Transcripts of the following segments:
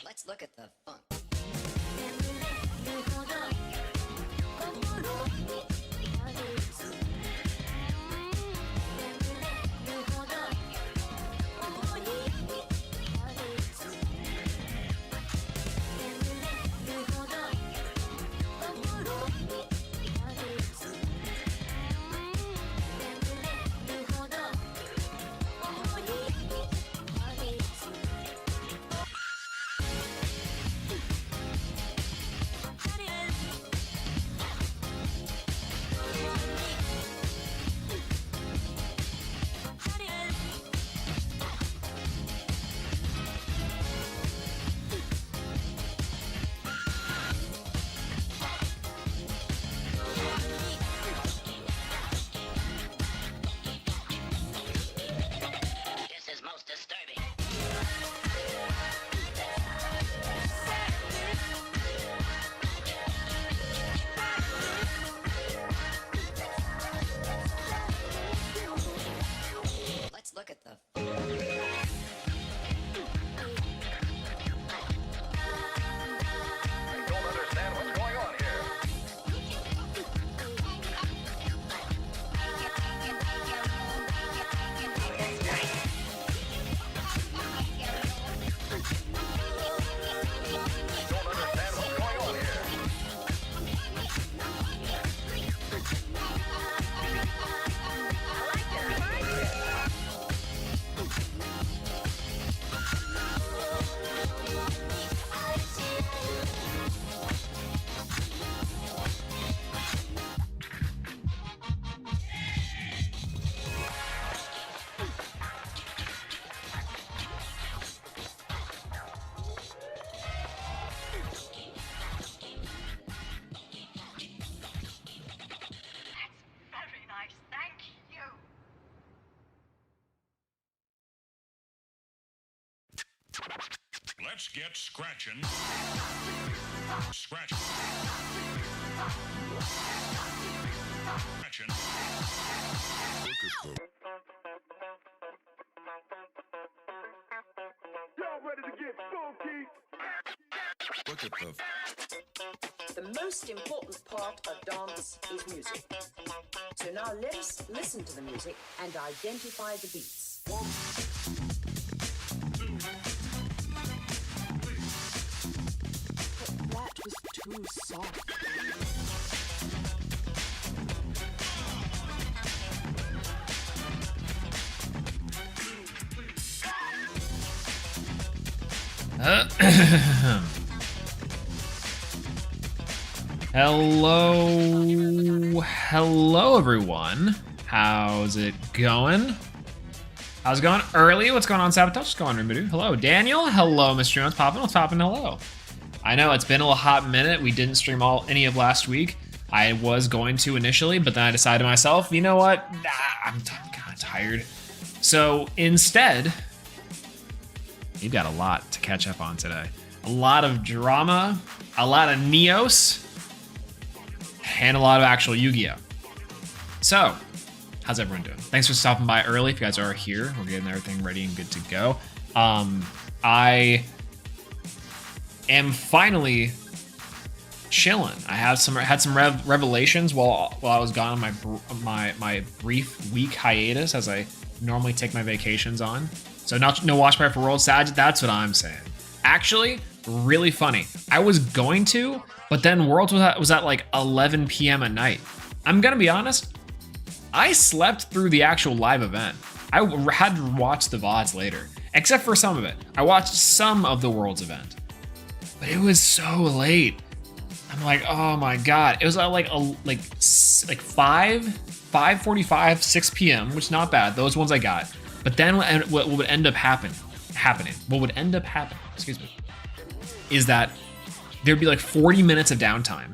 Let's look at the funk. Look at the Don't understand what's going on here. Don't understand what's going on here. Very nice, thank you. Let's get scratching. Scratch. Scratching. Y'all ready to get funky? Look at the. The most important part of dance is music. So now let us listen to the music and identify the beats. But that was too soft. Hello everyone. How's it going? How's it going? Early? What's going on, Sabotage? What's going on, Rimbudu? Hello, Daniel. Hello, Mr. Jones. Poppin'? What's poppin'? Hello. I know it's been a hot minute. We didn't stream any of last week. I was going to initially, but then I decided to myself, you know what? Nah, I'm kind of tired. So instead, you've got a lot to catch up on today. A lot of drama, a lot of Neos, and a lot of actual Yu-Gi-Oh! So, how's everyone doing? Thanks for stopping by early. If you guys are here, we're getting everything ready and good to go. I am finally chilling. I had some revelations while I was gone on my brief week hiatus, as I normally take my vacations on. So no watch party for World Sag. That's what I'm saying. Actually, really funny. I was going to, but then Worlds was at like 11 p.m. at night. I'm gonna be honest. I slept through the actual live event. I had to watch the VODs later, except for some of it. I watched some of the Worlds event, but it was so late. I'm like, oh my god. It was at like 5:45, 6 p.m., which is not bad. Those ones I got. But then what would end up happening, excuse me, is that there'd be like 40 minutes of downtime.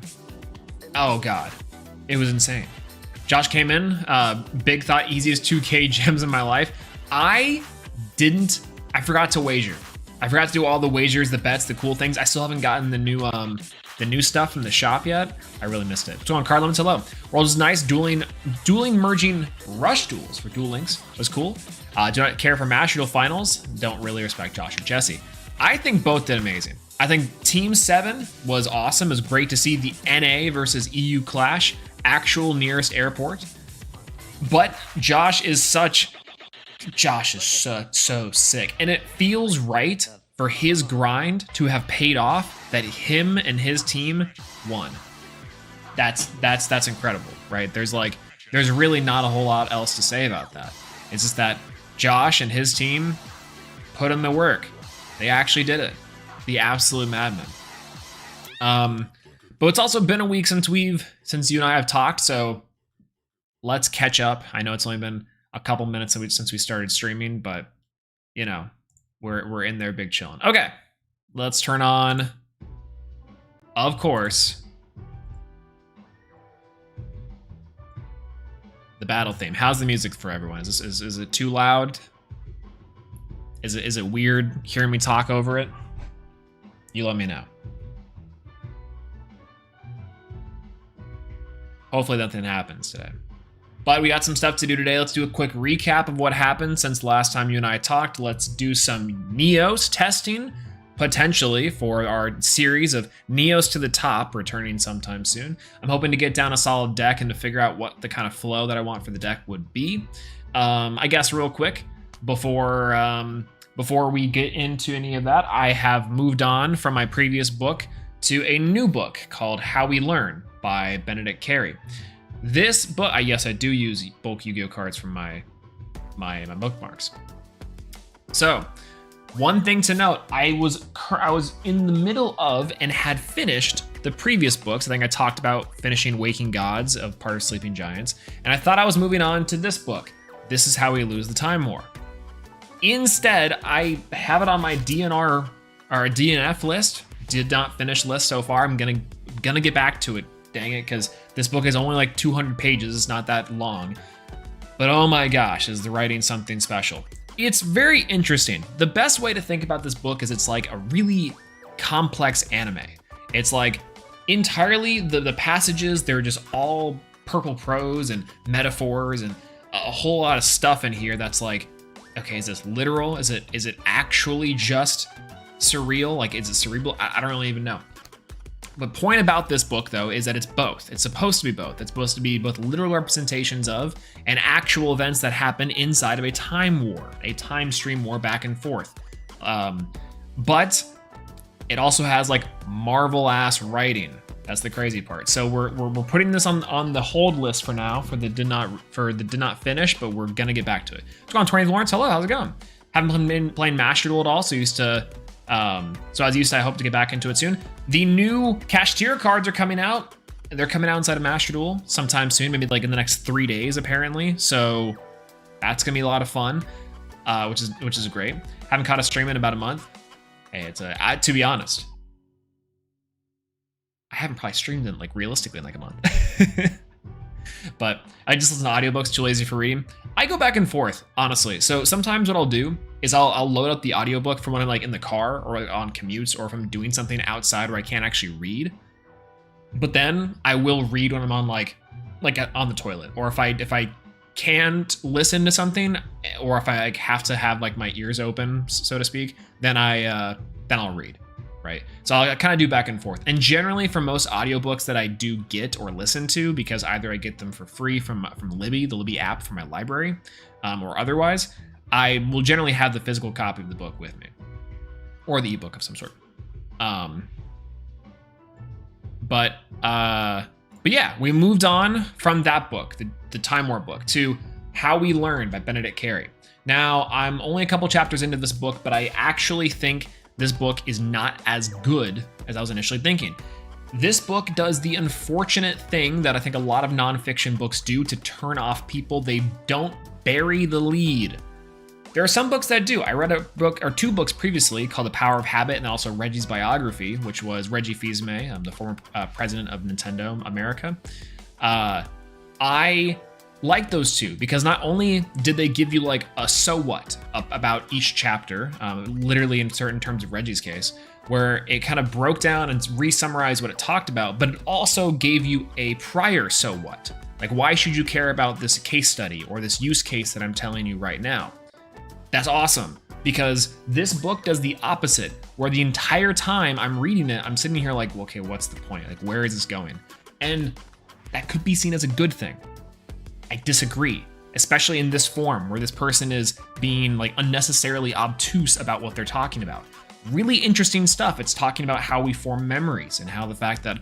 Oh god, it was insane. Josh came in, big thought, easiest 2K gems in my life. I forgot to wager. I forgot to do all the wagers, the bets, the cool things. I still haven't gotten the new stuff from the shop yet. I really missed it. So on card limits, hello. World is nice. Dueling merging rush duels for Duel Links was cool. Do not care for Master Duel finals. Don't really respect Josh or Jesse. I think both did amazing. I think Team 7 was awesome. It was great to see the NA versus EU clash, actual nearest airport. But Josh is so sick. And it feels right for his grind to have paid off that him and his team won. That's incredible, right? There's really not a whole lot else to say about that. It's just that Josh and his team put in the work. They actually did it. The absolute madmen. But it's also been a week since you and I have talked, so let's catch up. I know it's only been a couple minutes since we started streaming, but you know, we're in there big chilling. Okay, let's turn on, of course, the battle theme. How's the music for everyone? Is it too loud? Is it weird hearing me talk over it? You let me know. Hopefully nothing happens today. But we got some stuff to do today. Let's do a quick recap of what happened since the last time you and I talked. Let's do some Neos testing, potentially, for our series of Neos to the top, returning sometime soon. I'm hoping to get down a solid deck and to figure out what the kind of flow that I want for the deck would be. I guess real quick, before we get into any of that, I have moved on from my previous book to a new book called How We Learn by Benedict Carey. This book, yes, I do use bulk Yu-Gi-Oh cards from my bookmarks. So, one thing to note, I was in the middle of and had finished the previous books. I think I talked about finishing Waking Gods of Part of Sleeping Giants, and I thought I was moving on to this book. This is How We Lose the Time War. Instead, I have it on my DNR or DNF list. Did not finish list so far. I'm gonna get back to it. Dang it, because this book is only like 200 pages. It's not that long. But oh my gosh, is the writing something special. It's very interesting. The best way to think about this book is it's like a really complex anime. It's like entirely the passages, they're just all purple prose and metaphors and a whole lot of stuff in here that's like, okay, is this literal? Is it actually just surreal? Like, is it cerebral? I don't really even know. The point about this book, though, is that it's both. It's supposed to be both. It's supposed to be both literal representations of and actual events that happen inside of a time war, a time stream war back and forth. But it also has like Marvel-ass writing. That's the crazy part. So we're putting this on the hold list for now for the did not finish, but we're gonna get back to it. What's going on, 20th Lawrence? Hello, how's it going? Haven't been playing Master Duel at all, so as used to, I hope to get back into it soon. The new Cashier cards are coming out. They're coming out inside of Master Duel sometime soon, maybe like in the next 3 days apparently. So that's gonna be a lot of fun, which is great. Haven't caught a stream in about a month. Hey, to be honest, I haven't probably streamed in like realistically in like a month. But I just listen to audiobooks, too lazy for reading. I go back and forth, honestly. So sometimes what I'll do is I'll load up the audiobook from when I'm like in the car or like on commutes or if I'm doing something outside where I can't actually read. But then I will read when I'm on like on the toilet, or if I can't listen to something, or if I like have to have like my ears open, so to speak, then I'll read. Right? So I'll kind of do back and forth. And generally for most audiobooks that I do get or listen to, because either I get them for free from Libby, the Libby app for my library, or otherwise, I will generally have the physical copy of the book with me, or the ebook of some sort. But yeah, we moved on from that book, the Time War book, to How We Learn by Benedict Carey. Now, I'm only a couple chapters into this book, but I actually think this book is not as good as I was initially thinking. This book does the unfortunate thing that I think a lot of nonfiction books do to turn off people. They don't bury the lead. There are some books that do. I read a book or two books previously called The Power of Habit and also Reggie's Biography, which was Reggie Fils-Aimé, the former president of Nintendo America. I like those two because not only did they give you like a so what about each chapter, literally in certain terms of Reggie's case, where it kind of broke down and re-summarized what it talked about, but it also gave you a prior so what. Like, why should you care about this case study or this use case that I'm telling you right now? That's awesome, because this book does the opposite, where the entire time I'm reading it, I'm sitting here like, well, okay, what's the point? Like, where is this going? And that could be seen as a good thing. I disagree, especially in this form where this person is being like unnecessarily obtuse about what they're talking about. Really interesting stuff. It's talking about how we form memories and how the fact that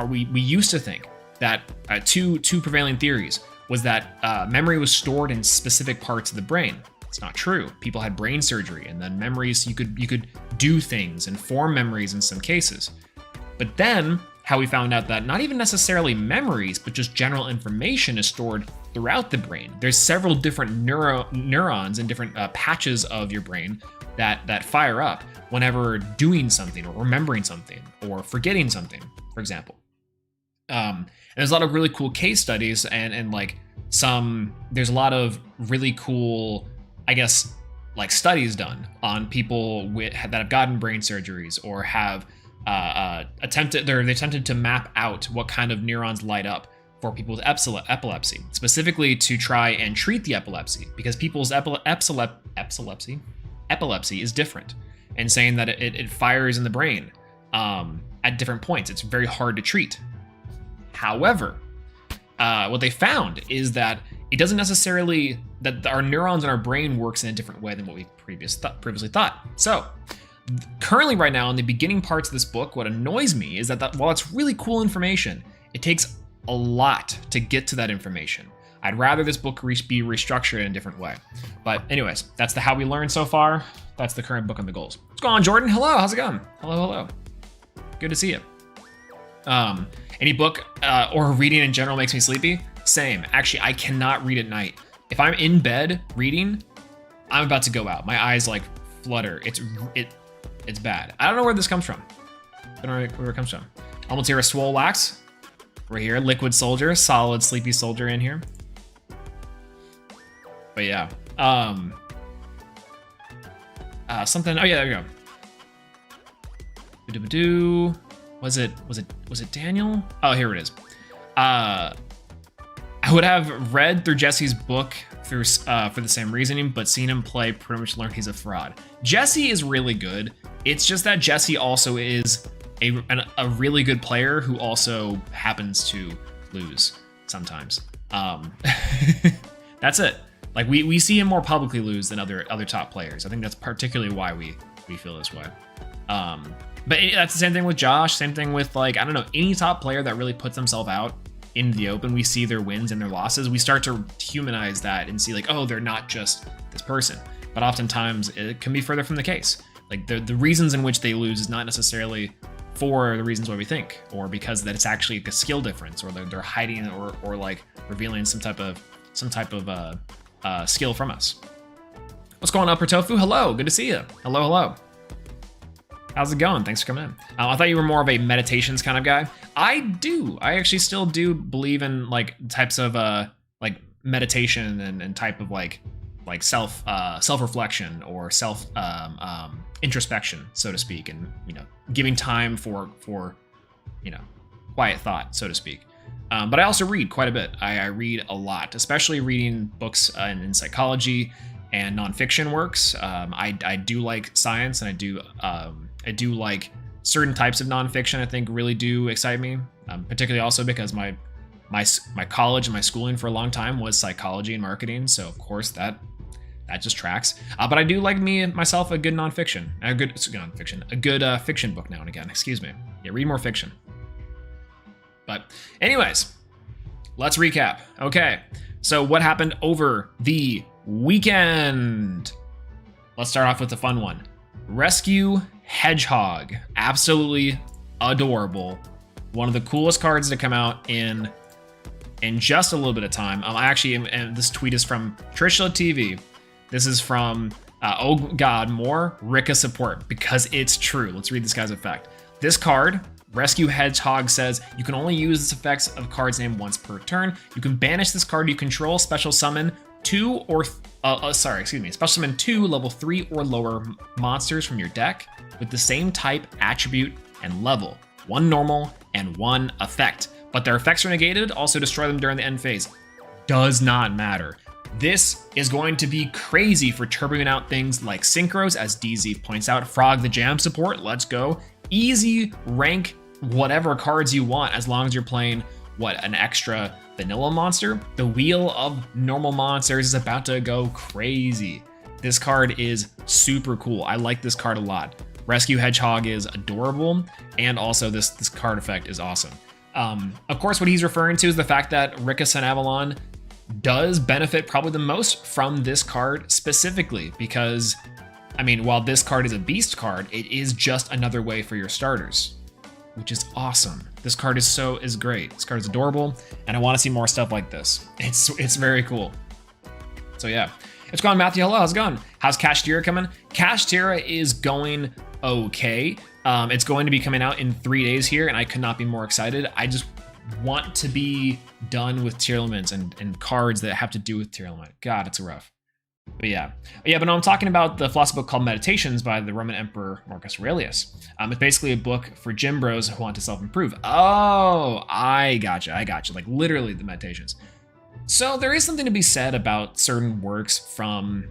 we used to think that two prevailing theories was that memory was stored in specific parts of the brain. It's not true. People had brain surgery, and then memories, you could do things and form memories in some cases. But then how we found out that not even necessarily memories, but just general information is stored throughout the brain. There's several different neurons and different patches of your brain that fire up whenever doing something or remembering something or forgetting something, for example. And there's a lot of really cool case studies and like there's a lot of really cool, I guess, like studies done on people that have gotten brain surgeries or have attempted to map out what kind of neurons light up for people with epilepsy, specifically to try and treat the epilepsy, because people's epilepsy is different, and saying that it fires in the brain at different points. It's very hard to treat. However, what they found is that it doesn't necessarily, that our neurons in our brain works in a different way than what we previously thought. So currently right now in the beginning parts of this book, what annoys me is that while it's really cool information, it takes a lot to get to that information. I'd rather this book be restructured in a different way. But anyways, that's the how we learn so far. That's the current book on the goals. What's going on, Jordan? Hello, how's it going? Hello. Good to see you. Any book or reading in general makes me sleepy? Same. Actually, I cannot read at night. If I'm in bed reading, I'm about to go out. My eyes like flutter. It's bad. I don't know where this comes from. I don't know where it comes from. Almost here a Swolelax. We're here. Liquid Soldier. Solid sleepy soldier in here. But yeah. Something. Oh yeah, there we go. Was it Daniel? Oh, here it is. I would have read through Jesse's book for the same reasoning, but seen him play, pretty much learned he's a fraud. Jesse is really good. It's just that Jesse also is a really good player who also happens to lose sometimes. That's it. Like we see him more publicly lose than other top players. I think that's particularly why we feel this way. But that's the same thing with Josh. Same thing with, like, I don't know, any top player that really puts themselves out in the open. We see their wins and their losses. We start to humanize that and see like, oh, they're not just this person. But oftentimes it can be further from the case. Like the reasons in which they lose is not necessarily for the reasons why we think, or because that it's actually a skill difference, or they're hiding or like revealing some type of skill from us. What's going on, Tofu? Hello, good to see you. Hello. How's it going? Thanks for coming in. I thought you were more of a meditations kind of guy. I actually still do believe in like types of like meditation and type of like self-reflection or self introspection, so to speak, and giving time for quiet thought, so to speak. But I also read quite a bit. I read a lot, especially reading books in psychology and nonfiction works. I do like science, and I do like certain types of nonfiction. I think really do excite me, particularly also because my college and my schooling for a long time was psychology and marketing. So of course that just tracks. But I do like myself a good nonfiction, a good fiction book now and again. Excuse me. Yeah, read more fiction. But anyways, let's recap. Okay, so what happened over the weekend? Let's start off with the fun one. Rescue Hedgehog. Absolutely adorable. One of the coolest cards to come out in just a little bit of time. And this tweet is from Trishla TV. This is from, oh God, more Rika support, because it's true. Let's read this guy's effect. This card, Rescue Hedgehog says you can only use this effects of cards named once per turn. You can banish this card you control, special summon special summon 2 level 3 or lower monsters from your deck with the same type, attribute, and level. 1 normal and 1 effect. But their effects are negated, also destroy them during the end phase. Does not matter. This is going to be crazy for turboing out things like synchros, as DZ points out. Frog the Jam support, let's go. Easy rank whatever cards you want, as long as you're playing, an extra vanilla monster? The Wheel of Normal Monsters is about to go crazy. This card is super cool. I like this card a lot. Rescue Hedgehog is adorable, and also this card effect is awesome. Of course, what he's referring to is the fact that Rickus and Avalon does benefit probably the most from this card specifically, because, I mean, while this card is a beast card, it is just another way for your starters, which is awesome. This card is great. This card is adorable, and I want to see more stuff like this. It's very cool. So yeah. What's going on, Matthew? Hello, how's it going? How's Cash Tira coming? Cash Tira is going okay. It's going to be coming out in 3 days here, and I could not be more excited. I just want to be done with tier elements and cards that have to do with tier element. God, it's rough. But but no, I'm talking about the philosophy book called Meditations by the Roman Emperor Marcus Aurelius. It's basically a book for gym bros who want to self-improve. Oh, I gotcha. Like literally the Meditations. So there is something to be said about certain works from,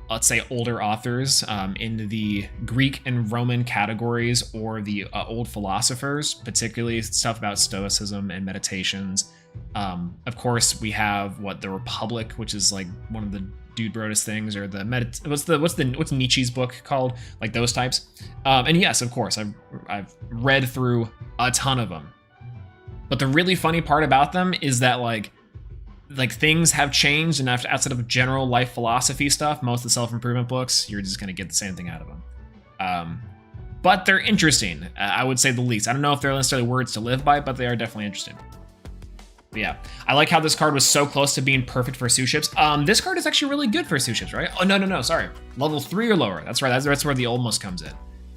let's say, older authors in the Greek and Roman categories, or the old philosophers, particularly stuff about Stoicism and Meditations. Of course, we have the Republic, which is like one of the dude brodest things, or what's Nietzsche's book called, like those types. And yes, of course, I've read through a ton of them. But the really funny part about them is that like things have changed, and outside of general life philosophy stuff, most of the self-improvement books, you're just gonna get the same thing out of them. But they're interesting, I would say the least. I don't know if they're necessarily words to live by, but they are definitely interesting. But yeah, I like how this card was so close to being perfect for sous ships. This card is actually really good for sous ships, right? Oh, no, sorry. Level 3 or lower. That's right, that's where the almost comes in.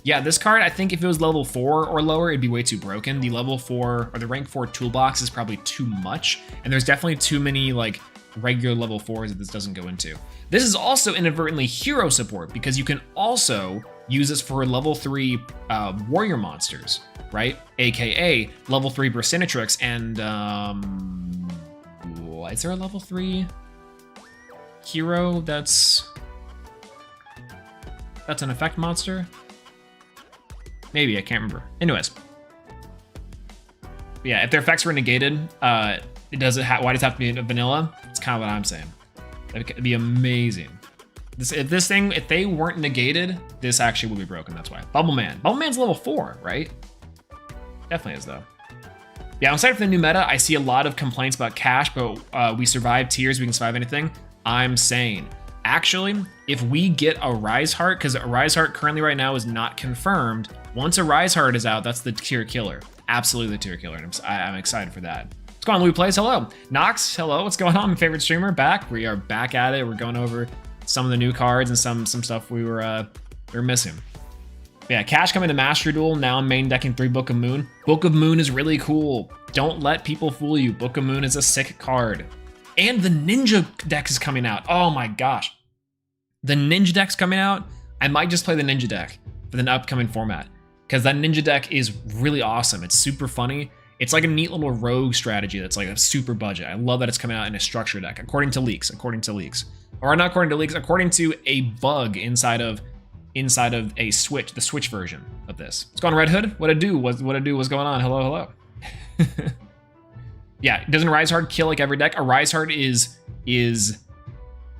Yeah, this card, I think if it was level 4 or lower, it'd be way too broken. The level 4, or the rank 4 toolbox is probably too much, and there's definitely too many like regular level 4s that this doesn't go into. This is also inadvertently hero support, because you can also use this for level 3 warrior monsters, right? AKA level 3 Bracinatrix and, is there a level 3 hero that's an effect monster? Maybe, I can't remember. Anyways. But yeah, if their effects were negated, why does it have to be vanilla? It's kind of what I'm saying. It'd be amazing. If they weren't negated, this actually would be broken, that's why. Bubble Man. Bubble Man's level 4, right? Definitely is, though. Yeah, I'm excited for the new meta. I see a lot of complaints about cash, but we survive tiers, we can survive anything. I'm saying, actually, if we get a Rise Heart, because a Rise Heart currently right now is not confirmed, once a Rise Heart is out, that's the tier killer. Absolutely the tier killer, and I'm excited for that. What's going on, Louis Plays? Hello. Nox, hello. What's going on? My favorite streamer, back. We are back at it. We're going over some of the new cards and some stuff we were missing. But yeah, Cash coming to Master Duel. Now I'm main decking 3 Book of Moon. Book of Moon is really cool. Don't let people fool you. Book of Moon is a sick card. And the Ninja deck is coming out. Oh my gosh. The Ninja deck's coming out. I might just play the Ninja deck for the upcoming format, because that Ninja deck is really awesome. It's super funny. It's like a neat little rogue strategy that's like a super budget. I love that it's coming out in a structure deck, according to leaks. Or not according to leaks, according to a bug inside of a Switch, the Switch version of this. What's going on, Red Hood? What it do? What's going on? Hello. Yeah, doesn't Rise Heart kill like every deck? A Rise Heart is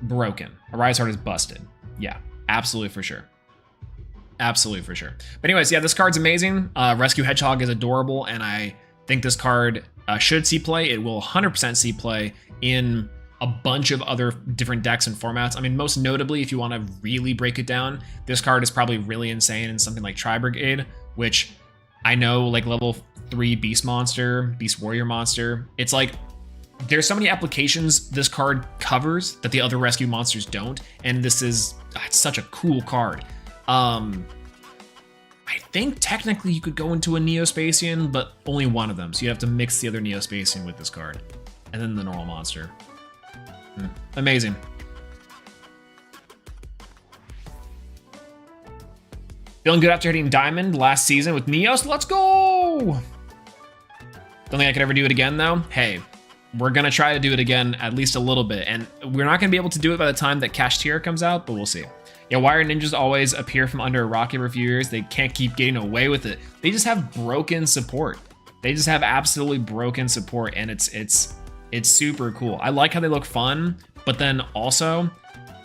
broken. A Rise Heart is busted. Yeah, absolutely for sure. But anyways, yeah, this card's amazing. Rescue Hedgehog is adorable, and I think this card should see play. It will 100% see play in a bunch of other different decks and formats. I mean, most notably, if you want to really break it down, this card is probably really insane in something like Tri Brigade, which I know, like level 3 Beast Warrior Monster. It's like, there's so many applications this card covers that the other rescue monsters don't, and it's such a cool card. I think technically you could go into a Neospacian, but only one of them. So you have to mix the other Neospacian with this card. And then the normal monster. Amazing. Feeling good after hitting Diamond last season with Neos. Let's go! Don't think I could ever do it again, though. Hey, we're going to try to do it again at least a little bit. And we're not going to be able to do it by the time that Cash Tier comes out, but we'll see. Yeah, why are ninjas always appear from under a rock every few years? They can't keep getting away with it. They just have broken support. They just have absolutely broken support, and it's super cool. I like how they look fun, but then also,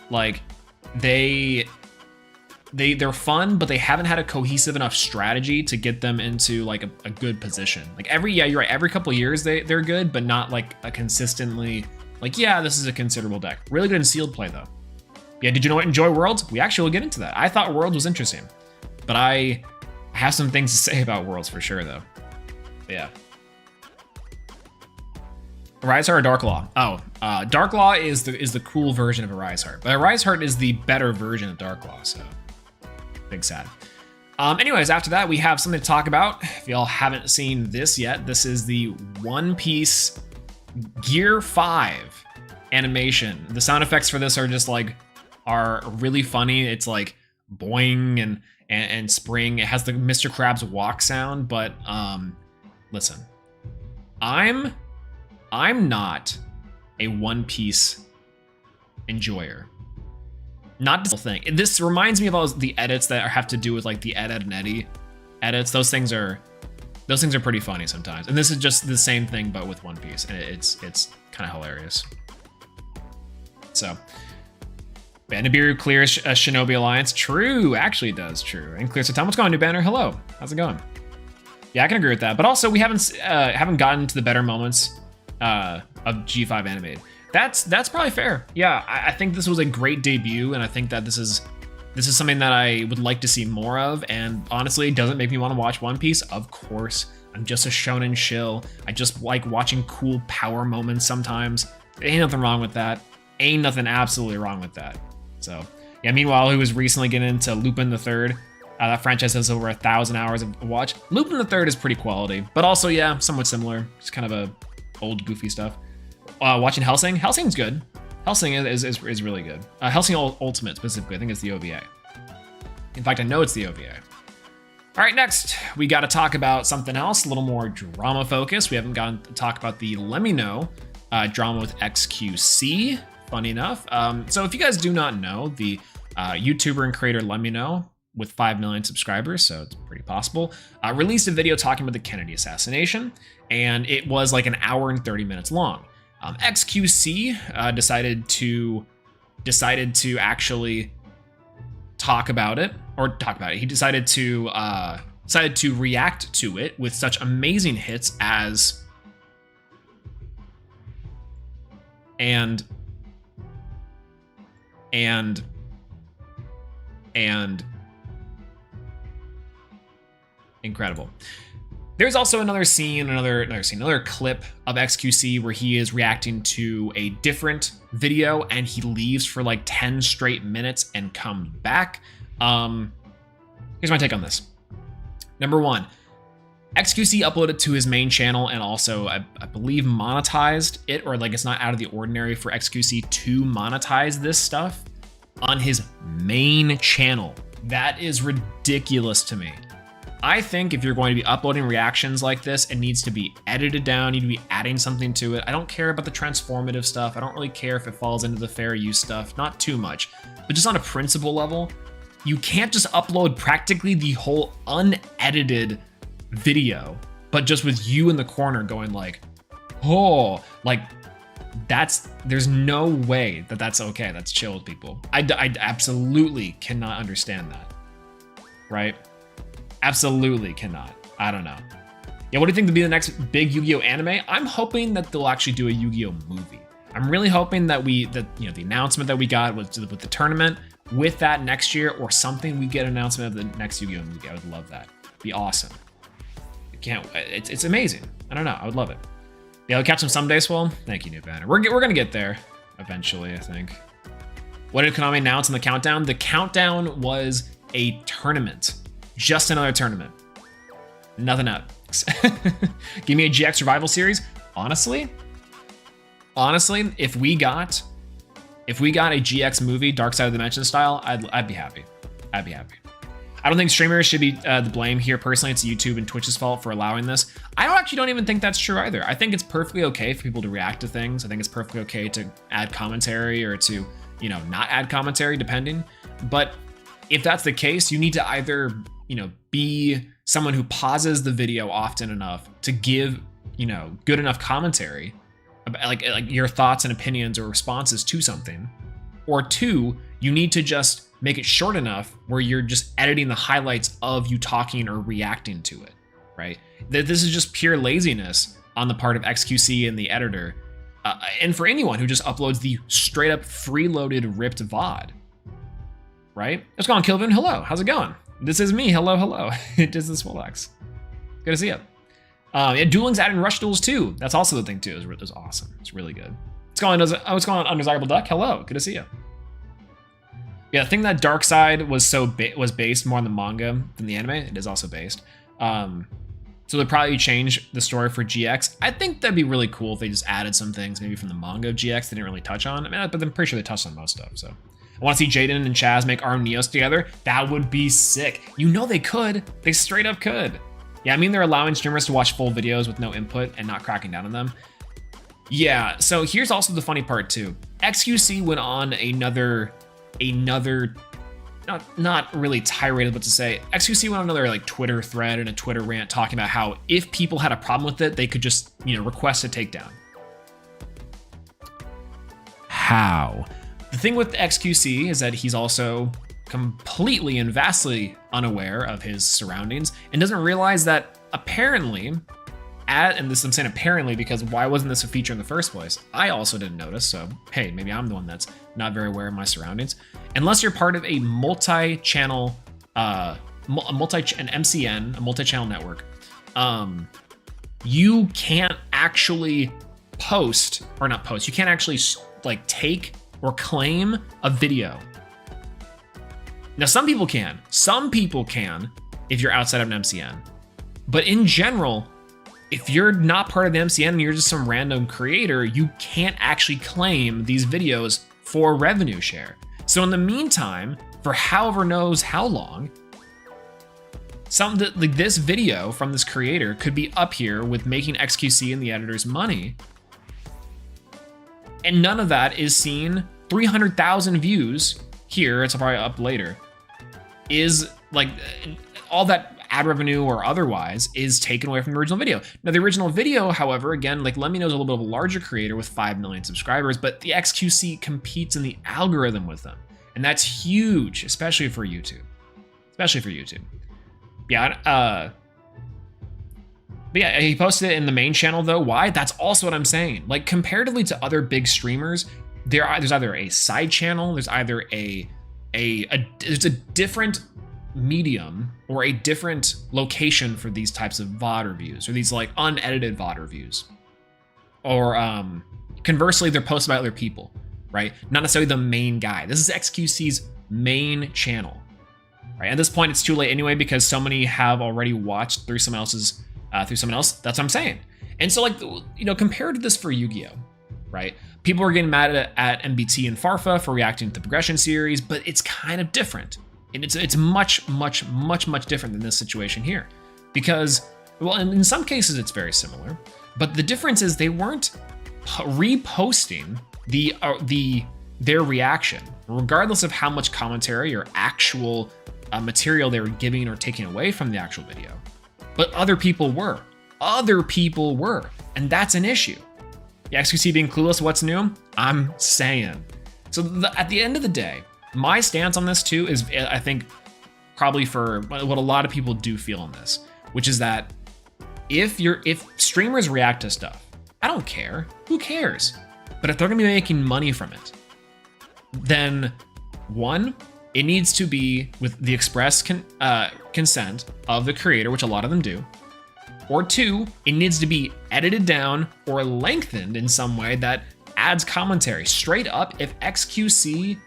like, they're fun, but they haven't had a cohesive enough strategy to get them into like a good position. Like you're right, every couple of years they're good, but not like a consistently, like, yeah, this is a considerable deck. Really good in sealed play though. Yeah, did you know what? Enjoy Worlds? We actually will get into that. I thought Worlds was interesting, but I have some things to say about Worlds for sure though. But yeah. Arise Heart or Dark Law? Oh, Dark Law is the cool version of Arise Heart, but Arise Heart is the better version of Dark Law, so big sad. Anyways, after that, we have something to talk about. If y'all haven't seen this yet, this is the One Piece Gear 5 animation. The sound effects for this are just like, are really funny. It's like boing and spring. It has the Mr. Krabs walk sound, but listen, I'm not a One Piece enjoyer. Not the thing. This reminds me of all the edits that have to do with like the Ed and Eddie edits. Those things are pretty funny sometimes. And this is just the same thing but with One Piece, and it's kind of hilarious. So, Bandabiru clears a Shinobi Alliance. True, actually it does. True. And clears the time. What's going on, New Banner? Hello. How's it going? Yeah, I can agree with that. But also, we haven't gotten to the better moments of G5 animated. That's probably fair. Yeah, I think this was a great debut, and I think that this is something that I would like to see more of. And honestly, it doesn't make me want to watch One Piece. Of course, I'm just a shonen shill. I just like watching cool power moments sometimes. Ain't nothing wrong with that. Ain't nothing absolutely wrong with that. So yeah. Meanwhile, who was recently getting into Lupin the Third? That franchise has over 1,000 hours of watch. Lupin the Third is pretty quality, but also yeah, somewhat similar. It's kind of a old goofy stuff. Watching Hellsing. Hellsing's good. Hellsing is really good. Hellsing Ultimate specifically. I think it's the OVA. In fact, I know it's the OVA. All right, next we got to talk about something else, a little more drama focused. We haven't gotten to talk about the Let Me Know drama with XQC. Funny enough. So if you guys do not know, the YouTuber and creator Let Me Know, with 5 million subscribers, so it's pretty possible, released a video talking about the Kennedy assassination, and it was like an hour and 30 minutes long. XQC decided to actually talk about it. He decided to react to it with such amazing hits as and incredible. There's also another clip of XQC where he is reacting to a different video and he leaves for like 10 straight minutes and comes back. Here's my take on this. Number one, XQC uploaded to his main channel and also I believe monetized it, or like it's not out of the ordinary for XQC to monetize this stuff on his main channel. That is ridiculous to me. I think if you're going to be uploading reactions like this, it needs to be edited down. You need to be adding something to it. I don't care about the transformative stuff. I don't really care if it falls into the fair use stuff, not too much, but just on a principle level, you can't just upload practically the whole unedited video, but just with you in the corner going like, oh, like there's no way that that's okay. That's chill with people. I absolutely cannot understand that, right? Absolutely cannot. I don't know. Yeah, what do you think would be the next big Yu-Gi-Oh anime? I'm hoping that they'll actually do a Yu-Gi-Oh movie. I'm really hoping that the announcement that we got with the tournament, with that next year or something, we get an announcement of the next Yu-Gi-Oh movie. I would love that. Be awesome. It's amazing. I don't know. I would love it. Yeah, I'll catch them someday, Swell. Thank you, New Banner. We're gonna get there eventually, I think. What did Konami announce in the countdown? The countdown was a tournament. just another tournament. Nothing else. Give me a GX survival series. Honestly, if we got a GX movie, Dark Side of the Dimension style, I'd be happy. I'd be happy. I don't think streamers should be the blame here. Personally, it's YouTube and Twitch's fault for allowing this. I don't even think that's true either. I think it's perfectly okay for people to react to things. I think it's perfectly okay to add commentary or to, not add commentary, depending. But if that's the case, you need to either, be someone who pauses the video often enough to give, good enough commentary, like your thoughts and opinions or responses to something, or two, you need to just make it short enough where you're just editing the highlights of you talking or reacting to it, right? This is just pure laziness on the part of XQC and the editor, and for anyone who just uploads the straight up freeloaded ripped VOD, right? What's going on, Kilvin? Hello, how's it going? This is me. Hello. It is the Swolelax. Good to see you. Yeah, dueling's adding rush duels too. That's also the thing too. It's awesome. It's really good. What's going on, Undesirable Duck? Hello, good to see you. Yeah, the thing that Dark Side was based more on the manga than the anime. It is also based. So they'll probably change the story for GX. I think that'd be really cool if they just added some things maybe from the manga of GX they didn't really touch on. But I'm pretty sure they touched on most stuff. So I want to see Jaden and Chaz make ARM Neos together. That would be sick. They could. They straight up could. Yeah, they're allowing streamers to watch full videos with no input and not cracking down on them. Yeah, so here's also the funny part too. XQC went on another not really tirade, but to say XQC went on another Twitter thread and a Twitter rant talking about how if people had a problem with it, they could just, request a takedown. How? The thing with XQC is that he's also completely and vastly unaware of his surroundings and doesn't realize that apparently, and this I'm saying apparently because why wasn't this a feature in the first place? I also didn't notice, so hey, maybe I'm the one that's not very aware of my surroundings. Unless you're part of a multi-channel, an MCN, a multi-channel network, you can't actually you can't actually take or claim a video. Now, some people can if you're outside of an MCN, but in general, if you're not part of the MCN and you're just some random creator, you can't actually claim these videos for revenue share. So in the meantime, for however knows how long, this video from this creator could be up here with making XQC and the editors money, and none of that is seen. 300,000 views here, it's probably up later, is all that ad revenue or otherwise is taken away from the original video. Now the original video, however, again, Lemmy is a little bit of a larger creator with 5 million subscribers, but the XQC competes in the algorithm with them. And that's huge, especially for YouTube. Yeah, but yeah, he posted it in the main channel though. Why? That's also what I'm saying. Comparatively to other big streamers, there's either a side channel, there's either there's a different medium or a different location for these types of VOD reviews or these unedited VOD reviews. Or conversely, they're posted by other people, right? Not necessarily the main guy. This is XQC's main channel, right? At this point, it's too late anyway because so many have already watched through someone else. That's what I'm saying. And so compared to this for Yu-Gi-Oh, right? People are getting mad at MBT and Farfa for reacting to the progression series, but it's kind of different. And it's much different than this situation here. Because, well, in some cases it's very similar, but the difference is they weren't reposting their reaction, regardless of how much commentary or actual material they were giving or taking away from the actual video. But other people were, and that's an issue. The XQC being clueless, what's new? I'm saying. So at the end of the day, my stance on this too is, I think, probably for what a lot of people do feel on this, which is that if streamers react to stuff, I don't care. Who cares? But if they're gonna be making money from it, then one, it needs to be with the express consent of the creator, which a lot of them do. Or two, it needs to be edited down or lengthened in some way that adds commentary. Straight up, if XQC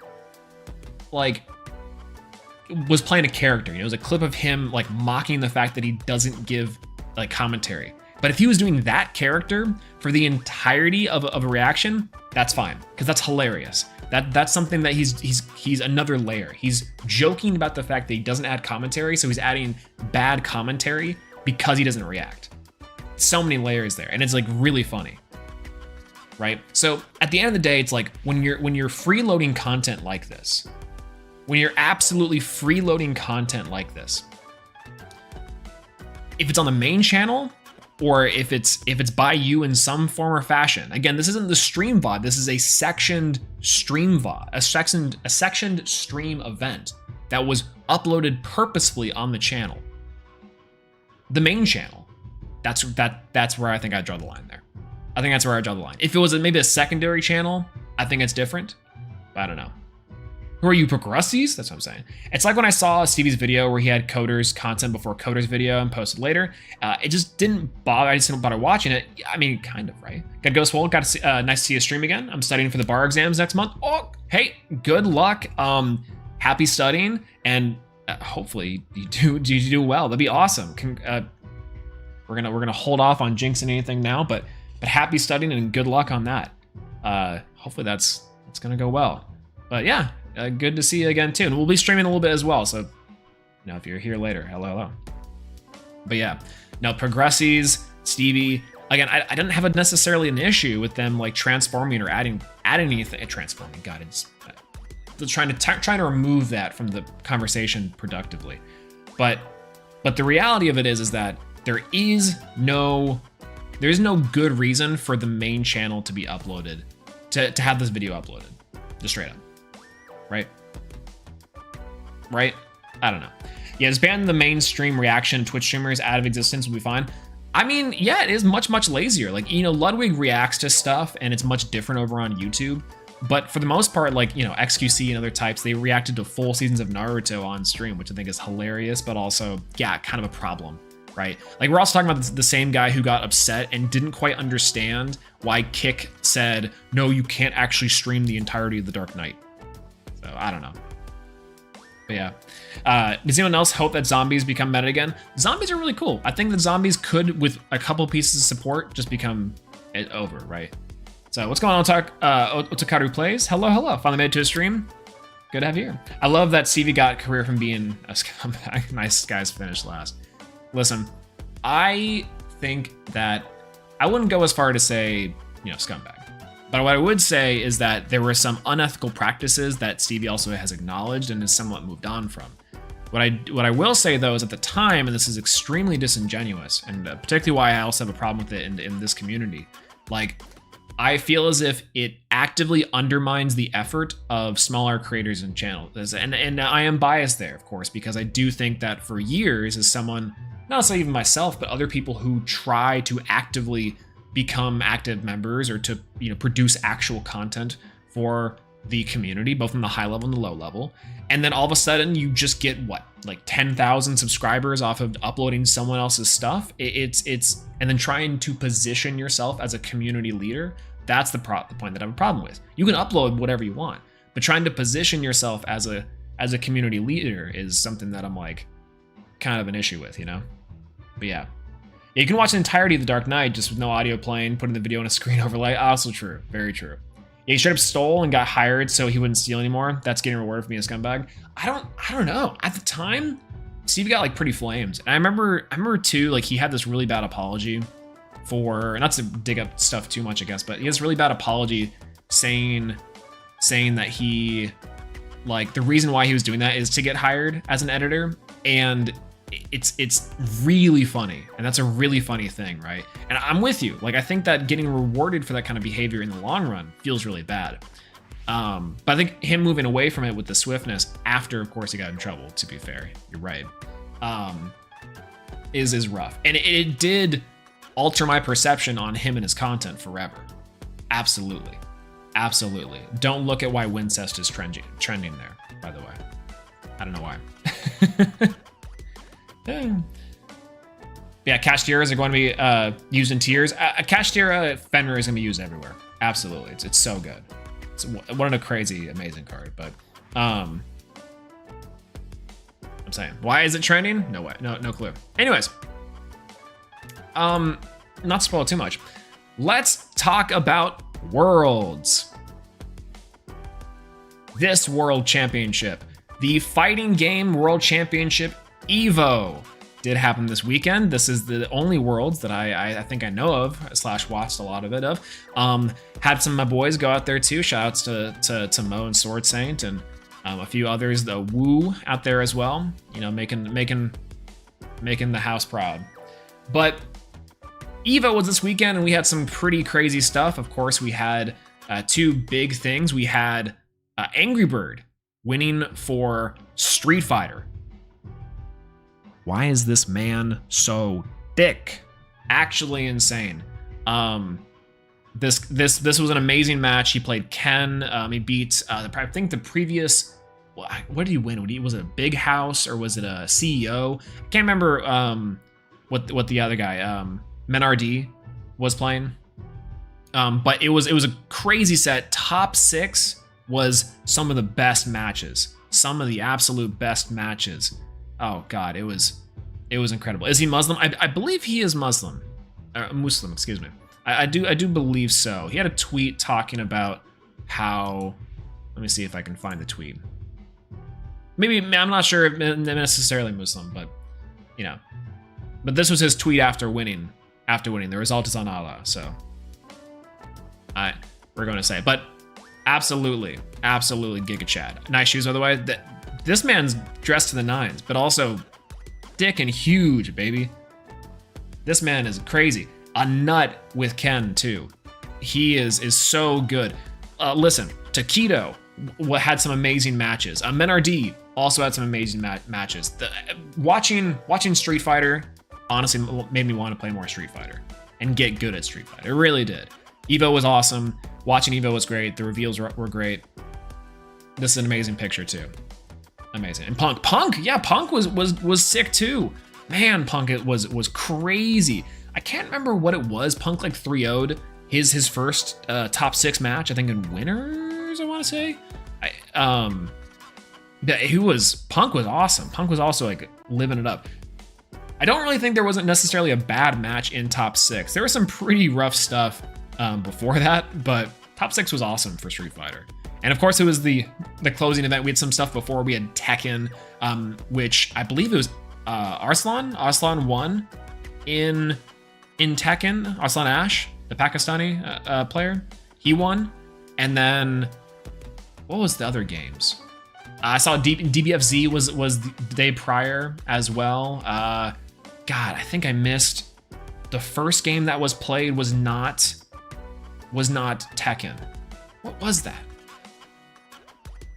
was playing a character. You know, it was a clip of him like mocking the fact that he doesn't give like commentary. But if he was doing that character for the entirety of a reaction, that's fine, because that's hilarious. That's something that he's another layer. He's joking about the fact that he doesn't add commentary, so he's adding bad commentary because he doesn't react. So many layers there, and it's like really funny, right? So at the end of the day, it's like when you're freeloading content like this, when you're absolutely freeloading content like this, if it's on the main channel, or if it's by you in some form or fashion. Again, this isn't the stream VOD. This is a sectioned stream VOD, a sectioned stream event that was uploaded purposefully on the channel. The main channel. That's where I think I draw the line there. I think that's where I draw the line. If it was maybe a secondary channel, I think it's different. But I don't know. Who are you, progressies? That's what I'm saying. It's like when I saw Stevie's video where he had Coder's content before Coder's video and posted later. It just didn't bother. I just didn't bother watching it. I mean, kind of, right? Gotta go, Swole. Got to see, nice to see you stream again. I'm studying for the bar exams next month. Oh, hey, good luck. Happy studying, and hopefully you do well. That'd be awesome. We're gonna hold off on jinxing anything now, but happy studying and good luck on that. Hopefully that's gonna go well. But yeah. Good to see you again too, and we'll be streaming a little bit as well. So, you know, if you're here later, hello. But yeah, no, progressies, Stevie. Again, I didn't have necessarily an issue with them like transforming or adding anything. Transforming, God, it's trying to remove that from the conversation productively. But the reality of it is that there's no good reason for the main channel to be uploaded, to have this video uploaded, just straight up. Right? I don't know. Yeah, just ban the mainstream reaction Twitch streamers out of existence will be fine. I mean, yeah, it is much lazier. Like, you know, Ludwig reacts to stuff and it's much different over on YouTube. But for the most part, like, you know, XQC and other types, they reacted to full seasons of Naruto on stream, which I think is hilarious, but also, yeah, kind of a problem, right? Like, we're also talking about the same guy who got upset and didn't quite understand why Kick said, no, you can't actually stream the entirety of The Dark Knight. So I don't know. But yeah. Does anyone else hope that zombies become meta again? Zombies are really cool. I think that zombies could, with a couple pieces of support, just become it over, right? So what's going on, Otakaru Plays? Hello. Finally made it to a stream. Good to have you here. I love that CV got career from being a scumbag. Nice guys finished last. Listen, I think that I wouldn't go as far to say, you know, scumbag. But what I would say is that there were some unethical practices that Stevie also has acknowledged and has somewhat moved on from. What I will say, though, is at the time, and this is extremely disingenuous, and particularly why I also have a problem with it in this community, like, I feel as if it actively undermines the effort of smaller creators and channels. And I am biased there, of course, because I do think that for years, as someone, not necessarily even myself, but other people who try to actively become active members or to, you know, produce actual content for the community, both on the high level and the low level, and then all of a sudden you just get what, like 10,000 subscribers off of uploading someone else's stuff. It's and then trying to position yourself as a community leader. That's the point that I have a problem with. You can upload whatever you want, but trying to position yourself as a community leader is something that I'm like kind of an issue with, you know. But yeah. You can watch the entirety of The Dark Knight just with no audio playing, putting the video on a screen overlay. Also true. Very true. Yeah, he straight up stole and got hired so he wouldn't steal anymore. That's getting rewarded for being a scumbag. I don't know. At the time, Steve got like pretty flamed. And I remember too, like he had this really bad apology for, not to dig up stuff too much, I guess, but he has really bad apology saying that he, like, the reason why he was doing that is to get hired as an editor. And it's really funny, and that's a really funny thing, right? And I'm with you. Like, I think that getting rewarded for that kind of behavior in the long run feels really bad. But I think him moving away from it with the swiftness after, of course, he got in trouble, to be fair, you're right, is rough. And it did alter my perception on him and his content forever. Absolutely. Don't look at why Wincest is trending there, by the way. I don't know why. Yeah, Cashtira are going to be used in tiers. Cashtira Fenrir is going to be used everywhere. Absolutely. It's so good. It's one of a crazy, amazing card. But I'm saying. Why is it trending? No way. No clue. Anyways. Not to spoil too much. Let's talk about Worlds. This World Championship. The Fighting Game World Championship EVO did happen this weekend. This is the only Worlds that I think I know of / watched a lot of it of. Had some of my boys go out there too. Shout outs to Mo and Sword Saint and a few others. The Woo out there as well. You know, making the house proud. But EVO was this weekend and we had some pretty crazy stuff. Of course, we had two big things. We had Angry Bird winning for Street Fighter. Why is this man so thick? Actually insane. This was an amazing match. He played Ken. He beat I think the previous. What did he win? Was it a Big House or was it a CEO? I can't remember what the other guy Menardi was playing. But it was a crazy set. Top 6 was some of the best matches. Some of the absolute best matches. Oh God, it was incredible. Is he Muslim? I believe he is Muslim. Muslim, excuse me. I do believe so. He had a tweet talking about how. Let me see if I can find the tweet. Maybe I'm not sure if necessarily Muslim, but you know. But this was his tweet after winning. The result is on Allah. So we're going to say, but absolutely Giga Chad. Nice shoes, by the way. This man's dressed to the nines, but also thick and huge, baby. This man is crazy. A nut with Ken too. He is so good. Listen, Taquito had some amazing matches. Menardi also had some amazing matches. Watching Street Fighter honestly made me want to play more Street Fighter and get good at Street Fighter. It really did. EVO was awesome. Watching EVO was great. The reveals were great. This is an amazing picture too. Amazing. And Punk, yeah, Punk was sick too. Man, Punk was crazy. I can't remember what it was. Punk like 3-0'd his first top 6 match, I think in winners, I want to say. Punk was awesome. Punk was also like living it up. I don't really think there wasn't necessarily a bad match in top 6. There was some pretty rough stuff before that, but top 6 was awesome for Street Fighter. And of course, it was the closing event. We had some stuff before. We had Tekken, which I believe it was Arslan. Arslan won in Tekken. Arslan Ash, the Pakistani player, he won. And then what was the other games? I saw DBFZ was the day prior as well. God, I think I missed the first game that was played was not Tekken. What was that?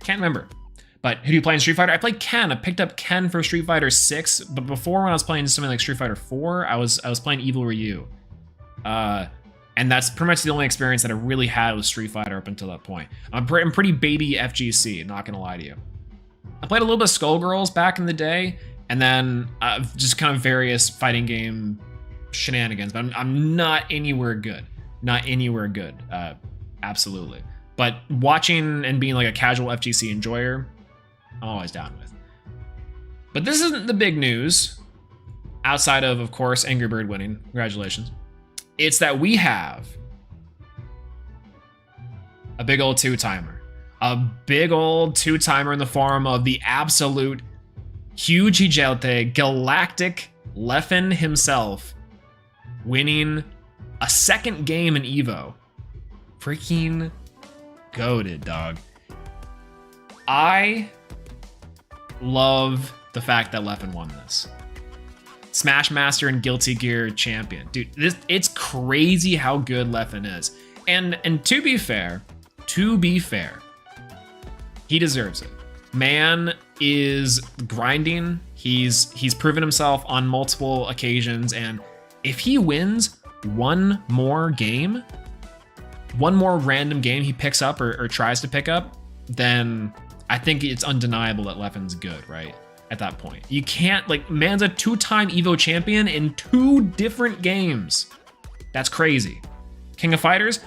Can't remember. But who do you play in Street Fighter? I played Ken. I picked up Ken for Street Fighter 6, but before when I was playing something like Street Fighter 4, I was playing Evil Ryu. And that's pretty much the only experience that I really had with Street Fighter up until that point. I'm pretty baby FGC, not gonna lie to you. I played a little bit of Skullgirls back in the day, and then just kind of various fighting game shenanigans, but I'm not anywhere good. Not anywhere good, absolutely. But watching and being like a casual FGC enjoyer, I'm always down with. But this isn't the big news, outside of course, Angry Bird winning. Congratulations. It's that we have a big old two-timer. A big old two-timer in the form of the absolute huge Hijelte, galactic Leffen himself, winning a second game in EVO. Freaking goated, dog. I love the fact that Leffen won this. Smash Master and Guilty Gear champion. Dude, it's crazy how good Leffen is. And to be fair, he deserves it. Man is grinding. He's proven himself on multiple occasions, and if he wins one more game, one more random game he picks up or tries to pick up, then I think it's undeniable that Leffen's good, right? At that point, you can't, like, man's a 2-time EVO champion in 2 different games. That's crazy. King of Fighters?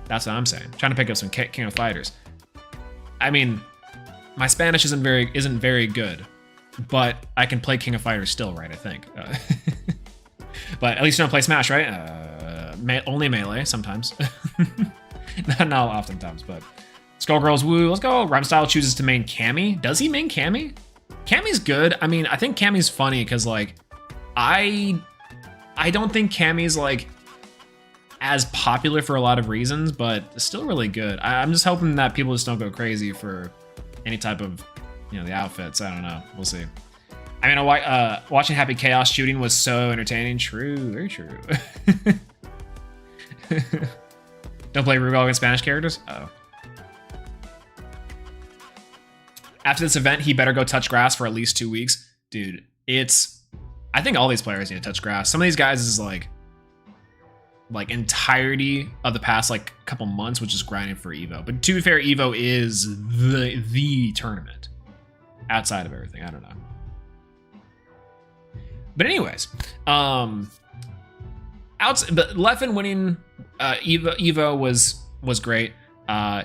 That's what I'm saying. Trying to pick up some King of Fighters. I mean, my Spanish isn't very good, but I can play King of Fighters still, right? I think. But at least you don't play Smash, right? Only Melee sometimes. Not oftentimes, but Skullgirls woo. Let's go. Rhymestyle chooses to main Cammy. Does he main Cammy? Cammy's good. I mean, I think Cammy's funny because like I don't think Cammy's like as popular for a lot of reasons, but still really good. I'm just hoping that people just don't go crazy for any type of, you know, the outfits. I don't know. We'll see. I mean, watching Happy Chaos shooting was so entertaining. True, very true. Don't play Rugal against Spanish characters? Oh. After this event, he better go touch grass for at least 2 weeks. Dude, I think all these players need to touch grass. Some of these guys is like entirety of the past like couple months, which is grinding for Evo. But to be fair, Evo is the tournament outside of everything. I don't know. But anyways, but Leffen winning Evo was great.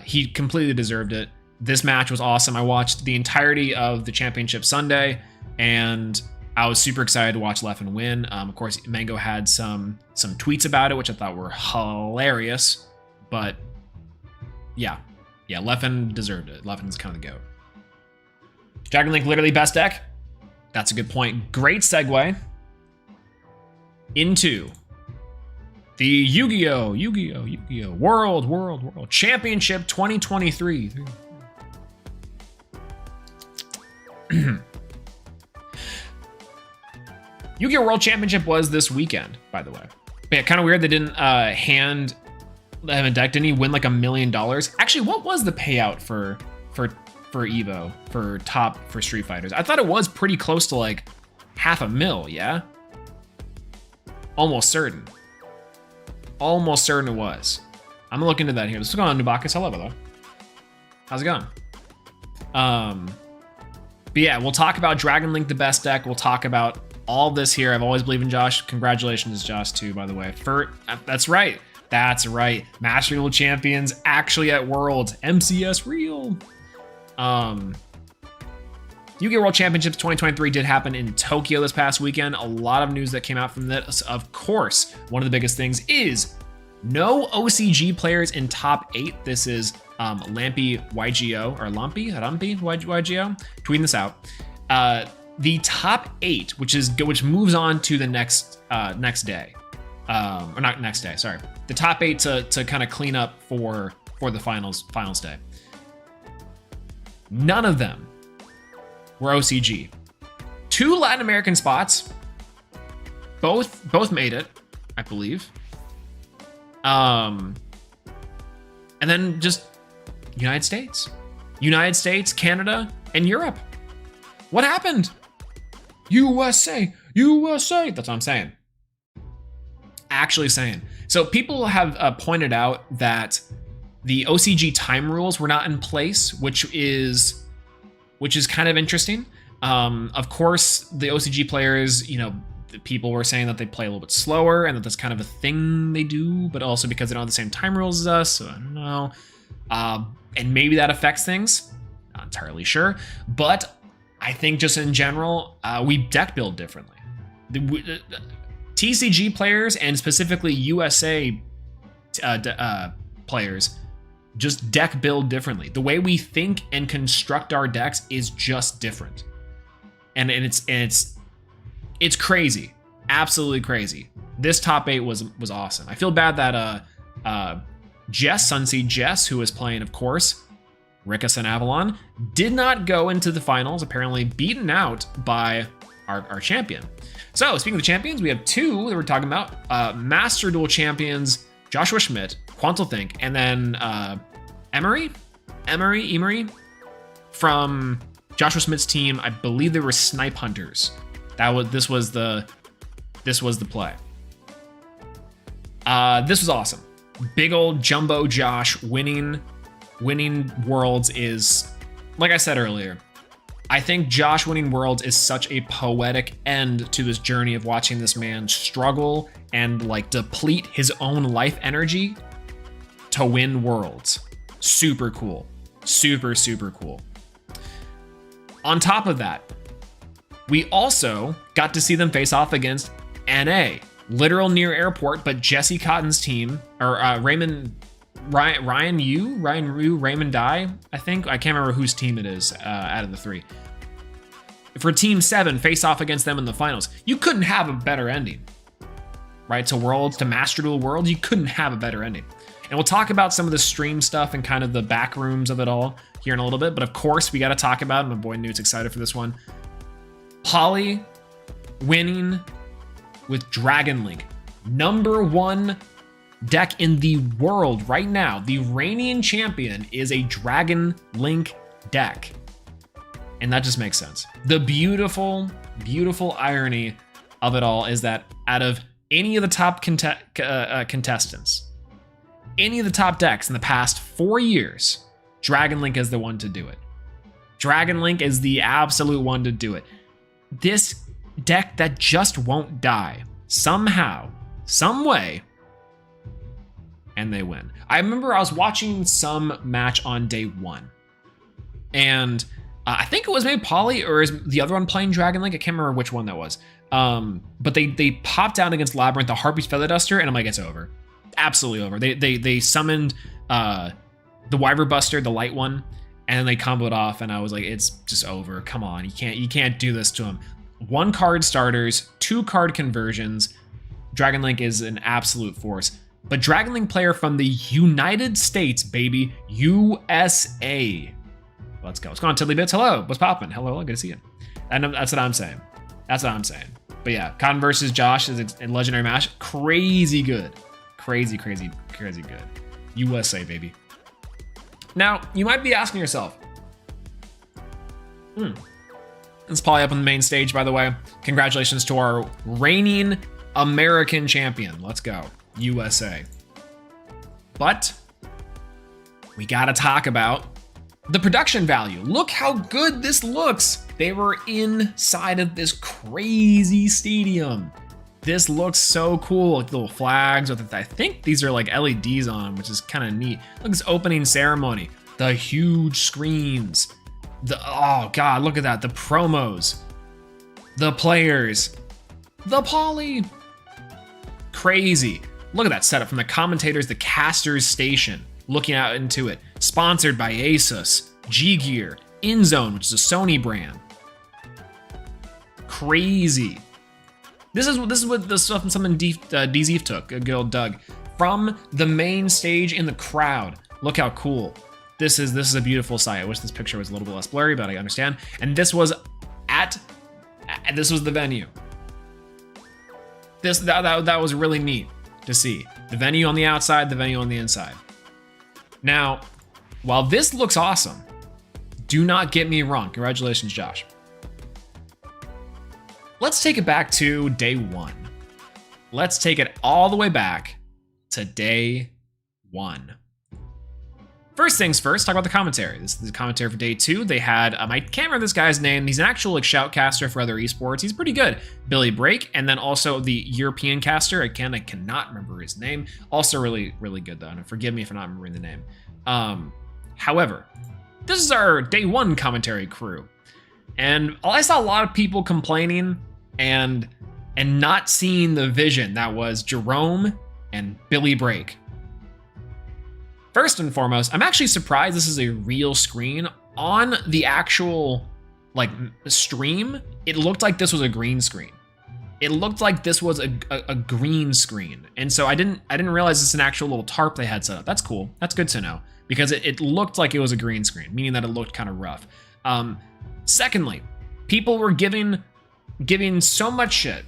He completely deserved it. This match was awesome. I watched the entirety of the championship Sunday, and I was super excited to watch Leffen win. Of course, Mango had some tweets about it, which I thought were hilarious. But yeah, Leffen deserved it. Leffen's kind of the GOAT. Dragon Link literally best deck. That's a good point. Great segue into the Yu-Gi-Oh! World Championship 2023. Yu-Gi-Oh! World Championship was this weekend, by the way. But yeah, kind of weird they didn't hand him a deck. Didn't he win like $1 million? Actually, what was the payout for Evo for Street Fighters? I thought it was pretty close to like $500,000, yeah? Almost certain. Almost certain it was. I'm gonna look into that here. Let's go on Nubakis. Hello, though. How's it going? But yeah, we'll talk about Dragon Link, the best deck. We'll talk about all this here. I've always believed in Josh. Congratulations, Josh, too, by the way. That's right. That's right. Master Duel Champions actually at Worlds. MCS real. Yu-Gi-Oh! World Championships 2023 did happen in Tokyo this past weekend. A lot of news that came out from this. Of course, one of the biggest things is no OCG players in top 8. This is Lampy YGO, or Lumpy YGO, tweeting this out. The top 8, which moves on to the next day, or not next day, sorry. The top 8 to kind of clean up for the finals day. None of them were OCG. 2 Latin American spots, both made it, I believe. And then just United States, Canada, and Europe. What happened? USA. That's what I'm saying. Actually saying. So people have pointed out that the OCG time rules were not in place, which is kind of interesting. Of course, the OCG players, people were saying that they play a little bit slower and that that's kind of a thing they do, but also because they don't have the same time rules as us, so I don't know. And maybe that affects things. Not entirely sure. But I think just in general, we deck build differently. TCG players and specifically USA players just deck build differently. The way we think and construct our decks is just different. And it's crazy. Absolutely crazy. This top 8 was awesome. I feel bad that Sunseed Jess, who was playing, of course, Rickus and Avalon, did not go into the finals, apparently beaten out by our champion. So, speaking of the champions, we have 2 that we're talking about. Master Duel champions, Joshua Schmidt, Quantalthink, and then Emery from Joshua Schmidt's team. I believe they were Snipe Hunters. This was the play. This was awesome. Big old jumbo Josh winning Worlds is, like I said earlier, I think Josh winning Worlds is such a poetic end to this journey of watching this man struggle and like deplete his own life energy to win Worlds. Super cool. Super cool. On top of that, We also got to see them face off against NA, literal near airport, but Jesse Cotton's team, or Ryan Dye, I think. I can't remember whose team it is out of the three. For Team 7, face off against them in the finals. You couldn't have a better ending, right? To Worlds, to Master Duel Worlds, you couldn't have a better ending. And we'll talk about some of the stream stuff and kind of the back rooms of it all here in a little bit. But of course, we got to talk about, and my boy Newt's excited for this one, Poly winning with Dragon Link. #1 deck in the world right now. The reigning champion is a Dragon Link deck. And that just makes sense. The beautiful, beautiful irony of it all is that out of any of the top contestants, any of the top decks in the past 4 years, Dragon Link is the one to do it. Dragon Link is the absolute one to do it. This deck that just won't die somehow, some way, and they win. I remember I was watching some match on day 1, and I think it was maybe Poly or is the other one playing Dragon Link. I can't remember which one that was. But they popped down against Labyrinth, the Harpy's Feather Duster, and I'm like, it's over. Absolutely over. They summoned the Wyver Buster, the light one, and then they comboed off, and I was like, it's just over. Come on, you can't do this to him. 1 card starters, 2 card conversions. Dragon Link is an absolute force. But Dragon Link player from the United States, baby. USA. Let's go. What's going on, Tiddly Bits? Hello. What's poppin'? Hello. Good to see you. And that's what I'm saying. That's what I'm saying. But yeah, Cotton versus Josh is a legendary match. Crazy good. Crazy good. USA, baby. Now, you might be asking yourself, It's Poly up on the main stage, by the way. Congratulations to our reigning American champion. Let's go. USA. But we gotta talk about the production value. Look how good this looks. They were inside of this crazy stadium. This looks so cool. Like little flags with, I think these are like LEDs on them, which is kind of neat. Look at this opening ceremony. The huge screens. Oh God, look at that. The promos. The players. The Poly. Crazy. Look at that setup from the commentators, the casters station. Looking out into it. Sponsored by Asus, G-Gear, InZone, which is a Sony brand. Crazy. This is what the stuff from something DZ took, good old Doug. From the main stage in the crowd. Look how cool. This is a beautiful sight. I wish this picture was a little bit less blurry, but I understand. And this was this was the venue. That was really neat to see. The venue on the outside, the venue on the inside. Now, while this looks awesome, do not get me wrong. Congratulations, Josh. Let's take it back to day 1. Let's take it all the way back to day 1. First things first, talk about the commentary. This is the commentary for day 2. They had, I can't remember this guy's name. He's an actual shoutcaster for other esports. He's pretty good. Billy Brake, and then also the European caster. I cannot remember his name. Also really, really good though. And forgive me for not remembering the name. However, this is our day 1 commentary crew. And I saw a lot of people complaining and not seeing the vision that was Jerome and Billy Brake. First and foremost, I'm actually surprised this is a real screen. On the actual stream, it looked like this was a green screen. It looked like this was a green screen. And so I didn't realize it's an actual little tarp they had set up. That's cool. That's good to know because it looked like it was a green screen, meaning that it looked kind of rough. Secondly, people were giving so much shit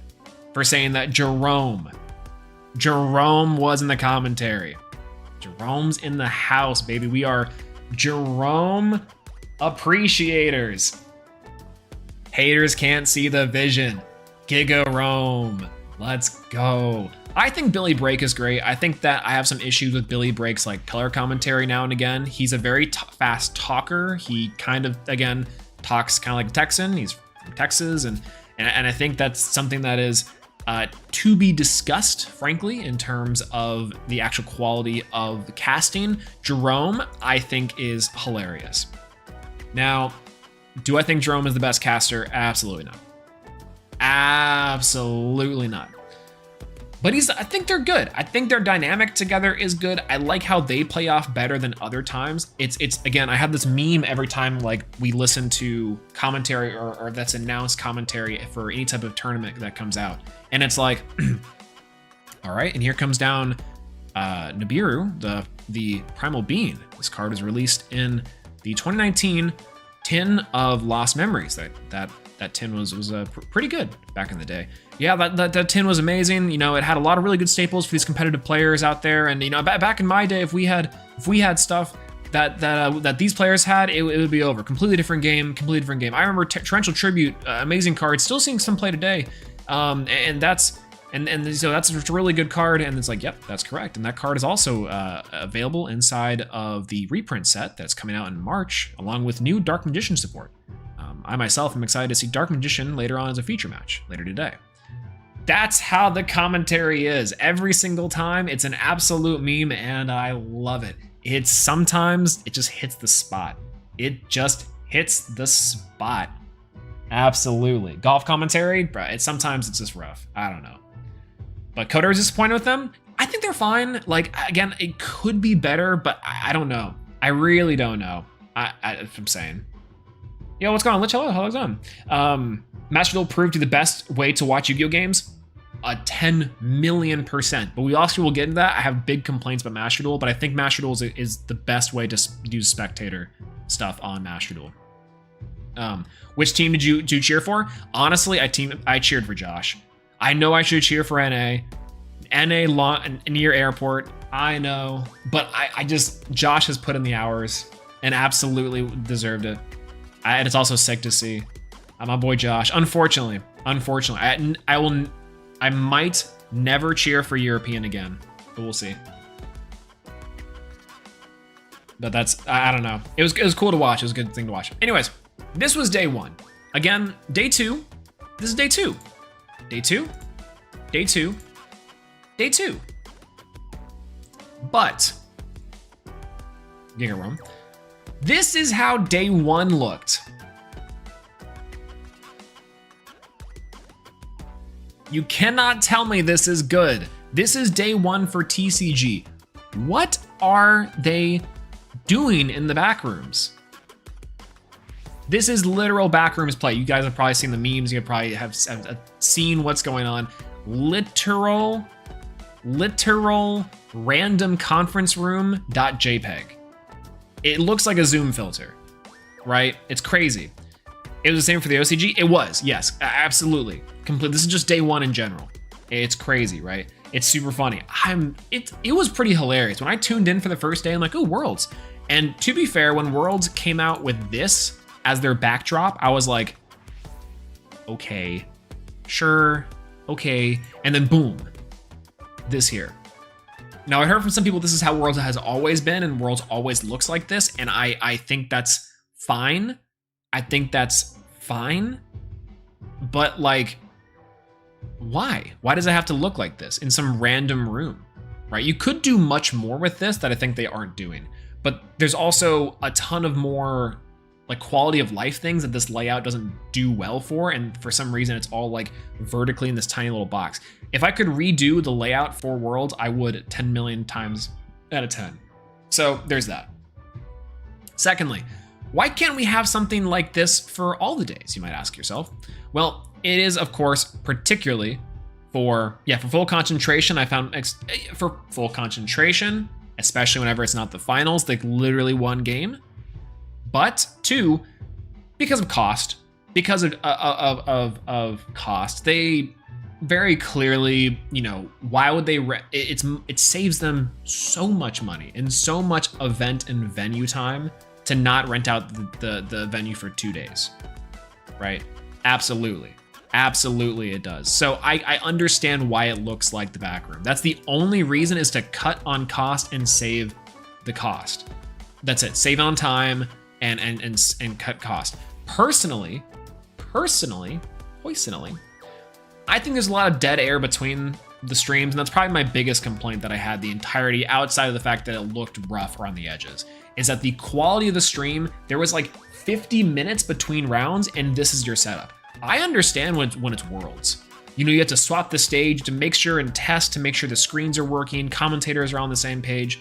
for saying that Jerome was in the commentary. Jerome's in the house, baby. We are Jerome appreciators. Haters can't see the vision. Giga Rome. Let's go. I think Billy Brake is great. I think that I have some issues with Billy Brake's color commentary now and again. He's a very fast talker. He kind of, again, talks kind of like a Texan. He's from Texas, and I think that's something that is to be discussed, frankly, in terms of the actual quality of the casting. Jerome, I think, is hilarious. Now, do I think Jerome is the best caster? Absolutely not. Absolutely not. But I think they're good. I think their dynamic together is good. I like how they play off better than other times. It's again, I have this meme every time like we listen to commentary or that's announced commentary for any type of tournament that comes out. And it's like, all right, and here comes down Nibiru, the Primal Being. This card was released in the 2019 tin of Lost Memories. That tin was pretty good back in the day. Yeah, that tin was amazing. You know, it had a lot of really good staples for these competitive players out there. And you know, back in my day, if we had stuff that these players had, it would be over. Completely different game. I remember Torrential Tribute, amazing card. Still seeing some play today. So that's a really good card. And it's like, yep, that's correct. And that card is also available inside of the reprint set that's coming out in March, along with new Dark Magician support. I myself am excited to see Dark Magician later on as a feature match later today. That's how the commentary is. Every single time, it's an absolute meme, and I love it. Sometimes it just hits the spot. It just hits the spot. Absolutely. Golf commentary, bro, sometimes it's just rough. I don't know. But Coder is disappointed with them. I think they're fine. Like, again, it could be better, but I don't know. I really don't know. I'm saying. Yo, what's going on? Hello, how's it going? Master Duel proved to be the best way to watch Yu-Gi-Oh games. 10 million %. But we also will get into that. I have big complaints about Master Duel, but I think Master Duel is the best way to do spectator stuff on Master Duel. Which team did you cheer for? Honestly, I cheered for Josh. I know I should cheer for NA. Near airport. I know. But Josh has put in the hours and absolutely deserved it. And it's also sick to see. My boy Josh. Unfortunately, I might never cheer for European again, but we'll see. But I don't know. It was cool to watch. It was a good thing to watch. Anyways, this was day 1. Again, day 2. This is day 2. Day 2. Day 2. Day 2. But Giga Room. This is how day 1 looked. You cannot tell me this is good. This is day 1 for TCG. What are they doing in the back rooms? This is literal backrooms play. You guys have probably seen the memes. You probably have seen what's going on. Literal random conference room.jpg. It looks like a Zoom filter, right? It's crazy. It was the same for the OCG. It was, yes, absolutely. Complete. This is just day 1 in general. It's crazy, right? It's super funny. It was pretty hilarious. When I tuned in for the first day, I'm like, oh, Worlds. And to be fair, when Worlds came out with this as their backdrop, I was like, okay, sure, okay. And then boom, this here. Now, I heard from some people this is how Worlds has always been, and Worlds always looks like this, and I think that's fine. I think that's fine. But, like, why? Why does it have to look like this in some random room, right? You could do much more with this that I think they aren't doing. But there's also a ton of more, like, quality of life things that this layout doesn't do well for, and for some reason it's all, like, vertically in this tiny little box. If I could redo the layout for Worlds, I would 10 million times out of 10. So there's that. Secondly, why can't we have something like this for all the days, you might ask yourself? Well, it is, of course, particularly for full concentration. I found for full concentration, especially whenever it's not the finals, like literally one game. But 2, because of cost, because of cost, they very clearly, you know, why would they? It saves them so much money and so much event and venue time to not rent out the venue for 2 days, right? Absolutely it does. So I understand why it looks like the back room. That's the only reason, is to cut on cost and save the cost. That's it. Save on time and cut cost. Personally, I think there's a lot of dead air between the streams, and that's probably my biggest complaint that I had the entirety, outside of the fact that it looked rough around the edges, is that the quality of the stream, there was like 50 minutes between rounds, and this is your setup. I understand when it's Worlds. You know, you have to swap the stage to make sure and test to make sure the screens are working, commentators are on the same page.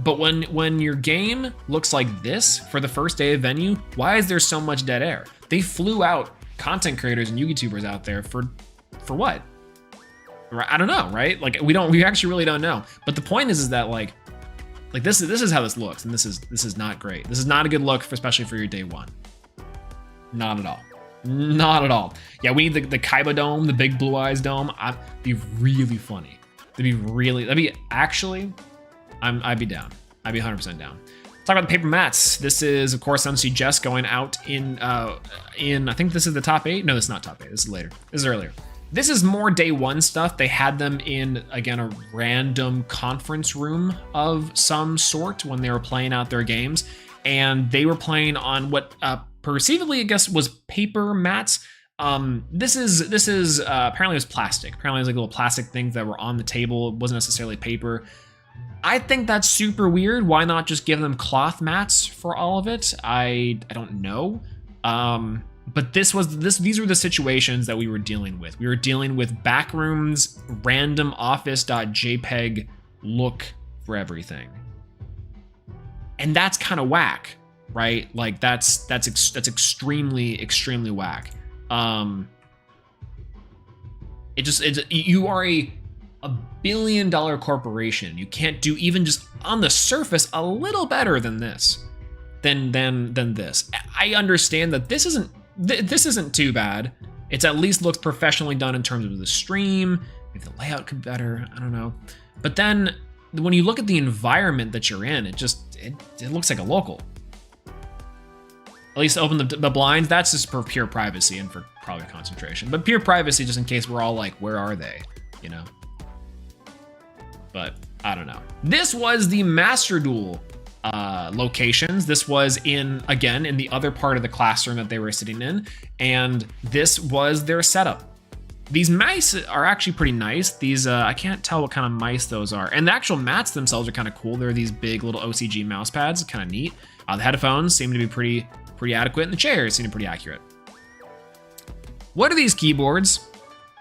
But when your game looks like this for the first day of Venue, why is there so much dead air? They flew out content creators and YouTubers out there for what? I don't know, right? Like we actually really don't know. But the point is that like this is how this looks, and this is not great. This is not a good look, especially for your day one. Not at all. Not at all. Yeah, we need the Kaiba dome, the big blue eyes dome. I'd be really funny. That'd be actually, I'd be down. I'd be 100% down. Talk about the paper mats. This is, of course, MC Jess going out in I think this is the top 8. No, this is not top 8. This is later. This is earlier. This is more day one stuff. They had them in, again, a random conference room of some sort when they were playing out their games. And they were playing on what perceivably, I guess, was paper mats. This is apparently it was plastic. Apparently it was like little plastic things that were on the table. It wasn't necessarily paper. I think that's super weird. Why not just give them cloth mats for all of it? I don't know. But these were the situations that we were dealing with. We were dealing with Backrooms random office.jpg look for everything. And that's kind of whack, right? Like that's extremely whack. You are a $1 billion corporation. You can't do even just on the surface a little better than this, than this. I understand that this isn't too bad. It's at least looks professionally done in terms of the stream. Maybe the layout could be better. I don't know. But then when you look at the environment that you're in, it looks like a local. At least open the blinds. That's just for pure privacy and for probably concentration. But pure privacy just in case we're all like, where are they? You know? But I don't know. This was the Master Duel locations. This was in the other part of the classroom that they were sitting in. And this was their setup. These mice are actually pretty nice. These, I can't tell what kind of mice those are. And the actual mats themselves are kind of cool. They're these big little OCG mouse pads, kind of neat. The headphones seem to be pretty adequate, and the chairs seem pretty accurate. What are these keyboards?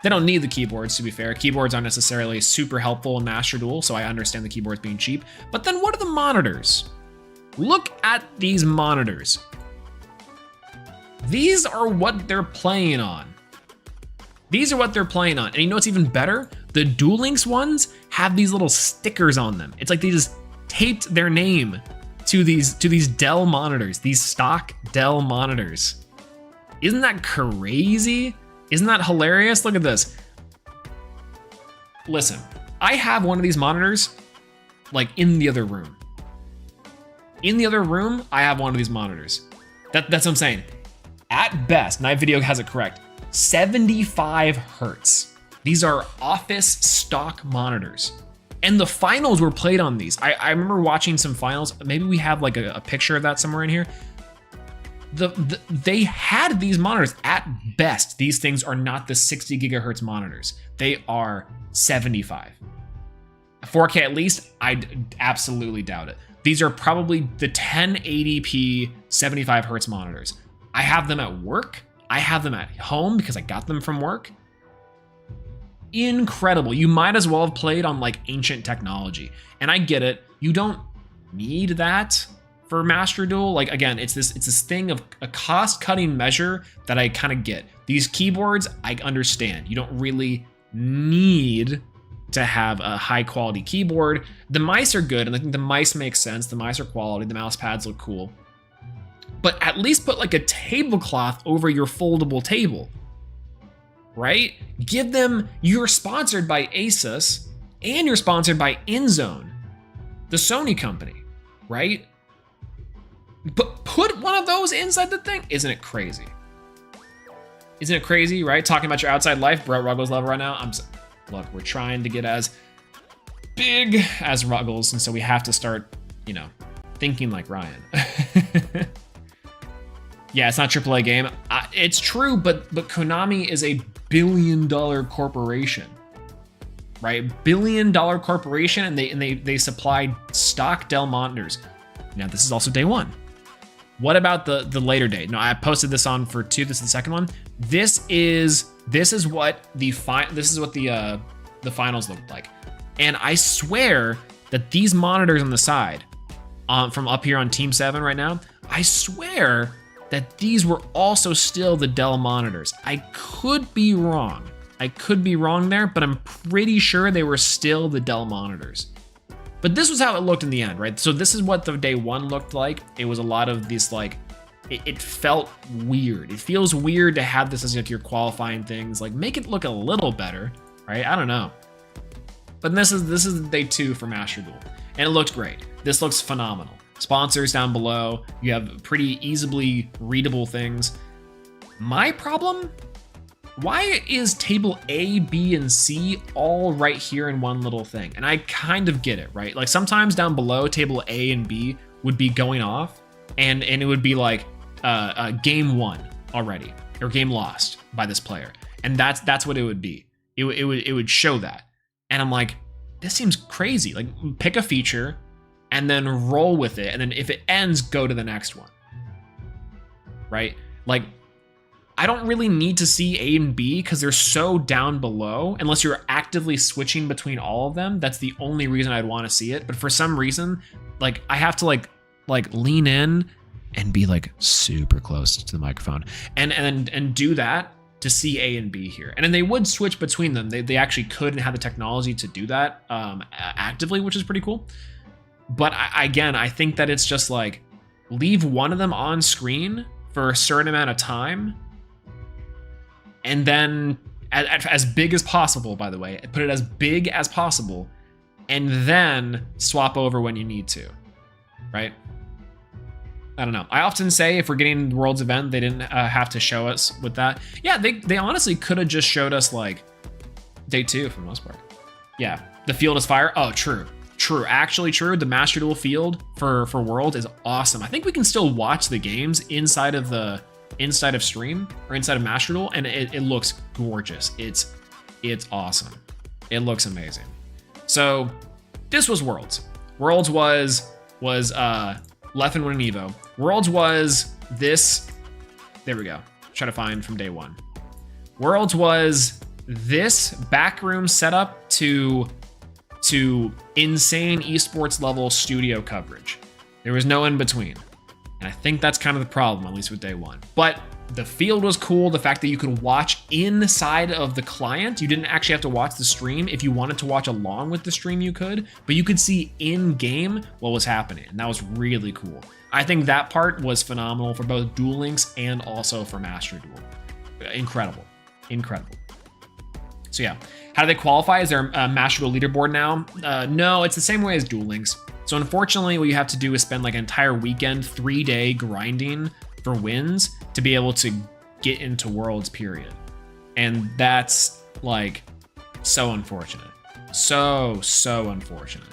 They don't need the keyboards, to be fair. Keyboards aren't necessarily super helpful in Master Duel, so I understand the keyboards being cheap. But then what are the monitors? Look at these monitors. These are what they're playing on. These are what they're playing on. And you know what's even better? The Duel Links ones have these little stickers on them. It's like they just taped their name to these Dell monitors, these stock Dell monitors. Isn't that crazy? Isn't that hilarious? Look at this. Listen, I have one of these monitors like in the other room. In the other room, I have one of these monitors. That's what I'm saying. At best, Night Video has it correct, 75 hertz. These are office stock monitors. And the finals were played on these. I remember watching some finals. Maybe we have like a picture of that somewhere in here. They had these monitors. At best, these things are not the 60 gigahertz monitors. They are 75. 4K at least, I absolutely doubt it. These are probably the 1080p 75 hertz monitors. I have them at work. I have them at home because I got them from work. Incredible. You might as well have played on like ancient technology. And I get it. You don't need that for Master Duel. Like again, it's this thing of a cost-cutting measure that I kind of get. These keyboards, I understand. You don't really need to have a high quality keyboard. The mice are good, and I think the mice make sense. The mice are quality. The mouse pads look cool. But at least put like a tablecloth over your foldable table, right? Give them, you're sponsored by Asus and you're sponsored by InZone, the Sony company, right? But put one of those inside the thing. Isn't it crazy? Isn't it crazy, right? Talking about your outside life, Brett Ruggles level right now. Look, we're trying to get as big as Ruggles, and so we have to start, you know, thinking like Ryan. Yeah, it's not a AAA game. It's true, but Konami is a billion-dollar corporation, right? Billion-dollar corporation, and they supplied stock Dell monitors. Now, this is also day one. What about the later date? No, I posted this on for 2. This is the second one. This is what the finals looked like. And I swear that these monitors on the side, from up here on Team 7 right now, I swear that these were also still the Dell monitors. I could be wrong. I could be wrong there, but I'm pretty sure they were still the Dell monitors. But this was how it looked in the end, right? So this is what the day 1 looked like. It was a lot of these, like, it felt weird. It feels weird to have this as if you're qualifying things. Like, make it look a little better, right? I don't know. But this is day 2 for Master Duel, and it looked great. This looks phenomenal. Sponsors down below. You have pretty easily readable things. My problem? Why is table A, B, and C all right here in one little thing? And I kind of get it, right? Like sometimes down below, table A and B would be going off, and it would be like game 1 already, or game lost by this player, and that's what it would be. It would show that, and I'm like, this seems crazy. Like, pick a feature, and then roll with it, and then if it ends, go to the next one, right? Like, I don't really need to see A and B because they're so down below, unless you're actively switching between all of them. That's the only reason I'd want to see it. But for some reason, like, I have to like lean in and be like super close to the microphone and do that to see A and B here. And then they would switch between them. They actually could and have the technology to do that actively, which is pretty cool. But I think that it's just like, leave one of them on screen for a certain amount of time, and then as big as possible, by the way, put it as big as possible, and then swap over when you need to, right? I don't know. I often say if we're getting the Worlds event, they didn't have to show us with that. Yeah, they honestly could have just showed us like day 2 for the most part. Yeah, the field is fire. Oh, true. Actually true. The Master Duel field for World is awesome. I think we can still watch the games inside of stream or inside of Master Duel, and it looks gorgeous. It's awesome. It looks amazing. So this was Worlds. Worlds was Leffen winning Evo. Worlds was this. There we go. Try to find from day 1. Worlds was this backroom setup to insane esports level studio coverage. There was no in between. And I think that's kind of the problem, at least with day 1. But the field was cool. The fact that you could watch inside of the client. You didn't actually have to watch the stream. If you wanted to watch along with the stream, you could. But you could see in game what was happening. And that was really cool. I think that part was phenomenal for both Duel Links and also for Master Duel. Incredible. So yeah, how do they qualify? Is there a Master Duel leaderboard now? No, it's the same way as Duel Links. So unfortunately, what you have to do is spend like an entire weekend, 3-day grinding for wins to be able to get into Worlds, period. And that's like so unfortunate. So unfortunate.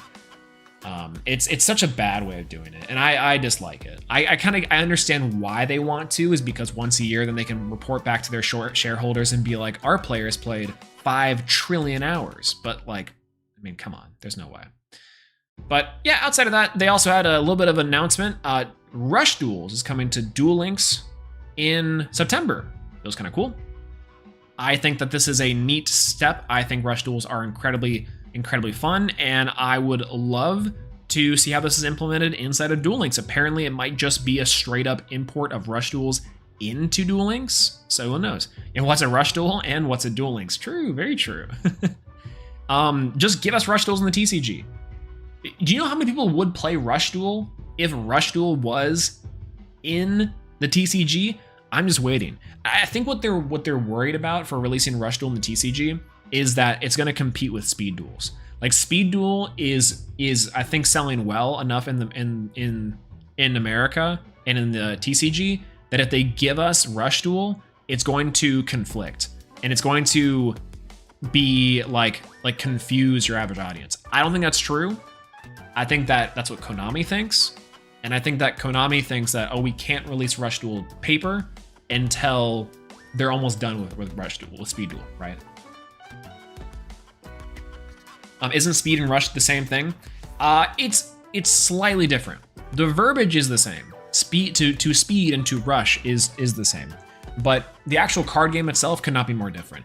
It's such a bad way of doing it, and I dislike it. I understand why they want to, is because once a year then they can report back to their shareholders and be like, our players played 5 trillion hours. But like, I mean, come on, there's no way. But yeah, outside of that, they also had a little bit of an announcement. Rush Duels is coming to Duel Links in September. It was kind of cool. I think that this is a neat step. I think Rush Duels are incredibly fun, and I would love to see how this is implemented inside of Duel Links. Apparently, it might just be a straight up import of Rush Duels into Duel Links, so who knows? And what's a Rush Duel and what's a Duel Links? True, very true. Just give us Rush Duels in the TCG. Do you know how many people would play Rush Duel if Rush Duel was in the TCG? I'm just waiting. I think what they're worried about for releasing Rush Duel in the TCG is that it's going to compete with Speed Duels. Like, Speed Duel is I think selling well enough in America and in the TCG that if they give us Rush Duel, it's going to conflict and it's going to be like confuse your average audience. I don't think that's true. I think that that's what Konami thinks. And I think that Konami thinks that, oh, we can't release Rush Duel paper until they're almost done with Rush Duel, with Speed Duel, right? Isn't Speed and Rush the same thing? It's slightly different. The verbiage is the same. speed to speed and to rush is the same. But the actual card game itself could not be more different.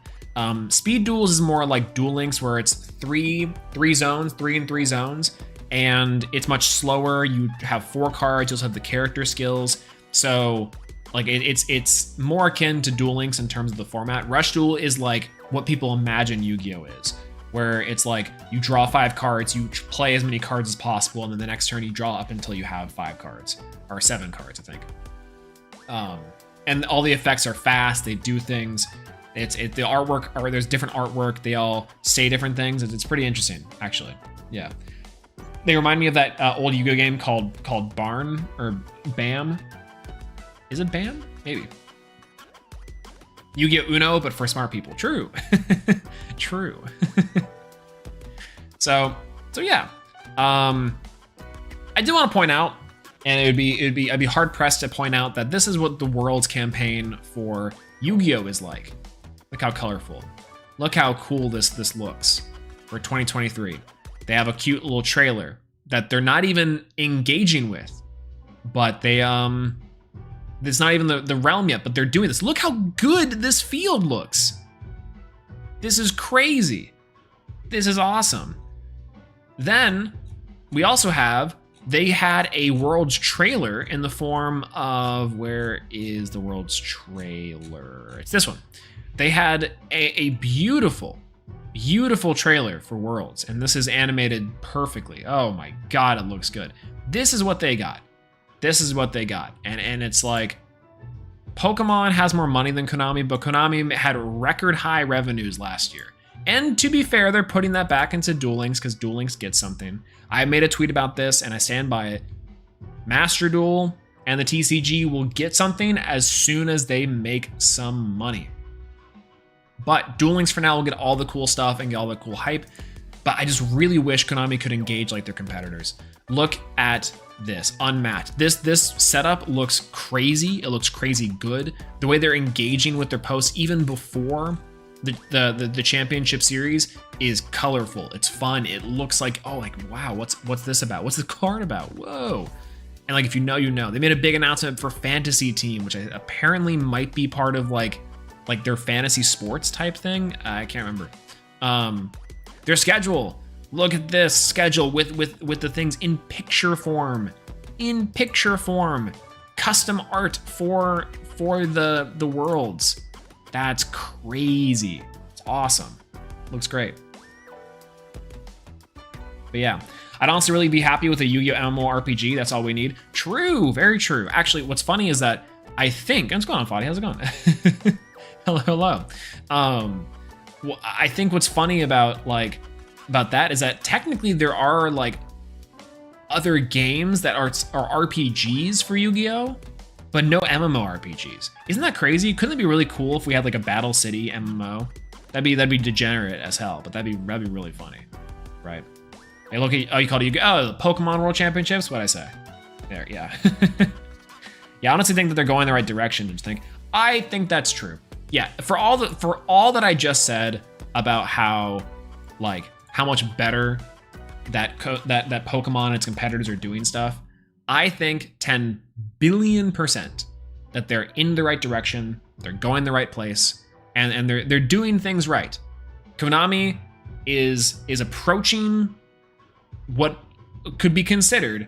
Speed duels is more like Duel Links, where it's three and three zones, and it's much slower. You have 4 cards, you also have the character skills. So like it's more akin to Duel Links in terms of the format. Rush Duel is like what people imagine Yu-Gi-Oh is, where it's like you draw 5 cards, you play as many cards as possible, and then the next turn you draw up until you have 5 cards, or 7 cards, I think. And all the effects are fast, they do things. The artwork, or there's different artwork, they all say different things. It's pretty interesting, actually. Yeah. They remind me of that old Yu-Gi-Oh game called Barn, or BAM. Is it BAM? Maybe. Yu-Gi-Oh Uno, but for smart people. True. True. So yeah. I do want to point out, and I'd be hard pressed to point out that this is what the Worlds campaign for Yu-Gi-Oh is like. Look how colorful. Look how cool this looks for 2023. They have a cute little trailer that they're not even engaging with, but they it's not even the realm yet, but they're doing this. Look how good this field looks. This is crazy. This is awesome. Then we also have, they had a Worlds trailer in the form of, where is the Worlds trailer? It's this one. They had a beautiful trailer for Worlds, and this is animated perfectly. Oh my God, it looks good. This is what they got. This is what they got. And it's like, Pokemon has more money than Konami, but Konami had record high revenues last year. And to be fair, they're putting that back into Duel Links because Duel Links gets something. I made a tweet about this and I stand by it. Master Duel and the TCG will get something as soon as they make some money. But Duel Links for now will get all the cool stuff and get all the cool hype. But I just really wish Konami could engage like their competitors. Look at this, unmatched. This setup looks crazy. It looks crazy good. The way they're engaging with their posts even before the championship series is colorful. It's fun. It looks like, oh, like, wow, what's this about? What's the card about? Whoa. And like, if you know, you know. They made a big announcement for Fantasy Team, which apparently might be part of like their fantasy sports type thing. I can't remember. Their schedule. Look at this schedule with the things in picture form. In picture form. Custom art for the Worlds. That's crazy. It's awesome. Looks great. But yeah, I'd honestly really be happy with a Yu-Gi-Oh! MMORPG. That's all we need. True, very true. Actually, what's funny is that I think, what's going on, Fadi? How's it going? Hello. Well, I think what's funny about that is that technically there are like other games that are RPGs for Yu-Gi-Oh! But no MMORPGs. Isn't that crazy? Couldn't it be really cool if we had like a Battle City MMO? That'd be degenerate as hell, but that'd be really funny, right? Hey, look at, oh, you called it the Pokemon World Championships? What'd I say? There, yeah. Yeah, I honestly think that they're going the right direction. I think that's true. Yeah, for all that I just said about how much better that Pokemon and its competitors are doing stuff, I think 10 billion% that they're in the right direction, they're going the right place, and they're doing things right. Konami is approaching what could be considered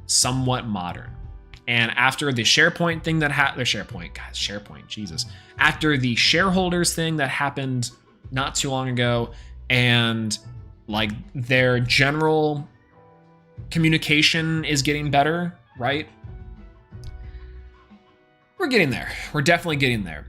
somewhat modern. And after the SharePoint thing SharePoint, Jesus. After the shareholders thing that happened not too long ago, and like their general communication is getting better, right? We're getting there. We're definitely getting there.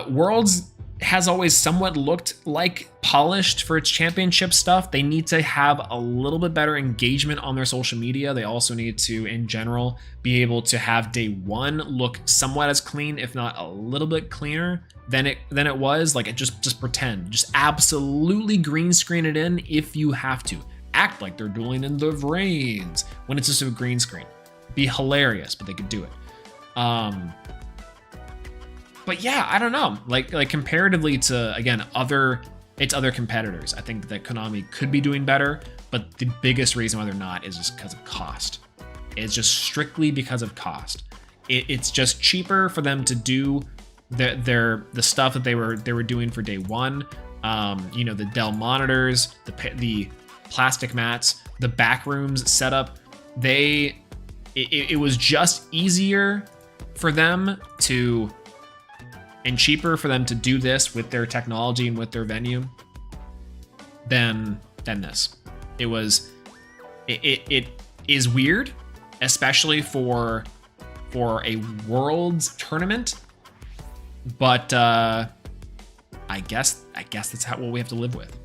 Worlds has always somewhat looked like polished for its championship stuff. They need to have a little bit better engagement on their social media. They also need to, in general, be able to have day one look somewhat as clean, if not a little bit cleaner than it was. Like, just pretend. Just absolutely green screen it in if you have to. Act like they're dueling in the rains when it's just a green screen. Be hilarious, but they could do it. But yeah, I don't know. Like comparatively to, again, other competitors, I think that Konami could be doing better, but the biggest reason why they're not is just because of cost. It's just strictly because of cost. it's just cheaper for them to do the stuff that they were doing for day one. You know, the Dell monitors, the plastic mats, the back rooms setup. It was just easier for them to, and cheaper for them to do this with their technology and with their venue than this. It is weird, especially for a Worlds tournament, but I guess that's what we have to live with.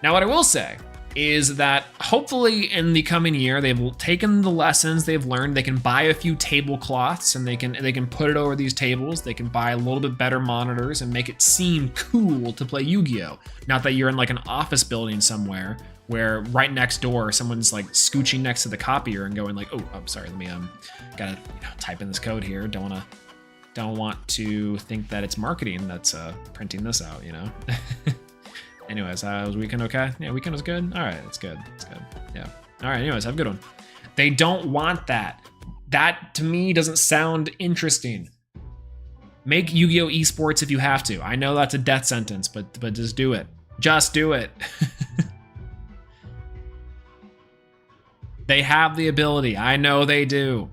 Now, what I will say is that hopefully in the coming year, they've taken the lessons they've learned. They can buy a few tablecloths and they can put it over these tables. They can buy a little bit better monitors and make it seem cool to play Yu-Gi-Oh! Not that you're in like an office building somewhere where right next door someone's like scooching next to the copier and going like, oh, I'm sorry, let me gotta type in this code here. Don't want to think that it's marketing that's printing this out, you know. Anyways, was weekend okay? Yeah, weekend was good. All right, it's good. It's good. Yeah. All right. Anyways, have a good one. They don't want that. That to me doesn't sound interesting. Make Yu-Gi-Oh! Esports if you have to. I know that's a death sentence, but just do it. Just do it. They have the ability. I know they do.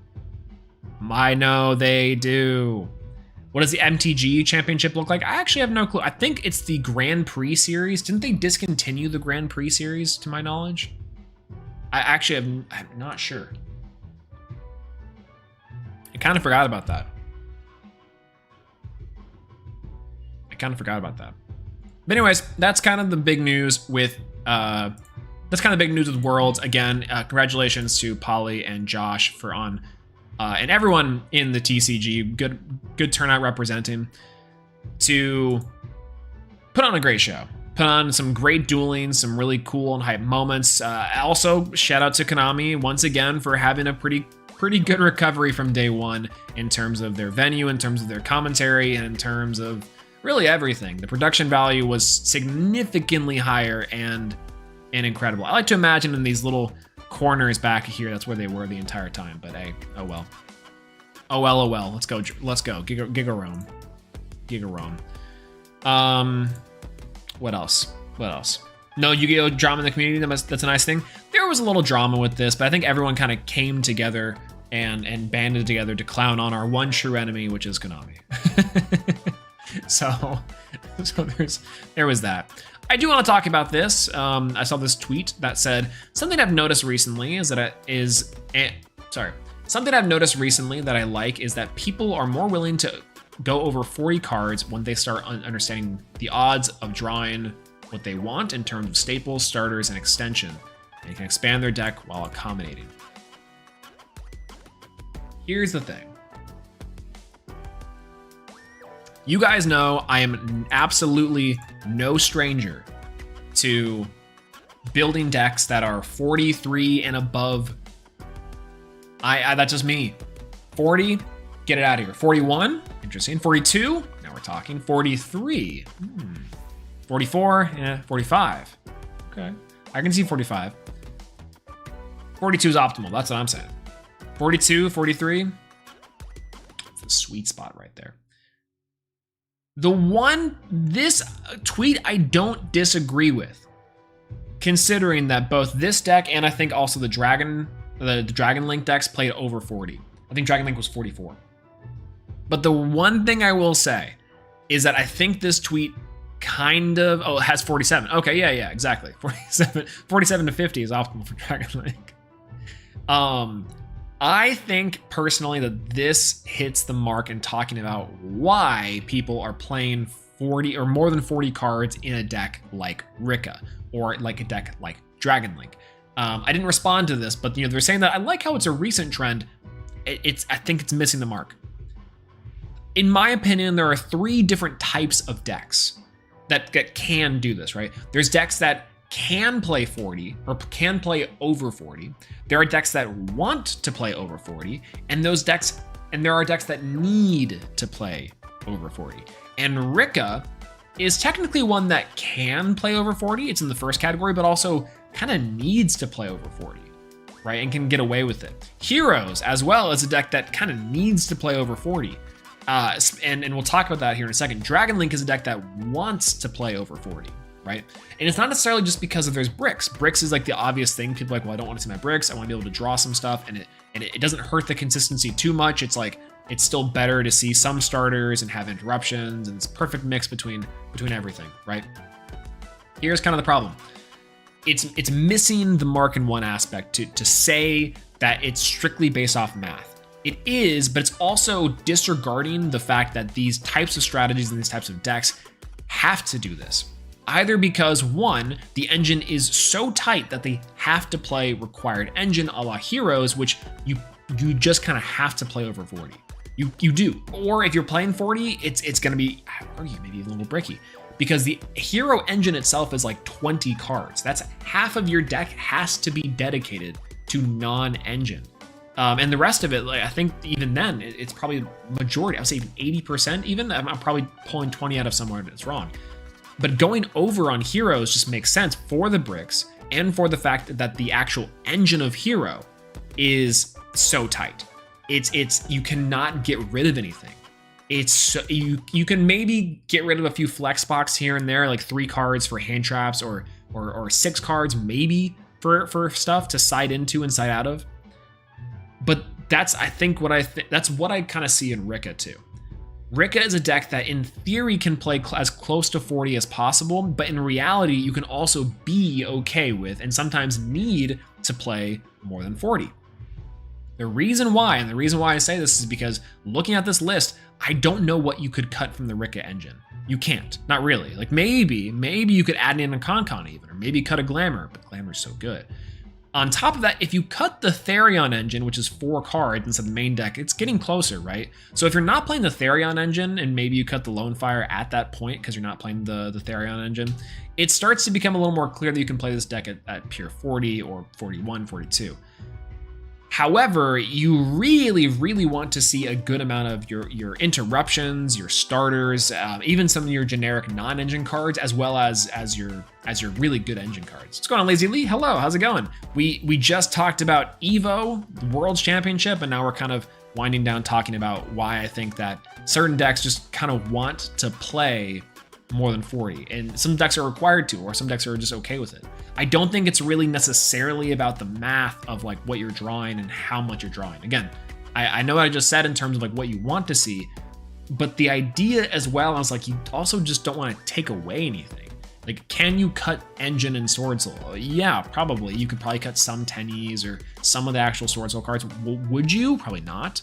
I know they do. What does the MTG championship look like? I actually have no clue. I think it's the Grand Prix series. Didn't they discontinue the Grand Prix series, to my knowledge? I'm not sure. I kind of forgot about that. But anyways, that's kind of the big news with Worlds. Again, congratulations to Polly and Josh and everyone in the TCG, good turnout representing, to put on a great show. Put on some great dueling, some really cool and hype moments. Also, shout out to Konami once again for having a pretty good recovery from day one in terms of their venue, in terms of their commentary, and in terms of really everything. The production value was significantly higher and incredible. I like to imagine in these little corners back here, that's where they were the entire time, but hey, oh well. Let's go Giga Rome. What else? No Yu-Gi-Oh! Drama in the community. That's a nice thing. There was a little drama with this, but I think everyone kind of came together and banded together to clown on our one true enemy, which is Konami. so there was that. I do want to talk about this. I saw this tweet that said something I've noticed recently something I've noticed recently that I like is that people are more willing to go over 40 cards when they start understanding the odds of drawing what they want in terms of staples, starters, and extension. And can expand their deck while accommodating. Here's the thing. You guys know I am absolutely no stranger to building decks that are 43 and above. That's just me. 40, get it out of here. 41, interesting. 42, now we're talking. 43, 44, yeah, 45. Okay, I can see 45. 42 is optimal, that's what I'm saying. 42, 43, it's the sweet spot right there. This tweet I don't disagree with, considering that both this deck and I think also the Dragon Link decks played over 40. I think Dragon Link was 44. But the one thing I will say is that I think this tweet kind of, it has 47. Okay, yeah, exactly. 47 to 50 is optimal for Dragon Link. I think personally that this hits the mark in talking about why people are playing 40 or more than 40 cards in a deck like Rika or like a deck like Dragon Link. I didn't respond to this, but they're saying that I like how it's a recent trend. I think it's missing the mark. In my opinion, there are 3 different types of decks that can do this, right? There's decks that can play 40 or can play over 40. There are decks that want to play over 40, and there are decks that need to play over 40. And Rika is technically one that can play over 40. It's in the first category, but also kind of needs to play over 40. right? And can get away with it. Heroes, as well, as a deck that kind of needs to play over 40. And we'll talk about that here in a second. Dragon Link is a deck that wants to play over 40, right? And it's not necessarily just because of there's bricks. Bricks is like the obvious thing. People are like, well, I don't want to see my bricks. I want to be able to draw some stuff, and it doesn't hurt the consistency too much. It's like, it's still better to see some starters and have interruptions, and it's a perfect mix between everything, right? Here's kind of the problem. It's missing the mark in one aspect to say that it's strictly based off math. It is, but it's also disregarding the fact that these types of strategies and these types of decks have to do this. Either because, one, the engine is so tight that they have to play required engine a la Heroes, which you just kind of have to play over 40. You do. Or if you're playing 40, it's going to be, I would argue, maybe a little bricky. Because the hero engine itself is like 20 cards. That's half of your deck has to be dedicated to non-engine. And the rest of it, like, I think even then, it's probably majority. I would say even 80% even. I'm probably pulling 20 out of somewhere that's wrong. But going over on heroes just makes sense for the bricks and for the fact that the actual engine of hero is so tight. It's you cannot get rid of anything. It's so, you can maybe get rid of a few flex spots here and there, like 3 cards for hand traps or 6 cards maybe for stuff to side into and side out of. But that's that's what I kind of see in Rika too. Rika is a deck that in theory can play as close to 40 as possible, but in reality you can also be okay with and sometimes need to play more than 40. The reason why I say this is because looking at this list, I don't know what you could cut from the Rika engine. You can't, not really. Like maybe you could add in a Con even, or maybe cut a Glamour, but Glamour's so good. On top of that, if you cut the Therion engine, which is 4 cards instead of the main deck, it's getting closer, right? So if you're not playing the Therion engine and maybe you cut the Lone Fire at that point because you're not playing the Therion engine, it starts to become a little more clear that you can play this deck at pure 40 or 41, 42. However, you really, really want to see a good amount of your interruptions, your starters, even some of your generic non-engine cards, as well as your really good engine cards. What's going on, Lazy Lee? Hello, how's it going? We just talked about EVO, the World's Championship, and now we're kind of winding down talking about why I think that certain decks just kind of want to play more than 40, and some decks are required to, or some decks are just okay with it. I don't think it's really necessarily about the math of like what you're drawing and how much you're drawing. Again, I know what I just said in terms of like what you want to see, but the idea as well is like you also just don't want to take away anything. Like, can you cut engine and Sword Soul? Yeah, probably. You could probably cut some tennies or some of the actual Sword Soul cards. Would you? Probably not.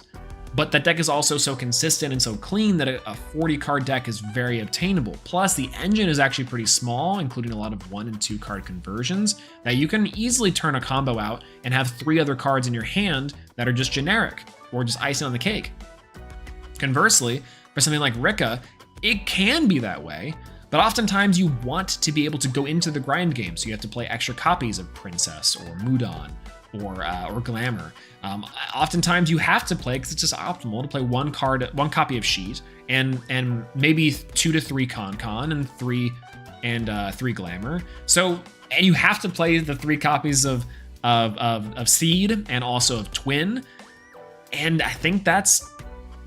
But that deck is also so consistent and so clean that a 40 card deck is very obtainable. Plus, the engine is actually pretty small, including a lot of 1 and 2 card conversions, that you can easily turn a combo out and have 3 other cards in your hand that are just generic or just icing on the cake. Conversely, for something like Rika, it can be that way, but oftentimes you want to be able to go into the grind game, so you have to play extra copies of Princess or Mudan or Glamour. Oftentimes you have to play, because it's just optimal to play one copy of Sheet and maybe 2 to 3 Con and 3 Glamour. So, and you have to play the 3 copies of Seed and also of Twin. And I think that's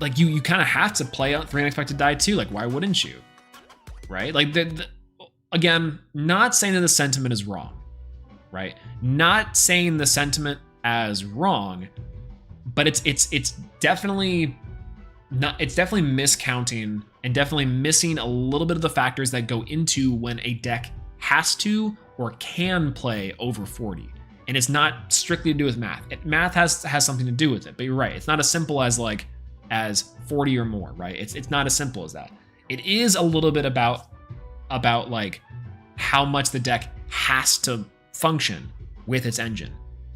like you kind of have to play out 3 Unexpected Die too. Like, why wouldn't you? Right? Like again, not saying that the sentiment is wrong. Right? Not saying the sentiment as wrong, but it's definitely miscounting and definitely missing a little bit of the factors that go into when a deck has to or can play over 40. And it's not strictly to do with math. Math has something to do with it, but you're right. It's not as simple as 40 or more, right? It's not as simple as that. It is a little bit about like how much the deck has to function with its engine,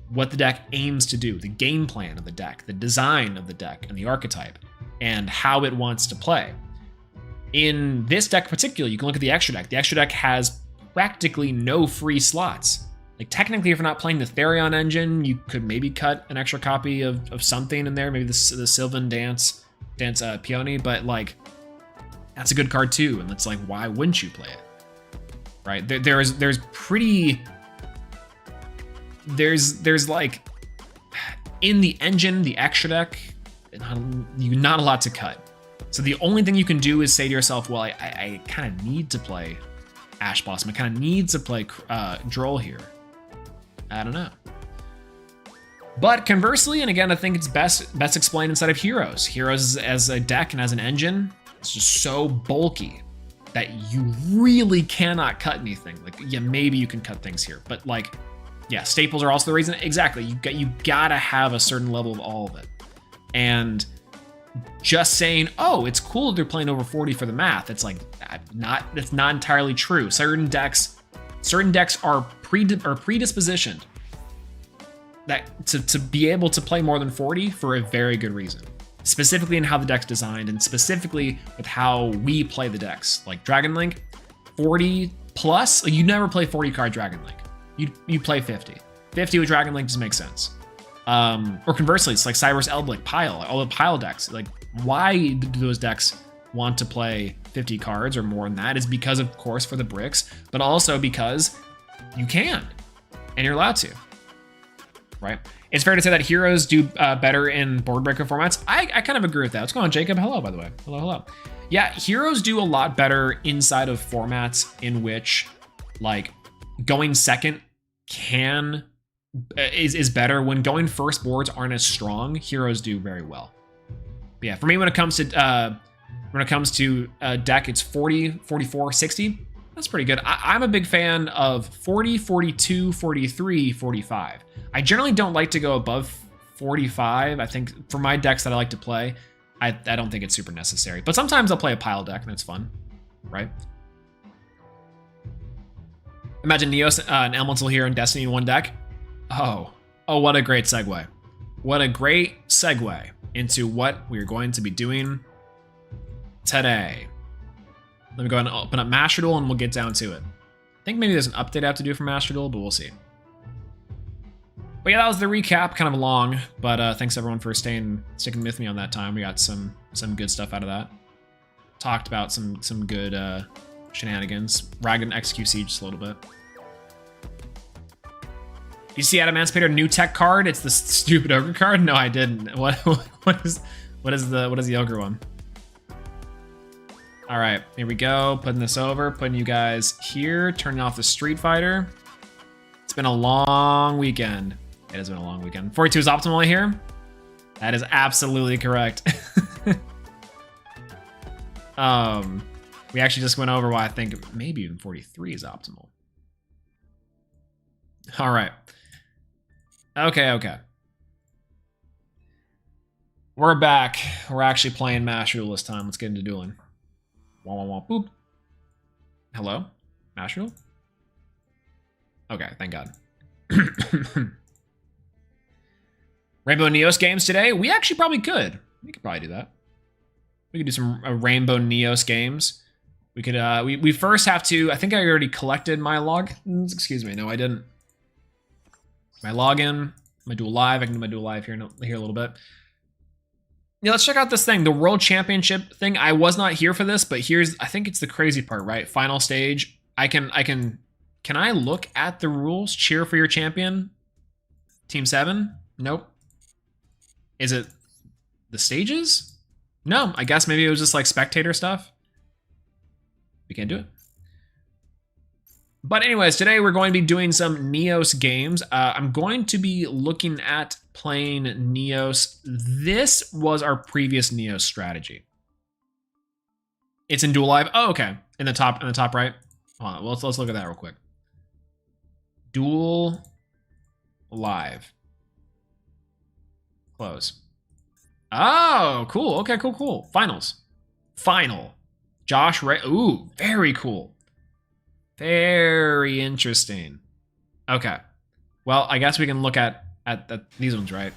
what the deck aims to do, the game plan of the deck, the design of the deck and the archetype, and how it wants to play. In this deck in particular, you can look at the extra deck. The extra deck has practically no free slots. Like, technically, if you're not playing the Therion engine, you could maybe cut an extra copy of something in there, maybe the Sylvan Dance Peony, but like, that's a good card too, and it's like, why wouldn't you play it? Right? There's like in the engine, the extra deck, not a lot to cut. So the only thing you can do is say to yourself, well, I kind of need to play Ash Blossom. I kind of need to play Droll here. I don't know. But conversely, and again, I think it's best explained inside of Heroes. Heroes as a deck and as an engine, it's just so bulky that you really cannot cut anything. Like, yeah, maybe you can cut things here, but like, yeah, staples are also the reason. Exactly, you gotta have a certain level of all of it. And just saying, oh, it's cool they're playing over 40 for the math. It's like that's not entirely true. Certain decks are predispositioned that to be able to play more than 40 for a very good reason. Specifically in how the deck's designed and specifically with how we play the decks. Like Dragon Link, 40 plus, like you never play 40 card Dragon Link. You play 50. 50 with Dragon Link just makes sense. Or conversely, it's like Cyrus Eldlik, Pile, all the Pile decks. Like, why do those decks want to play 50 cards or more than that? Is because, of course, for the bricks, but also because you can, and you're allowed to, right? It's fair to say that Heroes do better in board breaker formats. I kind of agree with that. What's going on, Jacob? Hello, by the way. Hello. Yeah, Heroes do a lot better inside of formats in which, like, going second is better. When going first boards aren't as strong, Heroes do very well. But yeah, for me, when it comes to deck, it's 40, 44, 60. That's pretty good. I'm a big fan of 40, 42, 43, 45. I generally don't like to go above 45. I think for my decks that I like to play, I don't think it's super necessary. But sometimes I'll play a pile deck and it's fun, right? Imagine Neos and Elemental here in Destiny in one deck. Oh, what a great segue. What a great segue into what we're going to be doing today. Let me go ahead and open up Master Duel and we'll get down to it. I think maybe there's an update I have to do for Master Duel, but we'll see. But yeah, that was the recap, kind of long, but thanks everyone for sticking with me on that time. We got some good stuff out of that. Talked about some good shenanigans. Ragged and XQC just a little bit. You see Adamantipator new tech card? It's the stupid ogre card? No, I didn't. What is the ogre one? All right, here we go. Putting this over, putting you guys here, turning off the Street Fighter. It's been a long weekend. It has been a long weekend. 42 is optimal here. That is absolutely correct. We actually just went over why I think maybe even 43 is optimal. All right. Okay. We're back. We're actually playing Master Duel this time. Let's get into dueling. Wah, boop. Hello? Master Duel? Okay, thank God. Rainbow Neos games today? We actually probably could. We could probably do that. We could do some Rainbow Neos games. We could, we first have to, I think I already collected my logins. Excuse me, no I didn't. My login, my Duel Live, I can do my Duel Live here a little bit. Yeah, let's check out this thing, the World Championship thing. I was not here for this, but I think it's the crazy part, right? Final stage, can I look at the rules? Cheer for your champion? Team 7? Nope. Is it the stages? No, I guess maybe it was just like spectator stuff. We can't do it. But anyways, today we're going to be doing some Neos games. I'm going to be looking at playing Neos. This was our previous Neos strategy. It's in Duel Live. Oh, okay. In the top right. Hold on, let's look at that real quick. Duel Live. Close. Oh, cool. Okay, cool. Final. Josh Ray. Ooh, very cool. Very interesting. Okay. Well, I guess we can look at these ones, right?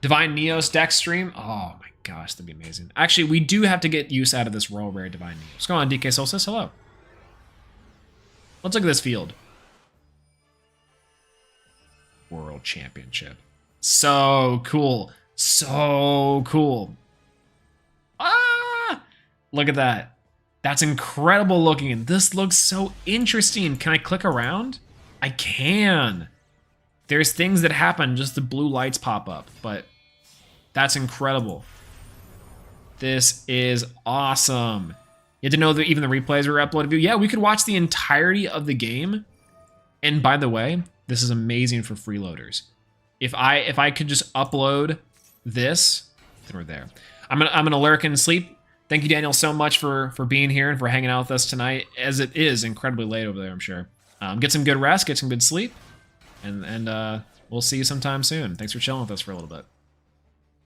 Divine Neos deck stream. Oh my gosh, that'd be amazing. Actually, we do have to get use out of this Royal Rare Divine Neos. What's going on, DK Solstice? Hello. Let's look at this field. World Championship. So cool. Ah! Look at that. That's incredible looking. This looks so interesting. Can I click around? I can. there's things that happen, just the blue lights pop up, but that's incredible. This is awesome. You had to know that even the replays were uploaded. Yeah, we could watch the entirety of the game. And by the way, this is amazing for freeloaders. If I could just upload this, then we're there. I'm gonna lurk and sleep. Thank you, Daniel, so much for being here and for hanging out with us tonight, as it is incredibly late over there, I'm sure. Get some good rest, get some good sleep, and we'll see you sometime soon. Thanks for chilling with us for a little bit.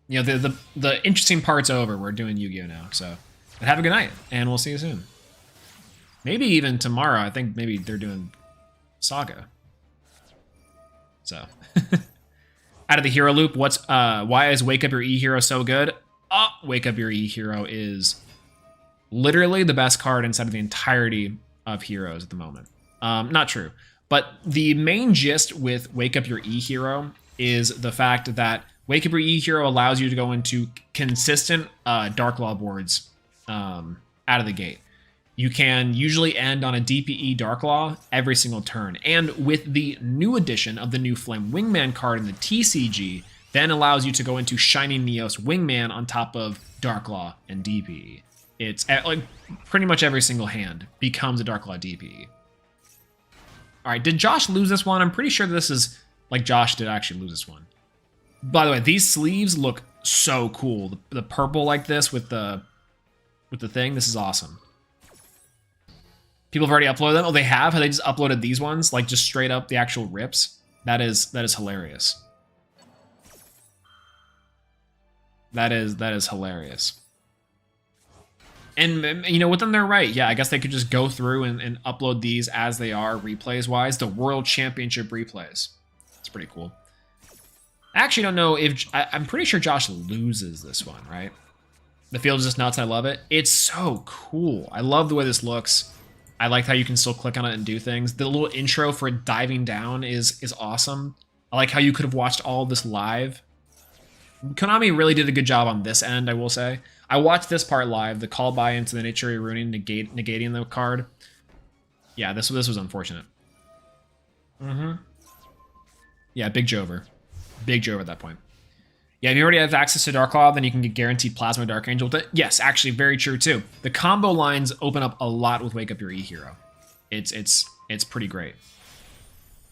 You know, the interesting part's over. We're doing Yu-Gi-Oh now, so but have a good night, and we'll see you soon. Maybe even tomorrow. I think maybe they're doing Saga. So, out of the hero loop, why is Wake Up Your E-Hero so good? Wake Up Your E-Hero is literally the best card inside of the entirety of heroes at the moment. Not true, but the main gist with Wake Up Your E-Hero is the fact that Wake Up Your E-Hero allows you to go into consistent Dark Law boards out of the gate. You can usually end on a DPE Dark Law every single turn. And with the new addition of the new Flame Wingman card in the TCG, then allows you to go into Shining Neos Wingman on top of Dark Law and DPE. It's like pretty much every single hand becomes a Dark Law DPE. All right, did Josh lose this one? I'm pretty sure this is like Josh did actually lose this one. By the way, these sleeves look so cool. The purple like this with the thing, this is awesome. People have already uploaded them. Oh, they have? Have they just uploaded these ones? Like just straight up the actual rips? That is hilarious. That is hilarious. And, you know, with them, they're right. Yeah, I guess they could just go through and upload these as they are, replays-wise. The World Championship replays. It's pretty cool. I actually don't know if... I'm pretty sure Josh loses this one, right? The field is just nuts. I love it. It's so cool. I love the way this looks. I like how you can still click on it and do things. The little intro for diving down is awesome. I like how you could have watched all of this live. Konami really did a good job on this end, I will say. I watched this part live, the call by into the Nature Ruining, negating the card. Yeah, this was unfortunate. Yeah, big Jover. Big Jover at that point. Yeah, if you already have access to Dark Claw, then you can get guaranteed Plasma Dark Angel with it. Yes, actually, very true too. The combo lines open up a lot with Wake Up Your E-Hero. It's pretty great.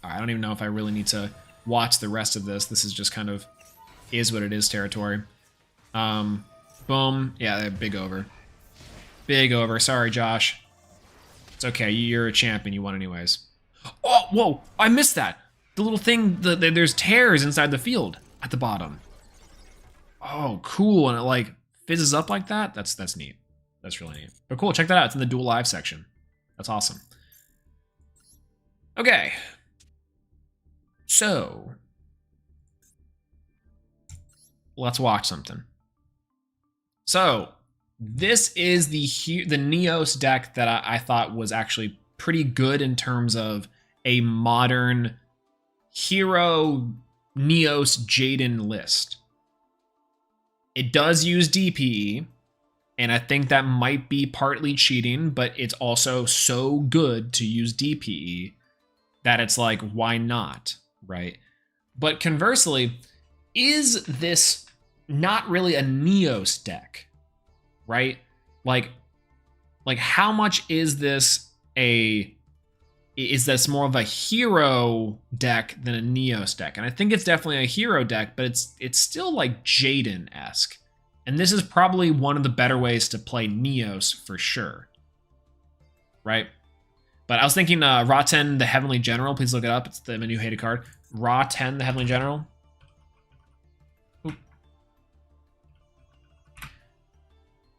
All right, I don't even know if I really need to watch the rest of this. This is just kind of is what it is territory. Boom. Yeah, big over. Big over. Sorry, Josh. It's okay. You're a champion. You won anyways. Oh, whoa. I missed that. The little thing, there's tears inside the field at the bottom. Oh, cool. And it like fizzes up like that. That's neat. That's really neat. But cool. Check that out. It's in the Duel Live section. That's awesome. Okay. So let's watch something. So this is the Neos deck that I thought was actually pretty good in terms of a modern hero Neos Jaden list. It does use DPE, and I think that might be partly cheating, but it's also so good to use DPE that it's like, why not, right? But conversely, is this not really a Neos deck, right? Like how much is this is this more of a hero deck than a Neos deck? And I think it's definitely a hero deck, but it's still like Jaden-esque. And this is probably one of the better ways to play Neos for sure, right? But I was thinking Ra 10, the Heavenly General. Please look it up. It's the new hated card. Ra 10, the Heavenly General. Oop.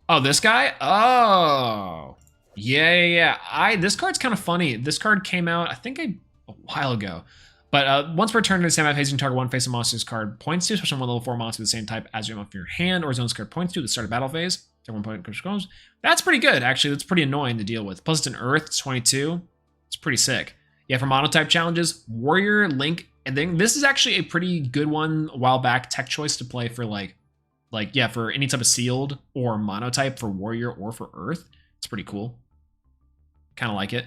Oh, this guy? Oh. Yeah. This card's kind of funny. This card came out, I think, a while ago. But once per turn to the semi-phasing target one face of monster's card points to, especially one level 4 monster of the same type as you have off your hand or zone's card points to at the start of battle phase. One point goes. That's pretty good, actually. That's pretty annoying to deal with. Plus it's an Earth, it's 22. It's pretty sick. Yeah, for monotype challenges, Warrior, Link, and then this is actually a pretty good one a while back. Tech choice to play for yeah, for any type of sealed or monotype for Warrior or for Earth. It's pretty cool. Kind of like it.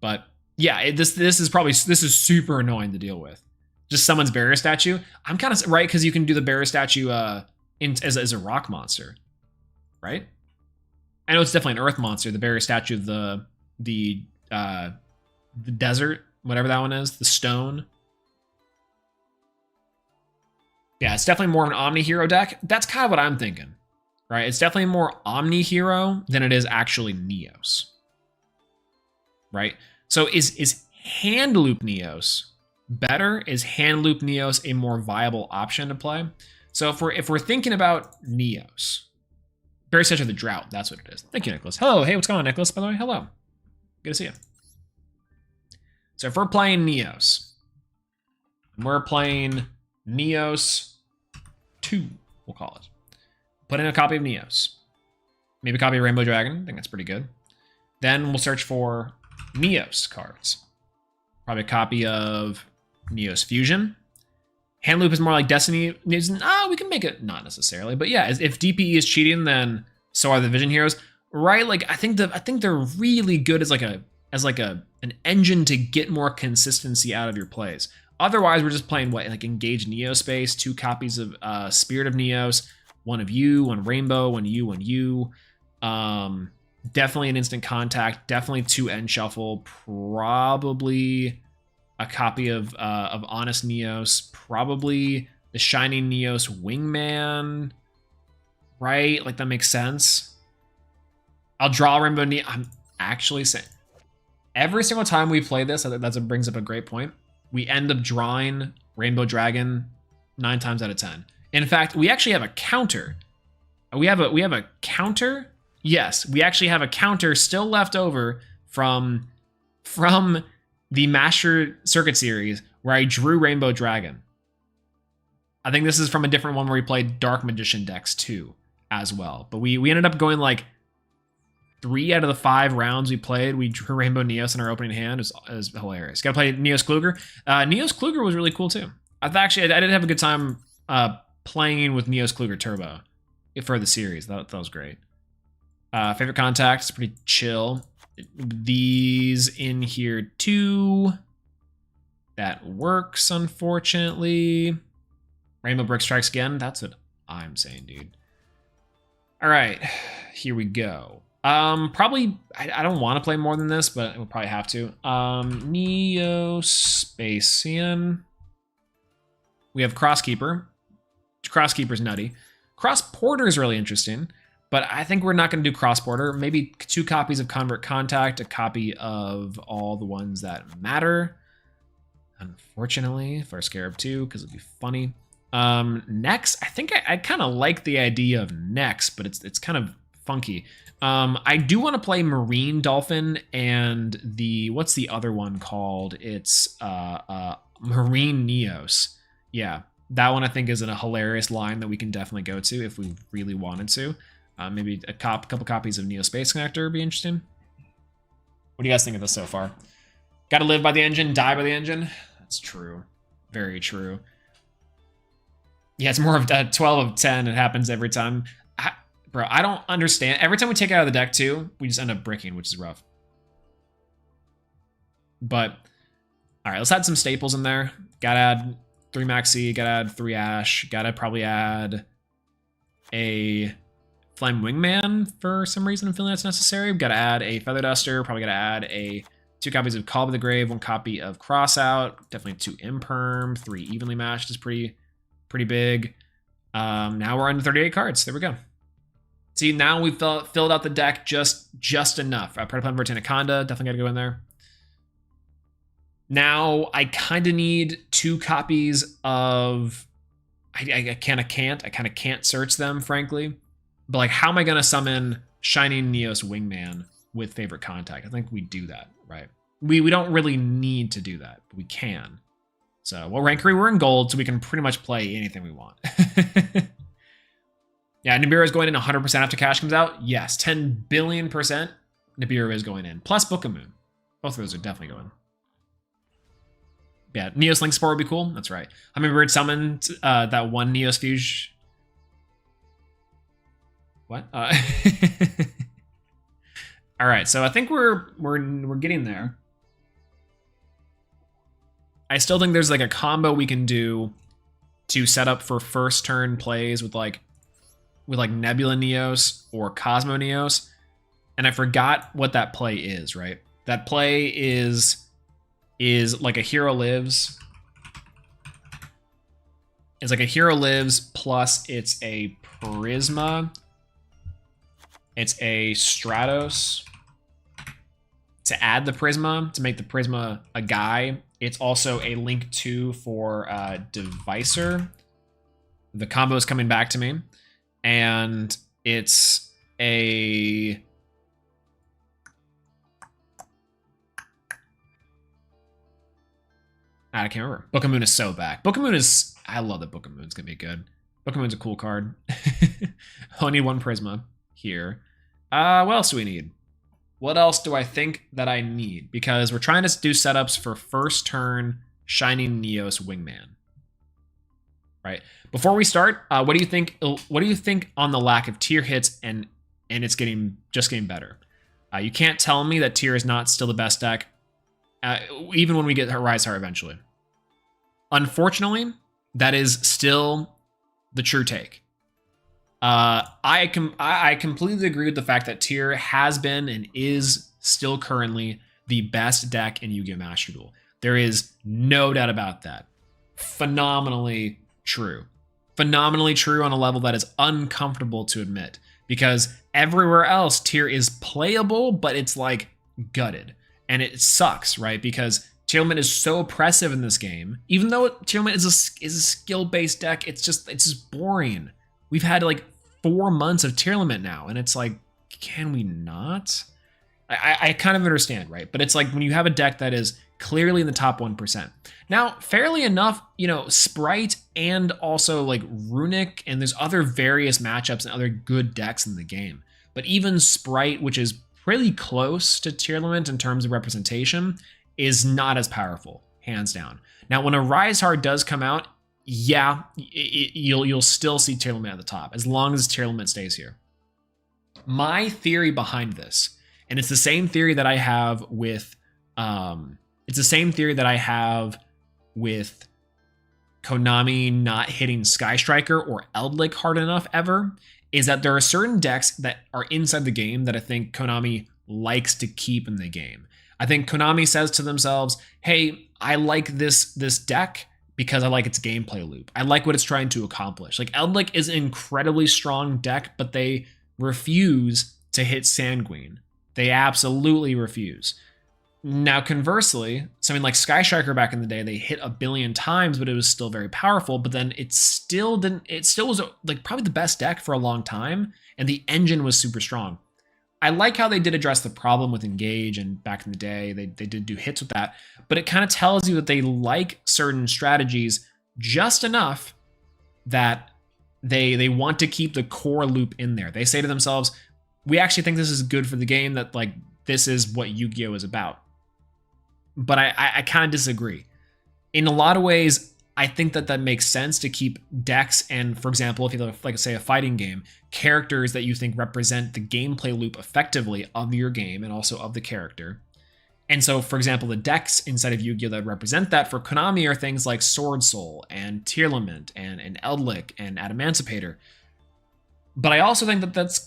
But yeah, this is super annoying to deal with. just summons barrier statue. I'm kind of right because you can do the barrier statue as a rock monster, right? I know it's definitely an earth monster. The barrier statue of the desert, whatever that one is, the stone. Yeah, it's definitely more of an Omni hero deck. That's kind of what I'm thinking, right? It's definitely more Omni hero than it is actually Neos, right? So is Hand Loop Neos better? Is Hand Loop Neos a more viable option to play? So if we're thinking about Neos, Barrier Statue of the Drought, that's what it is. Thank you, Nicholas. Hello, hey, what's going on, Nicholas? By the way, hello. Good to see you. So if we're playing Neos, we're playing Neos 2, we'll call it. Put in a copy of Neos. Maybe a copy of Rainbow Dragon. I think that's pretty good. Then we'll search for Neos cards. Probably a copy of Neos Fusion. Hand Loop is more like Destiny. We can make it not necessarily, but yeah, if DPE is cheating, then so are the Vision Heroes, right? Like I think they're really good as an engine to get more consistency out of your plays. Otherwise, we're just playing what, like Engage Neo Space, 2 copies of Spirit of Neos, 1 of you, 1 Rainbow, 1 you. Definitely an Instant Contact, definitely 2 End Shuffle, probably a copy of Honest Neos, probably the Shining Neos Wingman, right? Like that makes sense. I'll draw Rainbow Neos. I'm actually saying every single time we play this, that brings up a great point. We end up drawing Rainbow Dragon 9 times out of 10. In fact, we actually have a counter. We have a counter. Yes, we actually have a counter still left over from the Master Circuit series where I drew Rainbow Dragon. I think this is from a different one where we played Dark Magician decks too, as well. But we ended up going like 3 out of the 5 rounds we played, we drew Rainbow Neos in our opening hand. It was hilarious. Gotta play Neos Kluger. Neos Kluger was really cool too. I did have a good time playing with Neos Kluger Turbo for the series. That was great. Favorite Contact is pretty chill. These in here too. That works, unfortunately. Rainbow Brick Strikes again. That's what I'm saying, dude. All right, here we go. Probably, I don't want to play more than this, but we'll probably have to. Neospacian. We have Crosskeeper. Crosskeeper's nutty. Cross Porter is really interesting, but I think we're not going to do Cross Porter. Maybe 2 copies of Convert Contact, a copy of all the ones that matter. Unfortunately, for Scarab 2, because it'd be funny. Next, I think I kind of like the idea of Next, but it's kind of funky. I do want to play Marine Dolphin and what's the other one called? It's Marine Neos. Yeah, that one I think is a hilarious line that we can definitely go to if we really wanted to. Maybe a couple copies of Neo Space Connector would be interesting. What do you guys think of this so far? Gotta live by the engine, die by the engine. That's true. Very true. Yeah, it's more of 12 of 10. It happens every time. Bro, I don't understand. Every time we take it out of the deck, too, we just end up bricking, which is rough. But, all right, let's add some staples in there. Gotta add 3 Maxi, gotta add 3 Ash, gotta probably add a Flame Wingman for some reason. I'm feeling that's necessary. Gotta add a Feather Duster, probably gotta add 2 copies of Call of the Grave, 1 copy of Crossout, definitely 2 Imperm, 3 Evenly Matched is pretty big. Now we're on 38 cards. There we go. See, now we've filled out the deck just enough. Predaplan Vertanaconda, definitely got to go in there. Now I kind of need 2 copies of. I kind of can't search them, frankly. But like, how am I gonna summon Shining Neos Wingman with Favorite Contact? I think we do that, right? We don't really need to do that, but we can. So, what rank are we? We're in gold, so we can pretty much play anything we want. Yeah, Nibiru is going in 100% after cash comes out. Yes, 10 billion %. Nibiru is going in. Plus Book of Moon. Both of those are definitely going. Yeah, Neos Link Spore would be cool. That's right. Hummingbird summoned that 1 Neos Fuge. What? All right, so I think we're getting there. I still think there's like a combo we can do to set up for first turn plays with like Nebula Neos or Cosmo Neos. And I forgot what that play is, right? That play is like a hero lives. It's like a hero lives plus it's a Prisma. It's a Stratos to add the Prisma, to make the Prisma a guy. It's also a Link 2 for Devicer. The combo is coming back to me. And it's a... I can't remember. Book of Moon is so back. Book of Moon is... I love that Book of Moon's going to be good. Book of Moon's a cool card. Only one Prisma here. What else do we need? What else do I think that I need? Because we're trying to do setups for first turn Shining Neos Wingman. Right? Before we start, what do you think? What do you think on the lack of tier hits and it's just getting better? You can't tell me that tier is not still the best deck, even when we get Rise Heart eventually. Unfortunately, that is still the true take. I completely agree with the fact that tier has been and is still currently the best deck in Yu-Gi-Oh! Master Duel. There is no doubt about that. Phenomenally true. Phenomenally true on a level that is uncomfortable to admit, because everywhere else tier is playable, but it's like gutted. And it sucks, right? Because Tearlament is so oppressive in this game. Even though Tearlament is a skill-based deck, it's just boring. We've had like 4 months of Tearlament now, and it's like, can we not? I kind of understand, right? But it's like when you have a deck that is clearly in the top 1%. Now, fairly enough, you know, Sprite and also like Runic, and there's other various matchups and other good decks in the game. But even Sprite, which is pretty close to Tearlament in terms of representation, is not as powerful, hands down. Now, when a Rise Hard does come out, yeah, you'll still see Tearlament at the top, as long as Tearlament stays here. My theory behind this, and it's the same theory that I have with, Konami not hitting Sky Striker or Eldlik hard enough ever, is that there are certain decks that are inside the game that I think Konami likes to keep in the game. I think Konami says to themselves, hey, I like this deck because I like its gameplay loop. I like what it's trying to accomplish. Like, Eldlik is an incredibly strong deck, but they refuse to hit Sanguine. They absolutely refuse. Now, conversely, something like Sky Striker back in the day, they hit a billion times, but it was still very powerful. But then it still was like probably the best deck for a long time, and the engine was super strong. I like how they did address the problem with Engage, and back in the day, they did do hits with that. But it kind of tells you that they like certain strategies just enough that they want to keep the core loop in there. They say to themselves, we actually think this is good for the game, that like this is what Yu-Gi-Oh! Is about. But I kind of disagree. In a lot of ways, I think that makes sense to keep decks and, for example, if you have, like, say, a fighting game, characters that you think represent the gameplay loop effectively of your game and also of the character. And so, for example, the decks inside of Yu-Gi-Oh! That represent that for Konami are things like Sword Soul and Tearlament and Eldlik and Adamancipator. But I also think that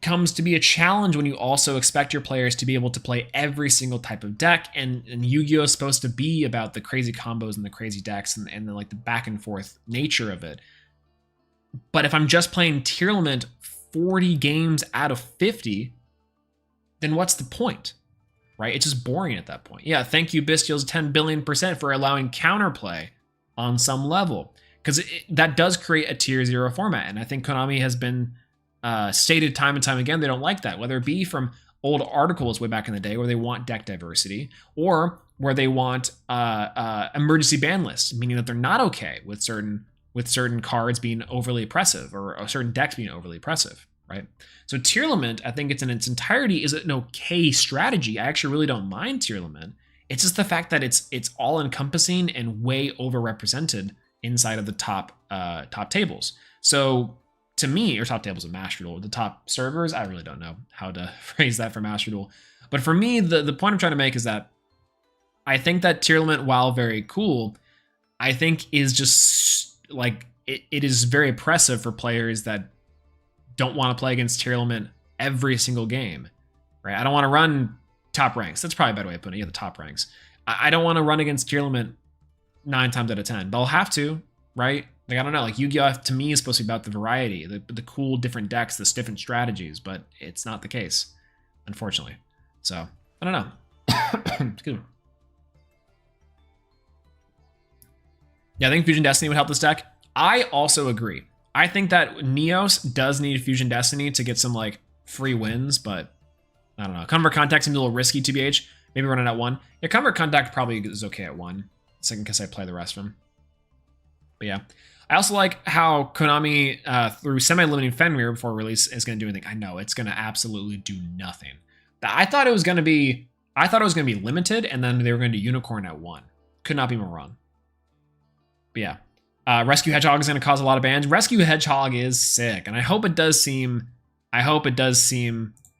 comes to be a challenge when you also expect your players to be able to play every single type of deck, and Yu-Gi-Oh! Is supposed to be about the crazy combos and the crazy decks and the, like, the back and forth nature of it. But if I'm just playing Tearlament 40 games out of 50, then what's the point? Right? It's just boring at that point. Yeah, thank you, Bestials 10 billion% for allowing counterplay on some level, because that does create a tier 0 format, and I think Konami has been stated time and time again they don't like that, whether it be from old articles way back in the day where they want deck diversity, or where they want emergency ban lists, meaning that they're not okay with certain cards being overly oppressive or certain decks being overly oppressive, right? So Tearlament, I think it's in its entirety is an okay strategy. I actually really don't mind Tearlament. It's just the fact that it's all encompassing and way overrepresented inside of the top tables. So to me, or top tables of Master Duel, the top servers, I really don't know how to phrase that for Master Duel. But for me, the point I'm trying to make is that I think that tier limit, while very cool, I think is just like it is very oppressive for players that don't want to play against tier limit every single game, right? I don't want to run top ranks. That's probably a better way of putting it. Yeah, the top ranks. I don't want to run against tier limit 9 times out of 10, but I'll have to, right? Like, I don't know. Like, Yu-Gi-Oh! To me is supposed to be about the variety, the cool different decks, the different strategies, but it's not the case, unfortunately. So, I don't know. Excuse me. Yeah, I think Fusion Destiny would help this deck. I also agree. I think that Neos does need Fusion Destiny to get some, like, free wins, but I don't know. Convert Contact seems a little risky, TBH. Maybe run it at 1. Yeah, Convert Contact probably is okay at 1. Second, because I play the rest of them. But yeah. I also like how Konami, through semi-limiting Fenrir before release, is going to do anything. I know, it's going to absolutely do nothing. I thought it was going to be limited, and then they were going to do Unicorn at 1. Could not be more wrong. But yeah. Rescue Hedgehog is going to cause a lot of bans. Rescue Hedgehog is sick, and I hope it does seem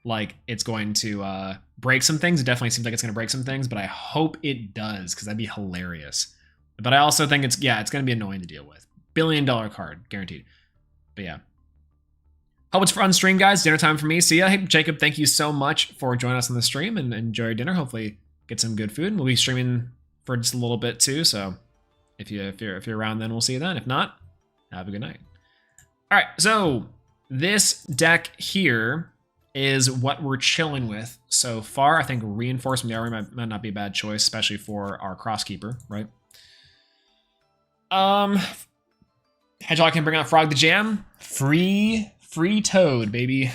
like it's going to break some things. It definitely seems like it's going to break some things, but I hope it does, because that'd be hilarious. But I also think it's going to be annoying to deal with. $1 billion card, guaranteed. But yeah. Hope it's fun stream, guys. Dinner time for me. See ya. Hey, Jacob, thank you so much for joining us on the stream, and enjoy your dinner. Hopefully get some good food. We'll be streaming for just a little bit too, so if you're around, then we'll see you then. If not, have a good night. All right, so this deck here is what we're chilling with so far. I think Reinforcement the Army might not be a bad choice, especially for our Crosskeeper, right? Hedgehog can bring out Frog the Jam. Free Toad, baby.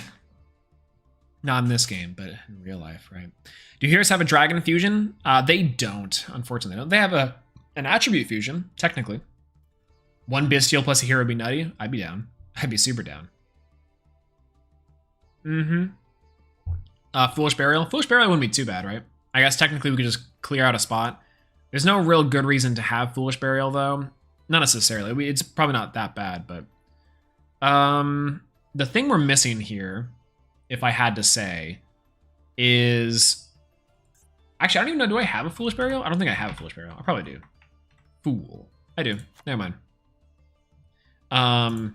Not in this game, but in real life, right? Do heroes have a Dragon Fusion? They don't, unfortunately. They have an Attribute Fusion, technically. 1 Bestial plus a hero would be nutty. I'd be down. I'd be super down. Foolish Burial. Foolish Burial wouldn't be too bad, right? I guess technically we could just clear out a spot. There's no real good reason to have Foolish Burial, though. Not necessarily. It's probably not that bad, but... the thing we're missing here, if I had to say, is... Actually, I don't even know, do I have a Foolish Burial? I don't think I have a Foolish Burial. I probably do. Fool. I do. Never mind.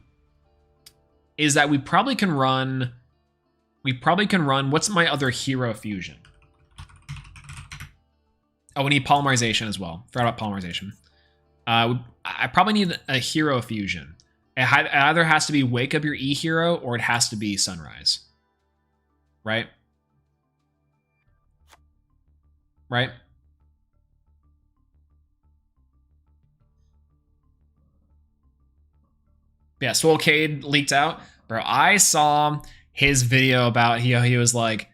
Is that we probably can run... What's my other hero fusion? Oh, we need Polymerization as well. Forgot about Polymerization. I probably need a hero fusion. It either has to be Wake Up Your E-Hero, or it has to be Sunrise. Right? Right? Yeah, Swolelax leaked out. Bro, I saw his video about he was like,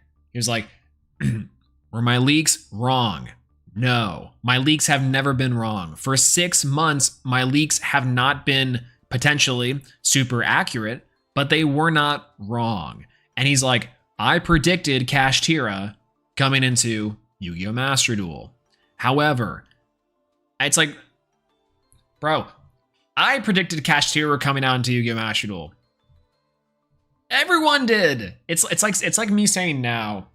were my leaks wrong? No, my leaks have never been wrong. For 6 months, my leaks have not been potentially super accurate, but they were not wrong. And he's like, I predicted Kashtira coming into Yu-Gi-Oh! Master Duel. However, it's like, bro, I predicted Kashtira coming out into Yu-Gi-Oh! Master Duel. Everyone did. It's like me saying now.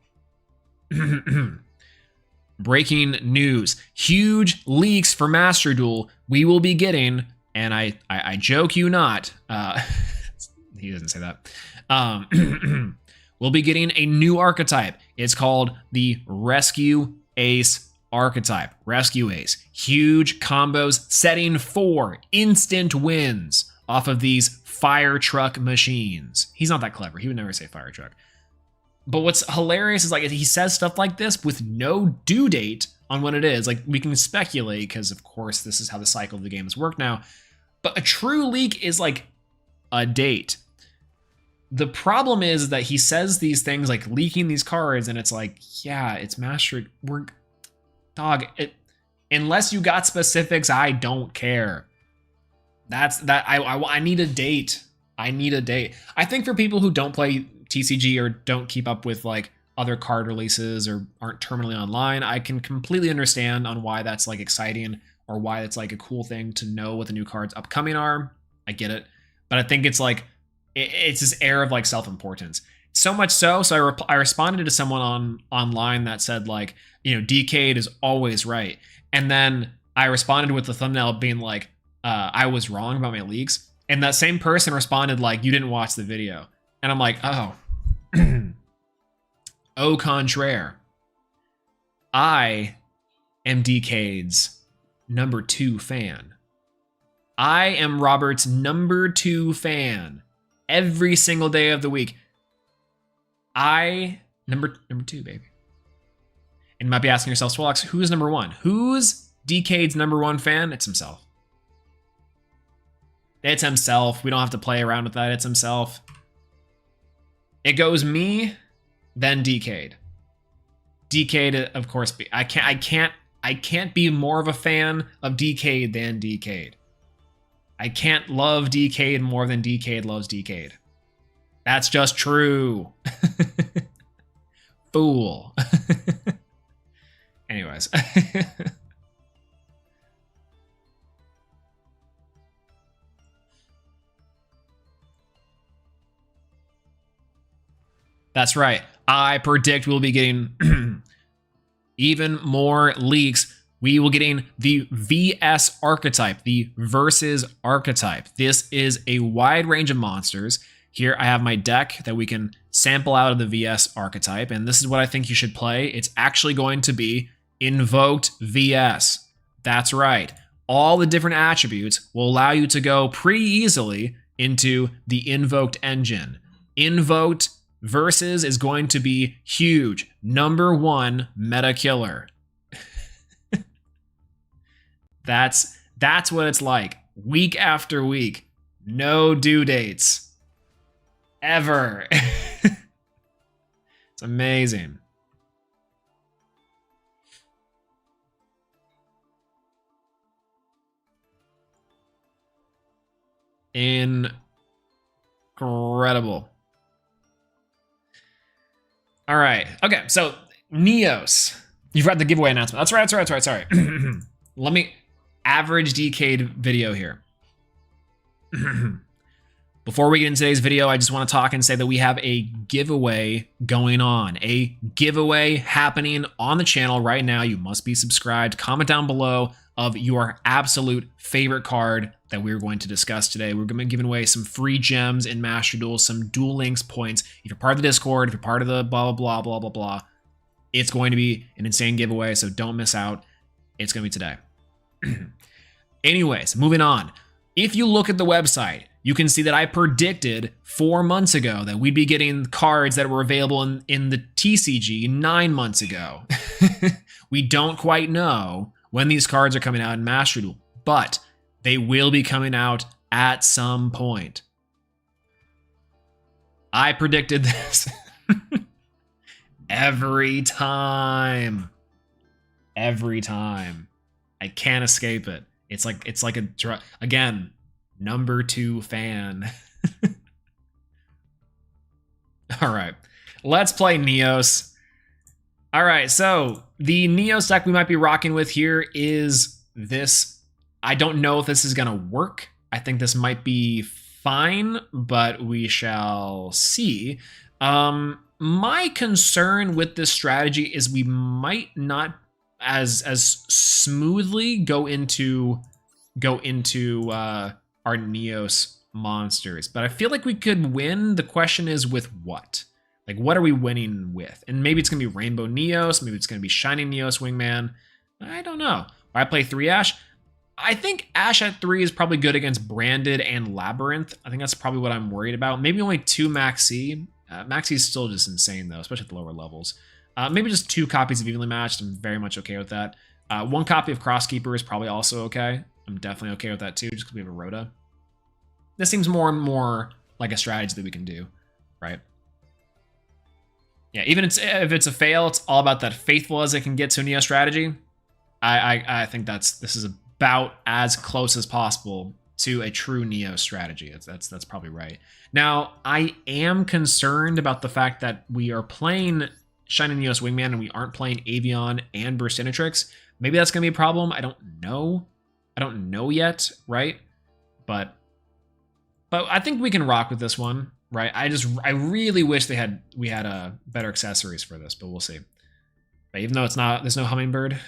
Breaking news. Huge leaks for Master Duel. We will be getting, and I joke you not, he doesn't say that. We'll be getting a new archetype. It's called the Rescue Ace archetype. Rescue Ace. Huge combos setting 4 instant wins off of these fire truck machines. He's not that clever. He would never say fire truck. But what's hilarious is like he says stuff like this with no due date on when it is. Like we can speculate because of course this is how the cycle of the games work now. But a true leak is like a date. The problem is that he says these things like leaking these cards and it's like, yeah, it's mastered. Unless you got specifics, I don't care. I need a date. I need a date. I think for people who don't play TCG or don't keep up with like other card releases or aren't terminally online, I can completely understand on why that's like exciting or why it's like a cool thing to know what the new cards upcoming are. I get it. But I think it's like, it's this air of like self-importance. So much so I responded to someone online that said like, Decade is always right. And then I responded with the thumbnail being like, I was wrong about my leaks. And that same person responded like, you didn't watch the video. And I'm like, oh, au contraire. I am Decade's number 2 fan. I am Robert's number 2 fan every single day of the week. Number 2, baby. And you might be asking yourself, Swolelax, who's number 1? Who's Decade's number 1 fan? It's himself. It's himself. We don't have to play around with that. It's himself. It goes me, then Decade. Decade, of course. I can't be more of a fan of Decade than Decade. I can't love Decade more than Decade loves Decade. That's just true. Fool. Anyways. That's right. I predict we'll be getting even more leaks. We will getting the VS archetype, the versus archetype. This is a wide range of monsters. Here I have my deck that we can sample out of the VS archetype, and this is what I think you should play. It's actually going to be Invoked VS. That's right. All the different attributes will allow you to go pretty easily into the Invoked engine. Invoked Versus is going to be huge. Number 1 meta killer. That's what it's like. Week after week. No due dates. Ever. It's amazing. Incredible. All right. Okay. So Neos, you've read the giveaway announcement. That's right. Sorry. Let me average Decade video here. Before we get into today's video, I just want to talk and say that we have a giveaway going on. A giveaway happening on the channel right now. You must be subscribed. Comment down below of your absolute favorite card that we're going to discuss today. We're going to be giving away some free gems in Master Duel, some Duel Links points. If you're part of the Discord, if you're part of the blah, blah, blah, blah, blah, blah, it's going to be an insane giveaway, so don't miss out. It's going to be today. Anyways, moving on. If you look at the website, you can see that I predicted 4 months ago that we'd be getting cards that were available in the TCG 9 months ago. We don't quite know when these cards are coming out in Master Duel, but they will be coming out at some point. I predicted this every time. Every time. I can't escape it. It's like a drug. Again, number 2 fan. All right, let's play Neos. All right, so the Neos deck we might be rocking with here is this. I don't know if this is gonna work. I think this might be fine, but we shall see. My concern with this strategy is we might not as smoothly go into our Neos monsters, but I feel like we could win. The question is with what? Like, what are we winning with? And maybe it's gonna be Rainbow Neos, maybe it's gonna be Shining Neos Wingman. I don't know. I play 3 Ash. I think Ash at 3 is probably good against Branded and Labyrinth. I think that's probably what I'm worried about. Maybe only 2 Maxi. Maxi is still just insane though, especially at the lower levels. Maybe just 2 copies of Evenly Matched. I'm very much okay with that. 1 copy of Crosskeeper is probably also okay. I'm definitely okay with that too, just because we have a Rhoda. This seems more and more like a strategy that we can do, right? Yeah, even if it's a fail, it's all about that faithful as it can get to a Neo strategy. I think this is about as close as possible to a true Neo strategy. That's probably right. Now, I am concerned about the fact that we are playing Shining Neos Wingman and we aren't playing Avion and Burstinatrix. Maybe that's gonna be a problem. I don't know. I don't know yet, right? But I think we can rock with this one, right? I really wish we had better accessories for this, but we'll see. But even though there's no hummingbird.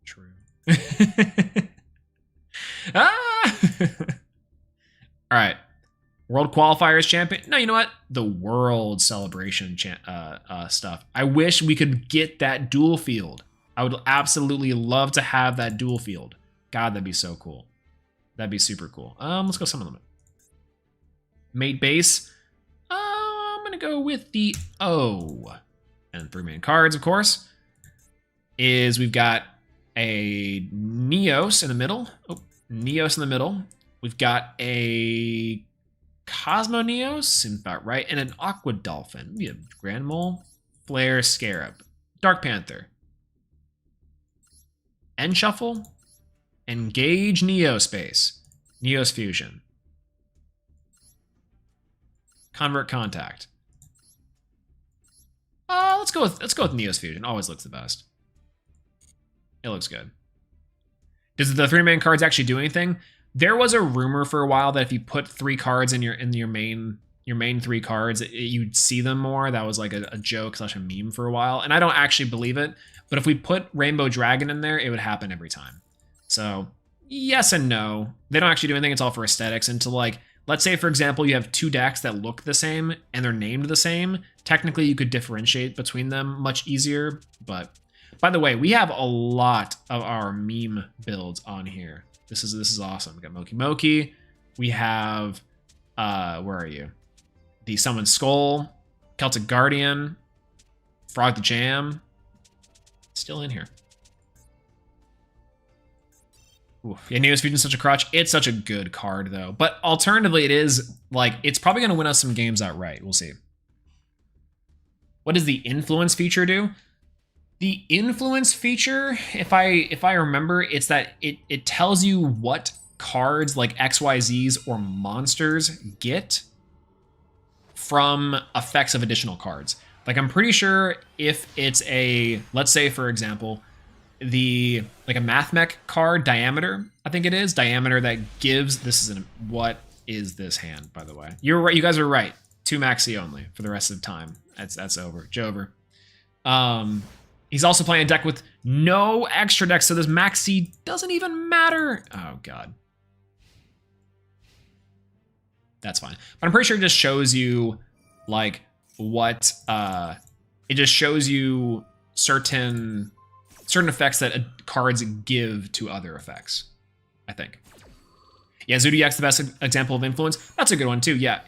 True. Ah! All right. World Qualifiers Champion. No, you know what? The World Celebration stuff. I wish we could get that dual field. I would absolutely love to have that dual field. God, that'd be so cool. That'd be super cool. Let's go summon them. Mate base. I'm gonna go with the O. And 3 main cards, of course. We've got a Neos in the middle. Oh, Neos in the middle. We've got a Cosmo Neos, seems about right, and an Aqua Dolphin. We have Grand Mole, Flare Scarab, Dark Panther, End Shuffle, Engage Neospace, Neos Fusion, Convert Contact. Let's go with Neos Fusion. Always looks the best. It looks good. Does the 3 main cards actually do anything? There was a rumor for a while that if you put 3 cards in your main 3 cards, you'd see them more. That was like a joke / a meme for a while, and I don't actually believe it. But if we put Rainbow Dragon in there, it would happen every time. So yes and no. They don't actually do anything. It's all for aesthetics. And to like, let's say for example, you have 2 decks that look the same and they're named the same. Technically, you could differentiate between them much easier. But by the way, we have a lot of our meme builds on here. This is awesome. We got Moki Moki. We have where are you? The Summoned Skull, Celtic Guardian, Frog the Jam. Still in here. Ooh. Yeah, Neos Fusion's such a crutch. It's such a good card though. But alternatively, it is like it's probably gonna win us some games outright. We'll see. What does the influence feature do? The influence feature, if I remember, it's that it tells you what cards like XYZs or monsters get from effects of additional cards. Like I'm pretty sure if it's a, let's say for example, like a Math Mech card, Diameter, I think it is, Diameter that gives, what is this hand, by the way? You're right, you guys are right. 2 Maxi only for the rest of the time. That's over. Jover. He's also playing a deck with no extra decks, so this Maxi doesn't even matter. Oh, God. That's fine. But I'm pretty sure it just shows you, like, what... it just shows you certain effects that cards give to other effects, I think. Yeah, Zodiac's the best example of influence. That's a good one, too. Yeah,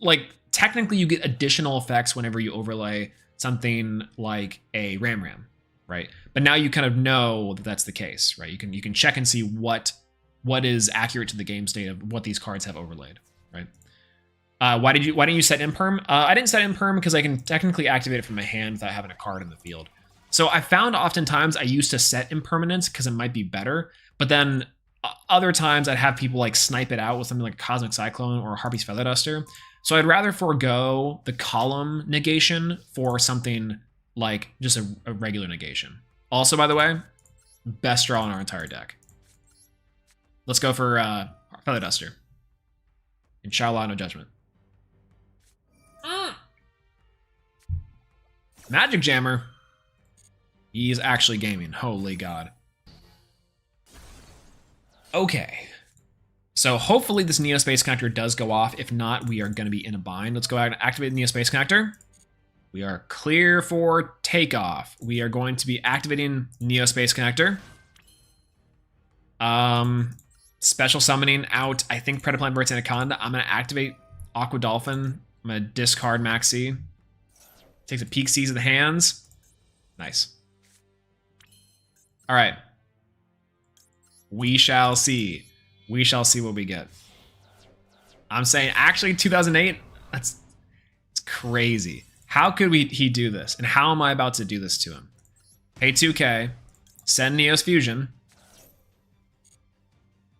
like, technically you get additional effects whenever you overlay something like a Ram, right? But now you kind of know that that's the case, right? You can check and see what is accurate to the game state of what these cards have overlaid, right? Why didn't you set Imperm? I didn't set Imperm because I can technically activate it from my hand without having a card in the field. So I found oftentimes I used to set Impermanence because it might be better, but then other times I'd have people like snipe it out with something like a Cosmic Cyclone or a Harpy's Feather Duster. So I'd rather forego the column negation for something like just a regular negation. Also, by the way, best draw in our entire deck. Let's go for Feather Duster. Inshallah, no judgment. Magic Jammer. He's actually gaming. Holy God. Okay. So hopefully this Neospace Connector does go off. If not, we are going to be in a bind. Let's go ahead and activate the Neospace Connector. We are clear for takeoff. We are going to be activating Neospace Connector. Special summoning out, I think, Predaplant Verts Anaconda. I'm going to activate Aqua Dolphin. I'm going to discard Maxi. Takes a peek, sees of the hands. Nice. All right. We shall see. We shall see what we get. I'm saying, actually, 2008, it's crazy. How could he do this? And how am I about to do this to him? Pay 2K, send Neos Fusion,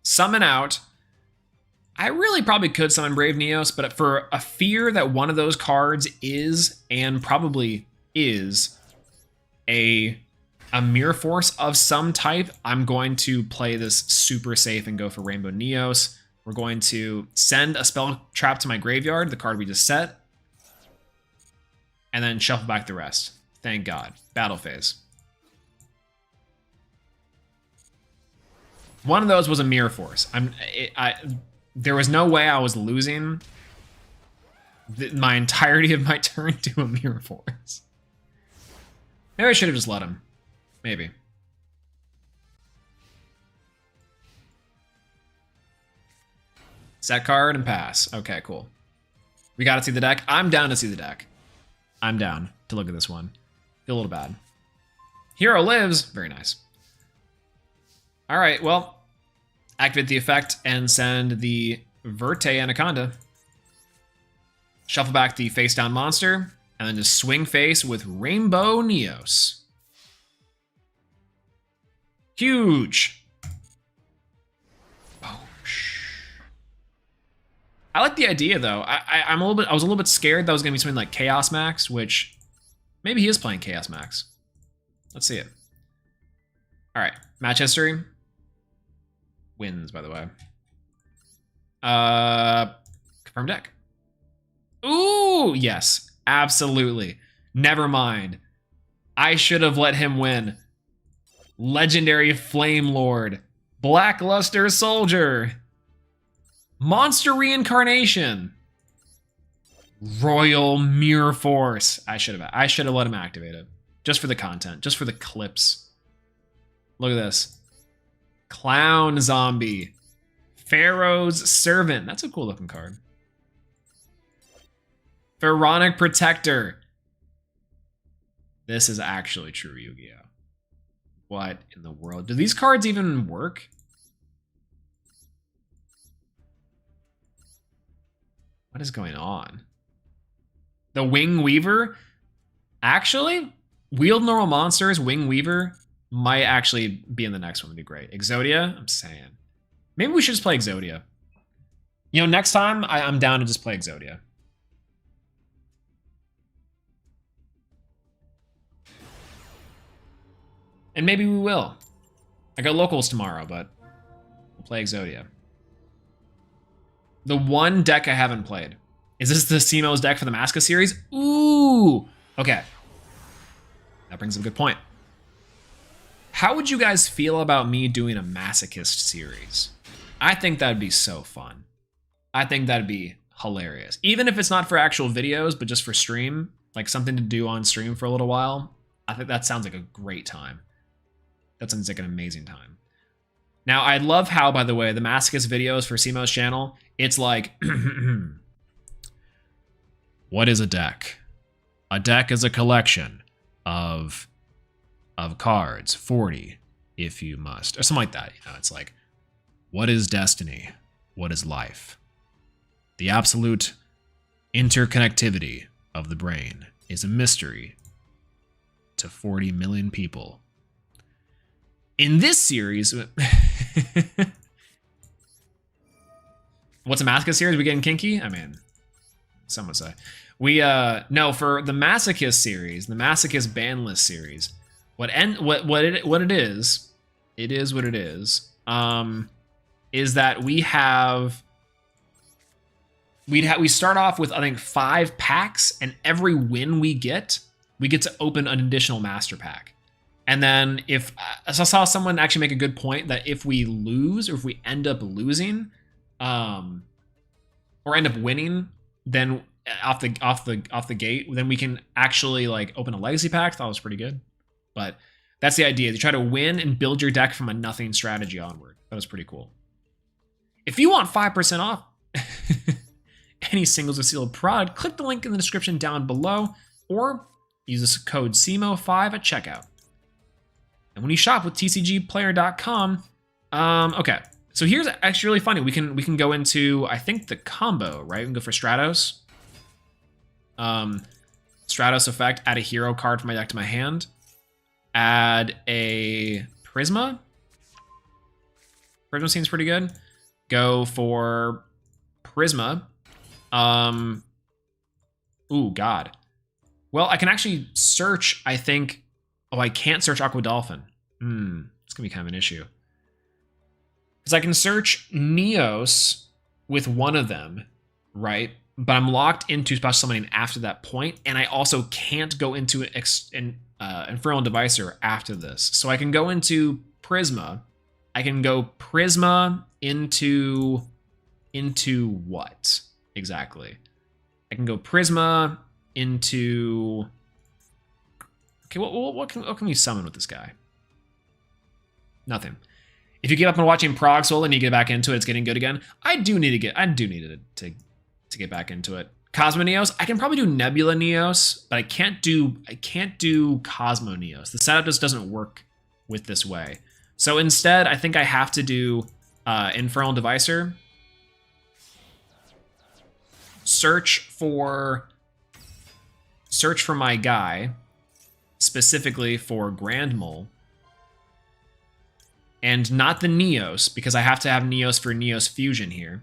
summon out. I really probably could summon Brave Neos, but for a fear that one of those cards is, and probably is, a Mirror Force of some type, I'm going to play this super safe and go for Rainbow Neos. We're going to send a spell trap to my graveyard, the card we just set, and then shuffle back the rest. Thank God. Battle phase. One of those was a Mirror Force. There was no way I was losing my entirety of my turn to a Mirror Force. Maybe I should have just let him. Maybe. Set card and pass. Okay, cool. We got to see the deck. I'm down to see the deck. I'm down to look at this one. Feel a little bad. Hero lives. Very nice. All right, well, activate the effect and send the Verte Anaconda. Shuffle back the face down monster, and then just swing face with Rainbow Neos. Huge. Oh, I like the idea though. I was a little bit scared that was gonna be something like Chaos Max, which maybe he is playing Chaos Max. Let's see it. All right, match history. Wins, by the way. Confirm deck. Ooh, yes, absolutely. Never mind. I should have let him win. Legendary Flame Lord. Blackluster Soldier. Monster Reincarnation. Royal Mirror Force. I should have let him activate it. Just for the content, just for the clips. Look at this. Clown Zombie. Pharaoh's Servant. That's a cool looking card. Pharaonic Protector. This is actually true Yu-Gi-Oh! What in the world? Do these cards even work? What is going on? The Wing Weaver? Actually, Wield Normal Monsters, Wing Weaver might actually be in the next one. Would be great. Exodia? I'm saying. Maybe we should just play Exodia. You know, next time, I'm down to just play Exodia. And maybe we will. I got locals tomorrow, but we'll play Exodia. The one deck I haven't played. Is this the Simo's deck for the Masca series? Ooh! Okay. That brings up a good point. How would you guys feel about me doing a Masochist series? I think that'd be so fun. I think that'd be hilarious. Even if it's not for actual videos, but just for stream, like something to do on stream for a little while, I think that sounds like a great time. That sounds like an amazing time. Now, I love how, by the way, the Masochist videos for Simo's channel, it's like, what is a deck? A deck is a collection of cards, 40, if you must, or something like that. You know, it's like, what is destiny? What is life? The absolute interconnectivity of the brain is a mystery to 40 million people. In this series, what's a Masochist series? We getting kinky? I mean, some would say. No, for the Masochist series, the Masochist ban list series, what it is that we start off with, I think, 5 packs, and every win we get to open an additional master pack. And then if I saw someone actually make a good point that if we lose, or if we end up losing, or end up winning, then off the gate, then we can actually like open a legacy pack. Thought it was pretty good, but that's the idea. You try to win and build your deck from a nothing strategy onward. That was pretty cool. If you want 5% off any singles of sealed product, click the link in the description down below, or use this code SEMO5 at checkout. And when you shop with tcgplayer.com, okay, so here's actually really funny. We can go into, I think, the combo, right? We can go for Stratos. Stratos effect, add a hero card from my deck to my hand. Add a Prisma. Prisma seems pretty good. Go for Prisma. Ooh, God. Well, I can actually search, I think. Oh, I can't search Aqua Dolphin. It's gonna be kind of an issue. Because I can search Neos with one of them, right? But I'm locked into special summoning after that point, and I also can't go into Infernal Devicer after this. So I can go into Prisma. I can go Prisma into what exactly? I can go Prisma into. Okay, what can you summon with this guy? Nothing. If you give up on watching Prog Soul and you get back into it, it's getting good again. I do need to get back into it. Cosmo Neos, I can probably do Nebula Neos, but I can't do Cosmo Neos. The setup just doesn't work with this way. So instead, I think I have to do Infernal Devicer. Search for my guy, specifically for Grand Mole. And not the Neos, because I have to have Neos for Neos Fusion here.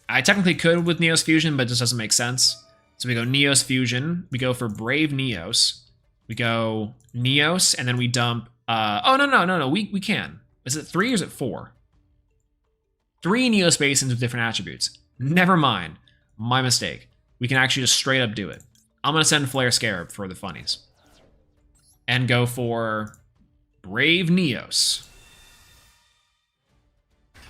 I technically could with Neos Fusion, but it just doesn't make sense. So we go Neos Fusion, we go for Brave Neos, we go Neos, and then we dump... oh, no, we can. Is it 3 or is it 4? 3 Neos Basins with different attributes. Never mind. My mistake. We can actually just straight up do it. I'm going to send Flare Scarab for the funnies. And go for Brave Neos.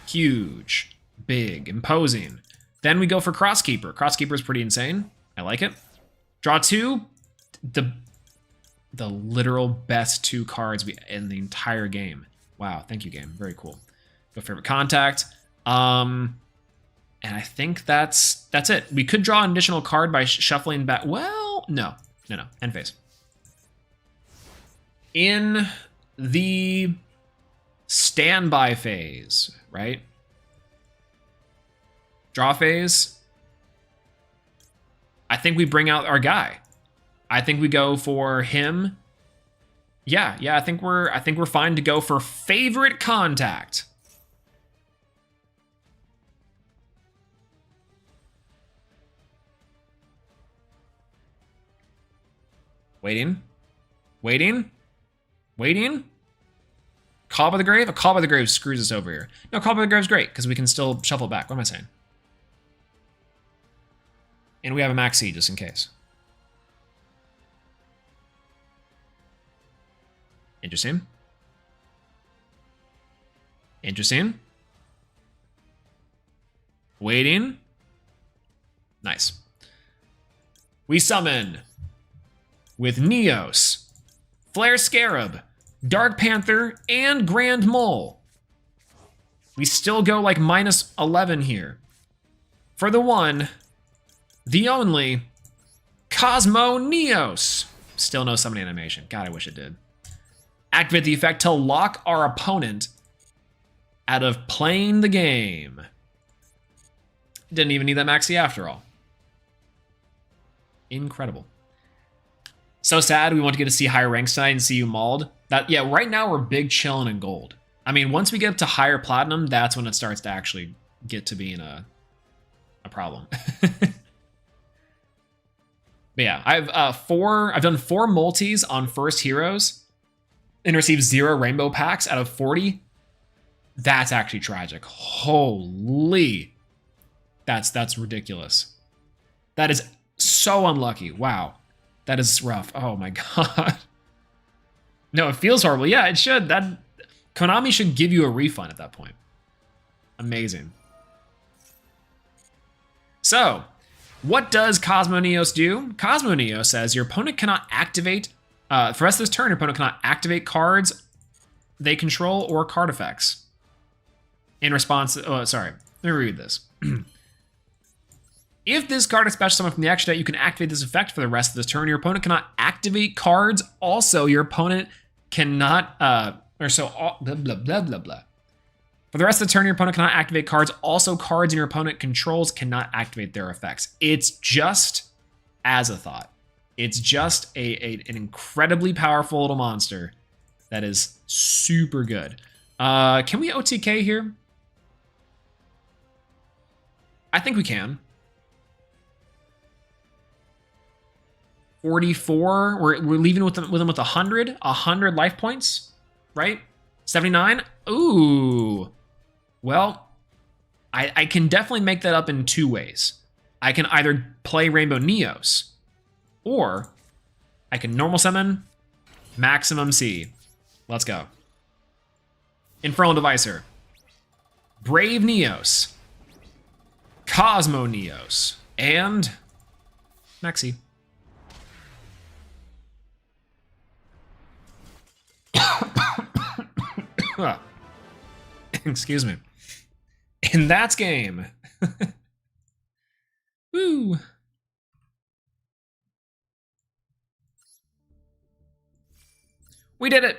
Huge. Big. Imposing. Then we go for Crosskeeper. Crosskeeper is pretty insane. I like it. Draw 2. The literal best 2 cards in the entire game. Wow, thank you, game. Very cool. Go Favorite Contact. And I think that's it. We could draw an additional card by shuffling back. Well, no. End phase. In the standby phase, right? Draw phase. I think we bring out our guy. I think we go for him. Yeah, I think we're fine to go for Favorite Contact. Waiting. Call by the Grave? A Call by the Grave screws us over here. No, Call by the Grave's great, because we can still shuffle back. What am I saying? And we have a Maxi, just in case. Interesting. Waiting. Nice. We summon with Neos, Flare Scarab, Dark Panther, and Grand Mole. We still go like minus 11 here. For the one, the only, Cosmo Neos. Still no summoning animation. God, I wish it did. Activate the effect to lock our opponent out of playing the game. Didn't even need that Maxi after all. Incredible. So sad we want to get to see higher ranks tonight and see you mauled. Yeah, right now we're big chilling in gold. I mean, once we get up to higher platinum, that's when it starts to actually get to being a problem. But yeah, I've done 4 multis on first heroes and received 0 rainbow packs out of 40. That's actually tragic. Holy. That's ridiculous. That is so unlucky. Wow. That is rough. Oh my god. No, it feels horrible. Yeah, it should. Konami should give you a refund at that point. Amazing. So, what does Cosmo Neos do? Cosmo Neos says your opponent cannot activate, for the rest of this turn, your opponent cannot activate cards they control or card effects. In response, sorry, let me read this. If this card is special summoned from the action deck, you can activate this effect for the rest of this turn. Your opponent cannot activate cards. Also, your opponent cannot, blah, blah, blah, blah, blah. For the rest of the turn, your opponent cannot activate cards. Also, cards in your opponent controls cannot activate their effects. It's just as a thought. It's just an incredibly powerful little monster that is super good. Can we OTK here? I think we can. 44. We're leaving with them with 100 life points, right? 79. Ooh. Well, I can definitely make that up in two ways. I can either play Rainbow Neos, or I can normal summon Maximum C. Let's go. Infernal Devicer. Brave Neos. Cosmo Neos. And Maxi. Excuse me. And that's game. Woo. We did it.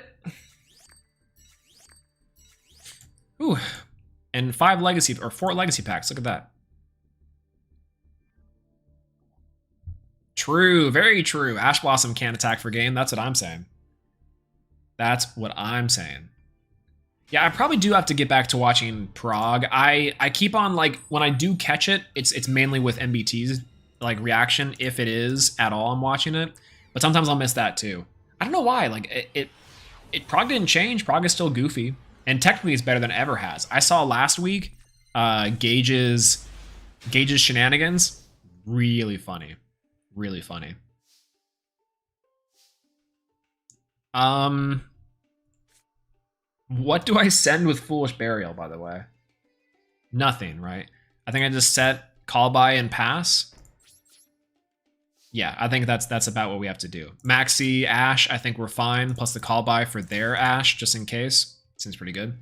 Ooh. And 4 legacy packs. Look at that. True, very true. Ash Blossom can't attack for game. That's what I'm saying. That's what I'm saying. Yeah, I probably do have to get back to watching Prague. I keep on, like, when I do catch it, it's mainly with MBT's like reaction, if it is at all I'm watching it. But sometimes I'll miss that too. I don't know why. Like it Prague didn't change. Prague is still goofy. And technically it's better than it ever has. I saw last week Gage's shenanigans. Really funny. Really funny. What do I send with Foolish Burial, by the way? Nothing, right? I think I just set call by and pass. Yeah, I think that's about what we have to do. Maxi, Ash, I think we're fine. Plus the call by for their Ash, just in case. Seems pretty good.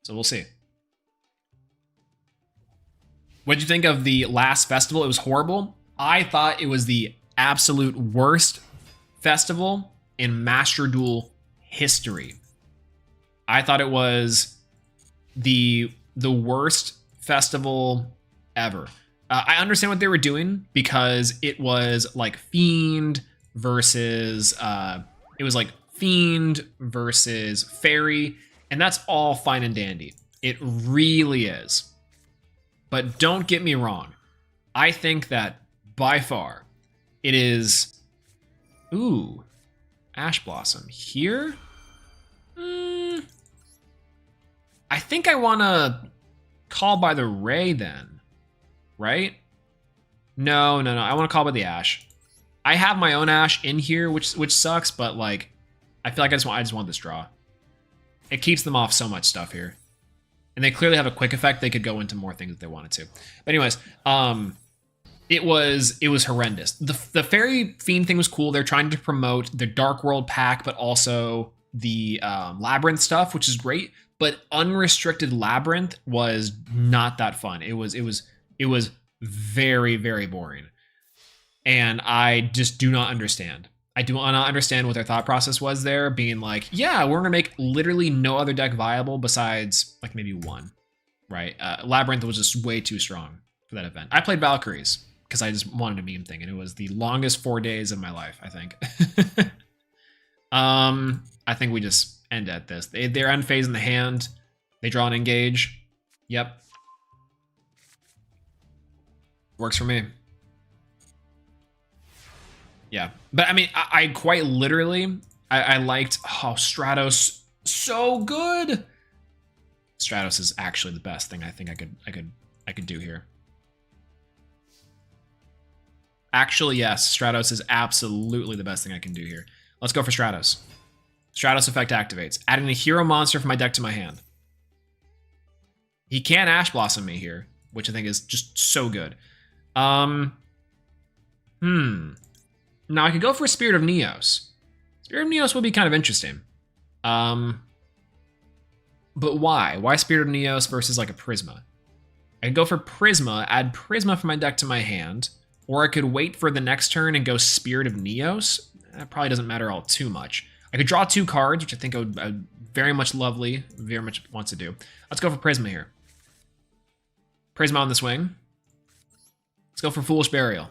So we'll see. What'd you think of the last festival? It was horrible. I thought it was the absolute worst festival in Master Duel history. I thought it was the worst festival ever. I understand what they were doing because it was like Fiend versus it was like Fiend versus Fairy, and that's all fine and dandy. It really is. But don't get me wrong. I think that by far it is. Ooh, Ash Blossom here. I think I want to call by the Ray then, right? No. I want to call by the Ash. I have my own Ash in here, which sucks, but like, I feel like I just want this draw. It keeps them off so much stuff here, and they clearly have a quick effect. They could go into more things if they wanted to. But anyways, it was horrendous. The Fairy Fiend thing was cool. They're trying to promote the Dark World pack, but also the Labyrinth stuff, which is great. But unrestricted Labyrinth was not that fun. It was very, very boring. And I just do not understand. I do not understand what their thought process was there, being like, yeah, we're gonna make literally no other deck viable besides like maybe one, right? Labyrinth was just way too strong for that event. I played Valkyries because I just wanted a meme thing, and it was the longest 4 days of my life, I think. I think we just end at this. They're unfazed in the hand. They draw an engage. Yep. Works for me. Yeah. But I mean, I quite literally, I liked, Stratos, so good. Stratos is actually the best thing I think I could do here. Actually, yes, Stratos is absolutely the best thing I can do here. Let's go for Stratos. Stratos effect activates, adding a hero monster from my deck to my hand. He can Ash Blossom me here, which I think is just so good. Now I could go for Spirit of Neos. Spirit of Neos would be kind of interesting. But why? Why Spirit of Neos versus like a Prisma? I could go for Prisma, add Prisma from my deck to my hand, or I could wait for the next turn and go Spirit of Neos. That probably doesn't matter all too much. I could draw 2 cards, which I think I would very much want to do. Let's go for Prisma here. Prisma on the swing. Let's go for Foolish Burial.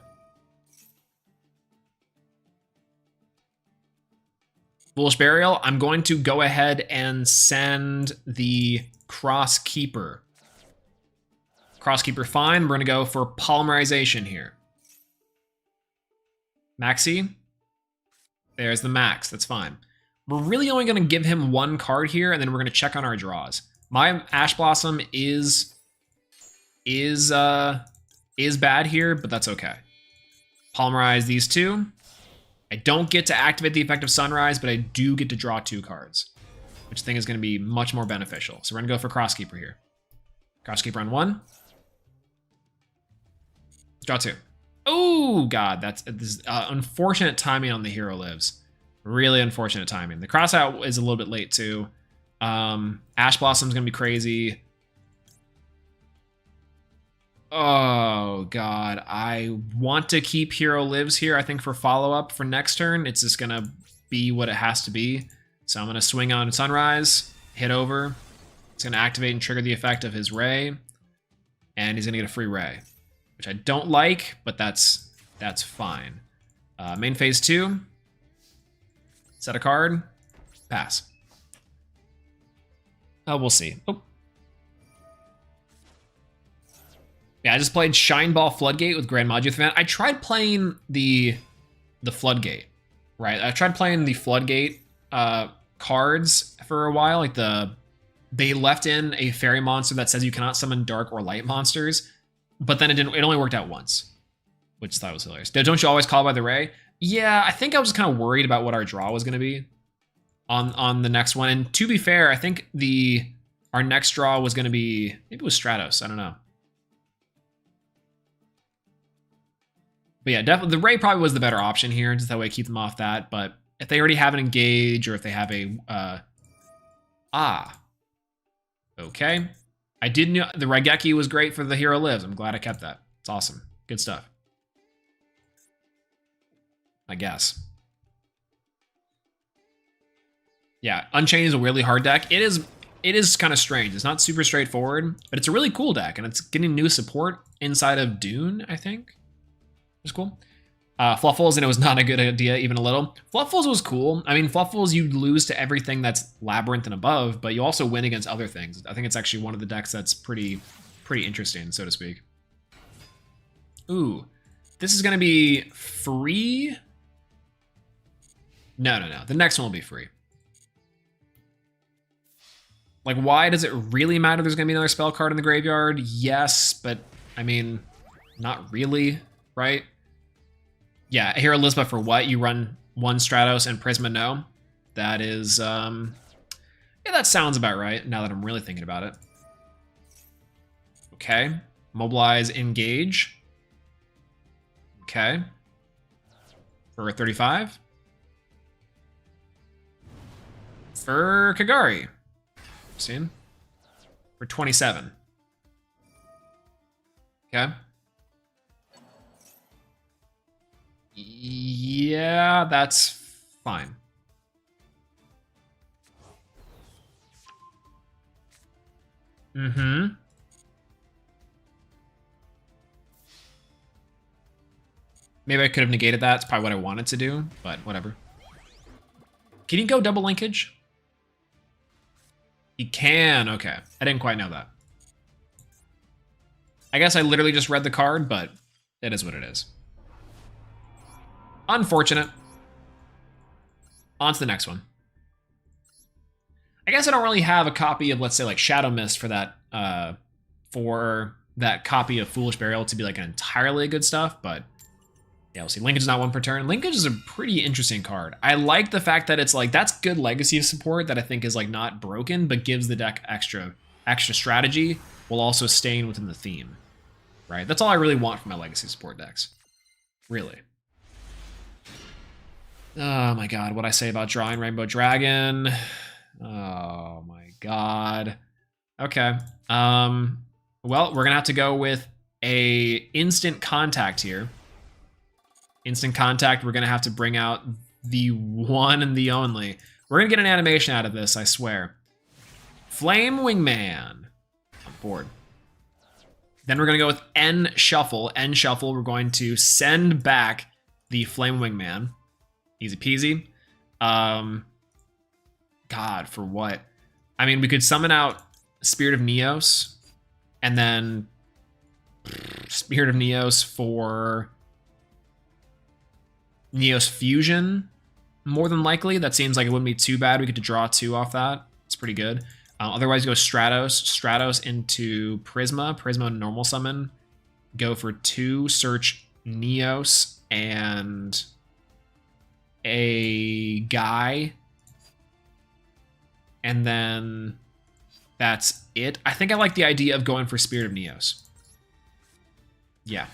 Foolish Burial, I'm going to go ahead and send the Cross Keeper. Cross Keeper, fine. We're going to go for Polymerization here. Maxi. There's the max. That's fine. We're really only going to give him 1 card here, and then we're going to check on our draws. My Ash Blossom is is bad here, but that's okay. Polymerize these two. I don't get to activate the effect of Sunrise, but I do get to draw 2 cards, which I think is going to be much more beneficial. So we're going to go for Crosskeeper here. Crosskeeper on 1. Draw 2. Oh, God, that's this unfortunate timing on the Hero Lives. Really unfortunate timing. The Crossout is a little bit late, too. Ash Blossom's going to be crazy. Oh, God. I want to keep Hero Lives here, I think, for follow-up for next turn. It's just going to be what it has to be. So I'm going to swing on Sunrise, hit over. It's going to activate and trigger the effect of his Ray. And he's going to get a free Ray, which I don't like, but that's fine. Main phase 2. Set a card. Pass. Oh, we'll see. Oh. Yeah, I just played Shine Ball Floodgate with Grand Modular Fan. I tried playing the Floodgate, right? I tried playing the Floodgate cards for a while. Like they left in a fairy monster that says you cannot summon dark or light monsters, but then it only worked out once, which I thought was hilarious. Don't you always call by the Ray? Yeah, I think I was just kind of worried about what our draw was going to be on the next one. And to be fair, I think our next draw was going to be, maybe it was Stratos, I don't know. But yeah, definitely the Ray probably was the better option here, just that way I keep them off that. But if they already have an Engage, or if they have a okay. I did know the Raigeki was great for the Hero Lives. I'm glad I kept that. It's awesome. Good stuff. I guess. Yeah, Unchained is a really hard deck. It is kind of strange. It's not super straightforward, but it's a really cool deck, and it's getting new support inside of Dune, I think. It's cool. Fluffles, and it was not a good idea, even a little. Fluffles was cool. I mean, Fluffles, you lose to everything that's Labyrinth and above, but you also win against other things. I think it's actually one of the decks that's pretty interesting, so to speak. Ooh, this is going to be free? No. The next one will be free. Like, why does it really matter there's going to be another spell card in the graveyard? Yes, but, I mean, not really, right? Yeah, Hero Elizabeth for what? You run 1 Stratos and Prisma no? That is, yeah, that sounds about right, now that I'm really thinking about it. Okay. Mobilize, Engage. Okay. For 35. For Kagari. Seen? For 27. Okay. Yeah, that's fine. Mm-hmm. Maybe I could have negated that. It's probably what I wanted to do, but whatever. Can you go double linkage? He can, okay. I didn't quite know that. I guess I literally just read the card, but it is what it is. Unfortunate. On to the next one. I guess I don't really have a copy of, let's say, like Shadow Mist for that copy of Foolish Burial to be like an entirely good stuff, but yeah, we'll see. Linkage is not 1 per turn. Linkage is a pretty interesting card. I like the fact that it's like, that's good legacy support that I think is like not broken, but gives the deck extra strategy while also staying within the theme, right? That's all I really want from my legacy support decks, really. Oh my god, what I say about drawing Rainbow Dragon. Oh my god. Okay. Well, we're gonna have to go with a instant contact here. Instant contact, we're gonna have to bring out the one and the only. We're gonna get an animation out of this, I swear. Flame Wingman. On board. Then we're gonna go with N Shuffle. N Shuffle, we're going to send back the Flame Wingman. Easy peasy. God, for what? I mean, we could summon out Spirit of Neos, and then Spirit of Neos for Neos Fusion, more than likely. That seems like it wouldn't be too bad. We get to draw 2 off that. It's pretty good. Otherwise, go Stratos into Prisma normal summon. Go for 2, search Neos and a guy. And then that's it. I think I like the idea of going for Spirit of Neos. Yeah.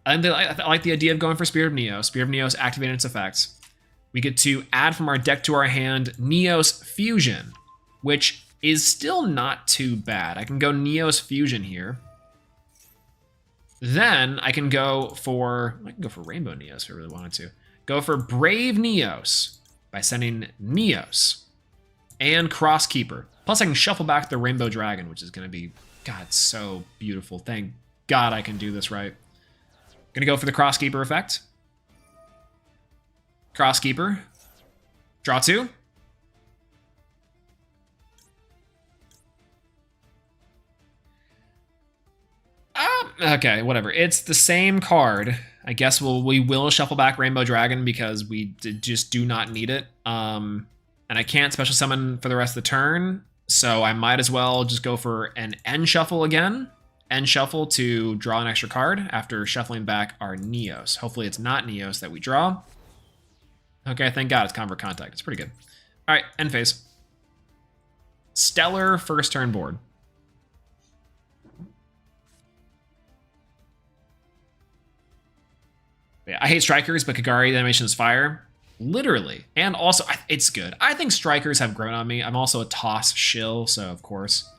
I like the idea of going for Spirit of Neos. Spirit of Neos activating its effects. We get to add from our deck to our hand Neos Fusion, which is still not too bad. I can go Neos Fusion here. Then I can go for Rainbow Neos if I really wanted to. Go for Brave Neos by sending Neos and Crosskeeper. Plus I can shuffle back the Rainbow Dragon, which is going to be, God, so beautiful. Thank God I can do this right. Gonna go for the Crosskeeper effect. Crosskeeper. Draw 2. Okay, whatever. It's the same card. I guess we will shuffle back Rainbow Dragon because we just do not need it. And I can't special summon for the rest of the turn, so I might as well just go for an end shuffle again. End shuffle to draw an extra card after shuffling back our Neos. Hopefully it's not Neos that we draw. Okay, thank God it's Convert Contact. It's pretty good. All right, end phase. Stellar first turn board. Yeah, I hate Strikers, but Kagari animation is fire. Literally. And also, it's good. I think Strikers have grown on me. I'm also a Toss shill, so of course.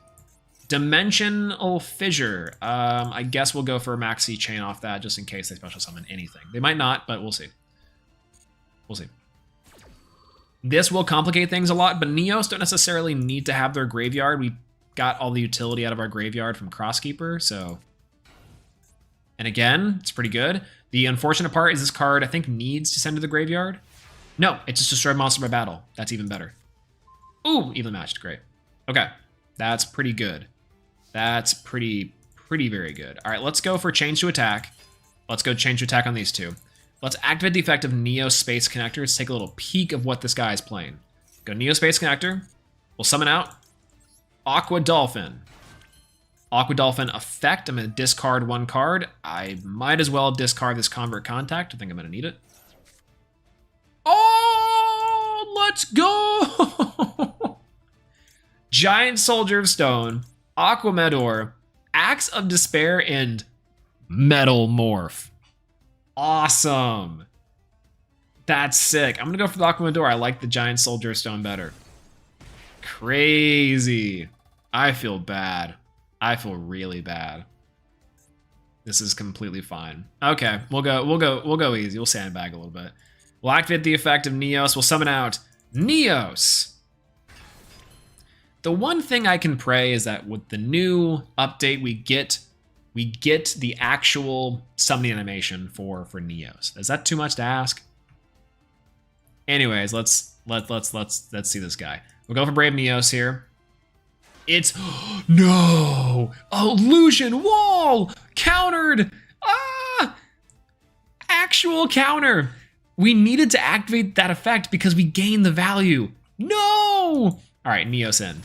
Dimensional Fissure. I guess we'll go for a Maxi Chain off that just in case they special summon anything. They might not, but we'll see. We'll see. This will complicate things a lot, but Neos don't necessarily need to have their graveyard. We got all the utility out of our graveyard from Crosskeeper, so... And again, it's pretty good. The unfortunate part is this card, I think, needs to send to the graveyard. No, it just destroyed monster by battle. That's even better. Ooh, evenly matched. Great. Okay, that's pretty good. That's pretty very good. All right, let's go for change to attack. Let's go change to attack on these two. Let's activate the effect of Neo Space Connector. Let's take a little peek of what this guy is playing. Go Neo Space Connector. We'll summon out Aqua Dolphin. Aqua Dolphin effect. I'm going to discard 1 card. I might as well discard this Convert Contact. I think I'm going to need it. Oh, let's go! Giant Soldier of Stone, Aqua Meteor, Axe of Despair, and Metal Morph. Awesome. That's sick. I'm going to go for the Aqua Meteor. I like the Giant Soldier of Stone better. Crazy. I feel bad. I feel really bad. This is completely fine. Okay, we'll go easy. We'll sandbag a little bit. We'll activate the effect of Neos. We'll summon out Neos. The one thing I can pray is that with the new update, we get the actual summoning animation for Neos. Is that too much to ask? Anyways, let's see this guy. We'll go for Brave Neos here. It's no illusion wall countered. Actual counter. We needed to activate that effect because we gained the value. No. All right, Neos in.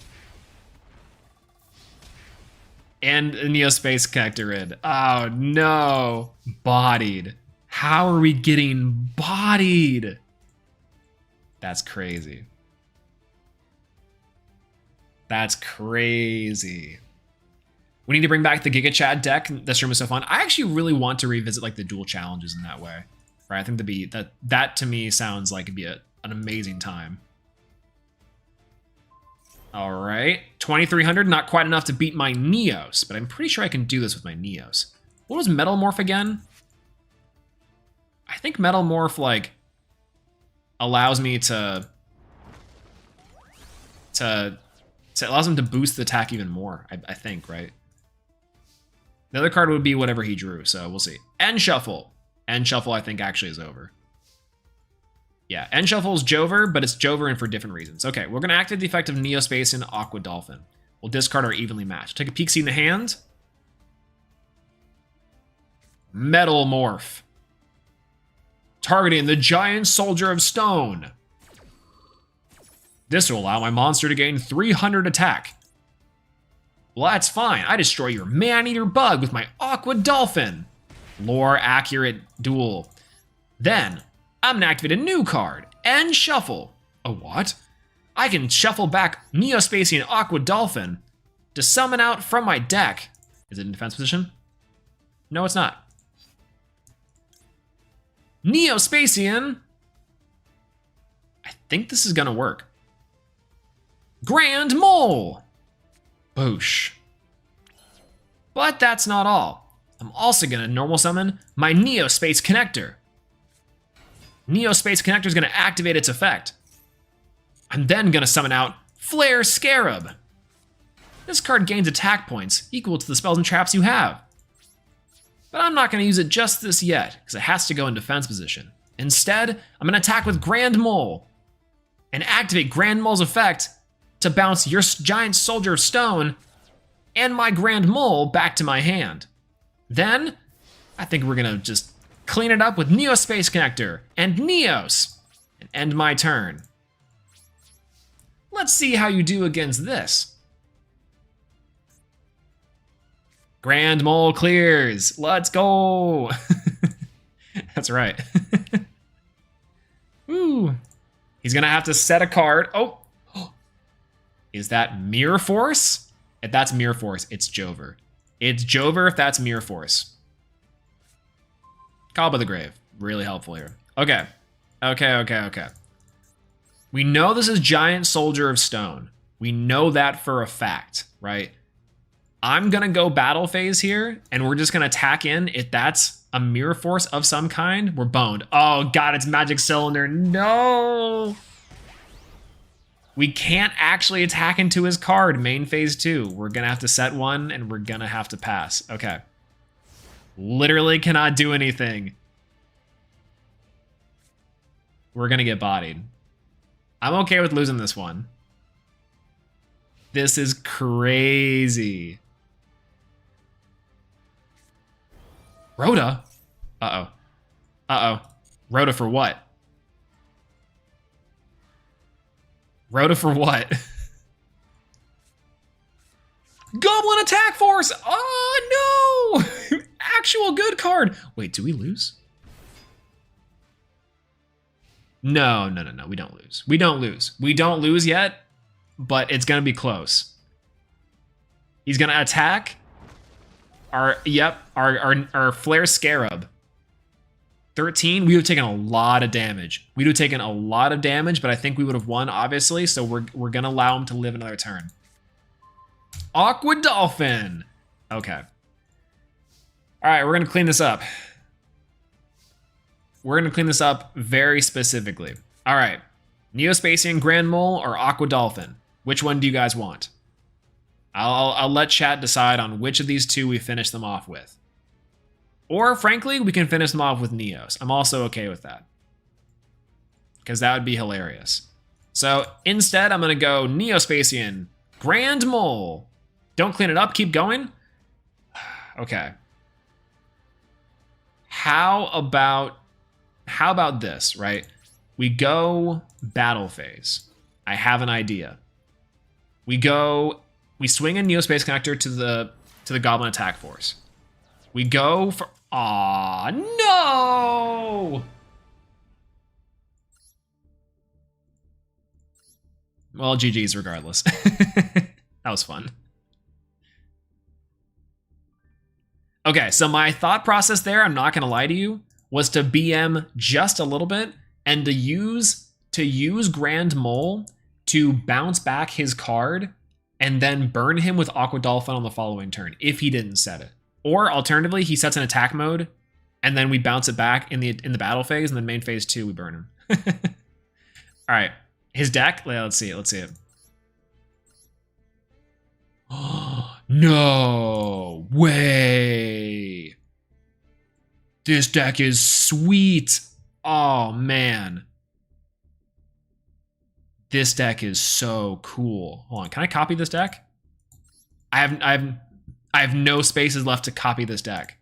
And Neo Space Connector in. Oh no. Bodied. How are we getting bodied? That's crazy. That's crazy. We need to bring back the Giga Chad deck. That stream was so fun. I actually really want to revisit like the dual challenges in that way. Right? I think that to me sounds like it'd be an amazing time. All right, 2,300, not quite enough to beat my Neos, but I'm pretty sure I can do this with my Neos. What was Metal Morph again? I think Metal Morph like allows me to allows him to boost the attack even more. I think, right? The other card would be whatever he drew, so we'll see. End Shuffle. End Shuffle, I think, actually is over. Yeah, End Shuffle is Jover, but it's Jover and for different reasons. Okay, we're going to activate the effect of Neospace and Aqua Dolphin. We'll discard our evenly matched. Take a peek, see in the hand. Metal Morph. Targeting the Giant Soldier of Stone. This will allow my monster to gain 300 attack. Well, that's fine. I destroy your man-eater bug with my Aqua Dolphin. Lore accurate duel. Then, I'm gonna activate a new card and shuffle. A what? I can shuffle back Neospacian Aqua Dolphin to summon out from my deck. Is it in defense position? No, it's not. Neospacian. I think this is gonna work. Grand Mole. Boosh. But that's not all. I'm also gonna normal summon my Neospace Connector. Neospace Connector is gonna activate its effect. I'm then gonna summon out Flare Scarab. This card gains attack points equal to the spells and traps you have. But I'm not gonna use it just this yet, because it has to go in defense position. Instead, I'm gonna attack with Grand Mole and activate Grand Mole's effect to bounce your giant soldier of stone and my Grand Mole back to my hand. Then, I think we're gonna just clean it up with Neospace Connector and Neos and end my turn. Let's see how you do against this. Grand Mole clears. Let's go. That's right. Ooh. He's gonna have to set a card. Oh. Is that Mirror Force? If that's Mirror Force, it's Jover. It's Jover if that's Mirror Force. Call by the Grave. Really helpful here. Okay. Okay. We know this is Giant Soldier of Stone. We know that for a fact, right? I'm gonna go battle phase here, and we're just gonna attack in. If that's a Mirror Force of some kind, we're boned. Oh god, it's Magic Cylinder. No! We can't actually attack into his card main phase 2. We're gonna have to set one, and we're gonna have to pass. Okay. Literally cannot do anything. We're gonna get bodied. I'm okay with losing this one. This is crazy. Rhoda? Uh-oh. Rhoda for what? Rhoda for what? Goblin Attack Force! Oh, no! Actual good card. Wait, do we lose? No. We don't lose. We don't lose yet, but it's going to be close. He's going to attack our Flare Scarab. 13, we would have taken a lot of damage. But I think we would have won, obviously, so we're going to allow him to live another turn. Aqua Dolphin. Okay. All right, we're going to clean this up. We're going to clean this up very specifically. All right. Neospacian Grand Mole or Aqua Dolphin? Which one do you guys want? I'll let chat decide on which of these two we finish them off with. Or, frankly, we can finish them off with Neos. I'm also okay with that. Because that would be hilarious. So, instead, I'm going to go Neospacian Grand Mole. Don't clean it up. Keep going. Okay. How about this, right? We go battle phase. I have an idea. We swing a Neospace Connector to the Goblin Attack Force. We go for... Aw, no! Well, GG's regardless. That was fun. Okay, so my thought process there, I'm not gonna lie to you, was to BM just a little bit and to use Grand Mole to bounce back his card and then burn him with Aqua Dolphin on the following turn if he didn't set it. Or alternatively, he sets an attack mode and then we bounce it back in the battle phase, and then main phase 2 we burn him. All right, his deck. Let's see it. No way! This deck is sweet. Oh man, this deck is so cool. Hold on, can I copy this deck? I have no spaces left to copy this deck.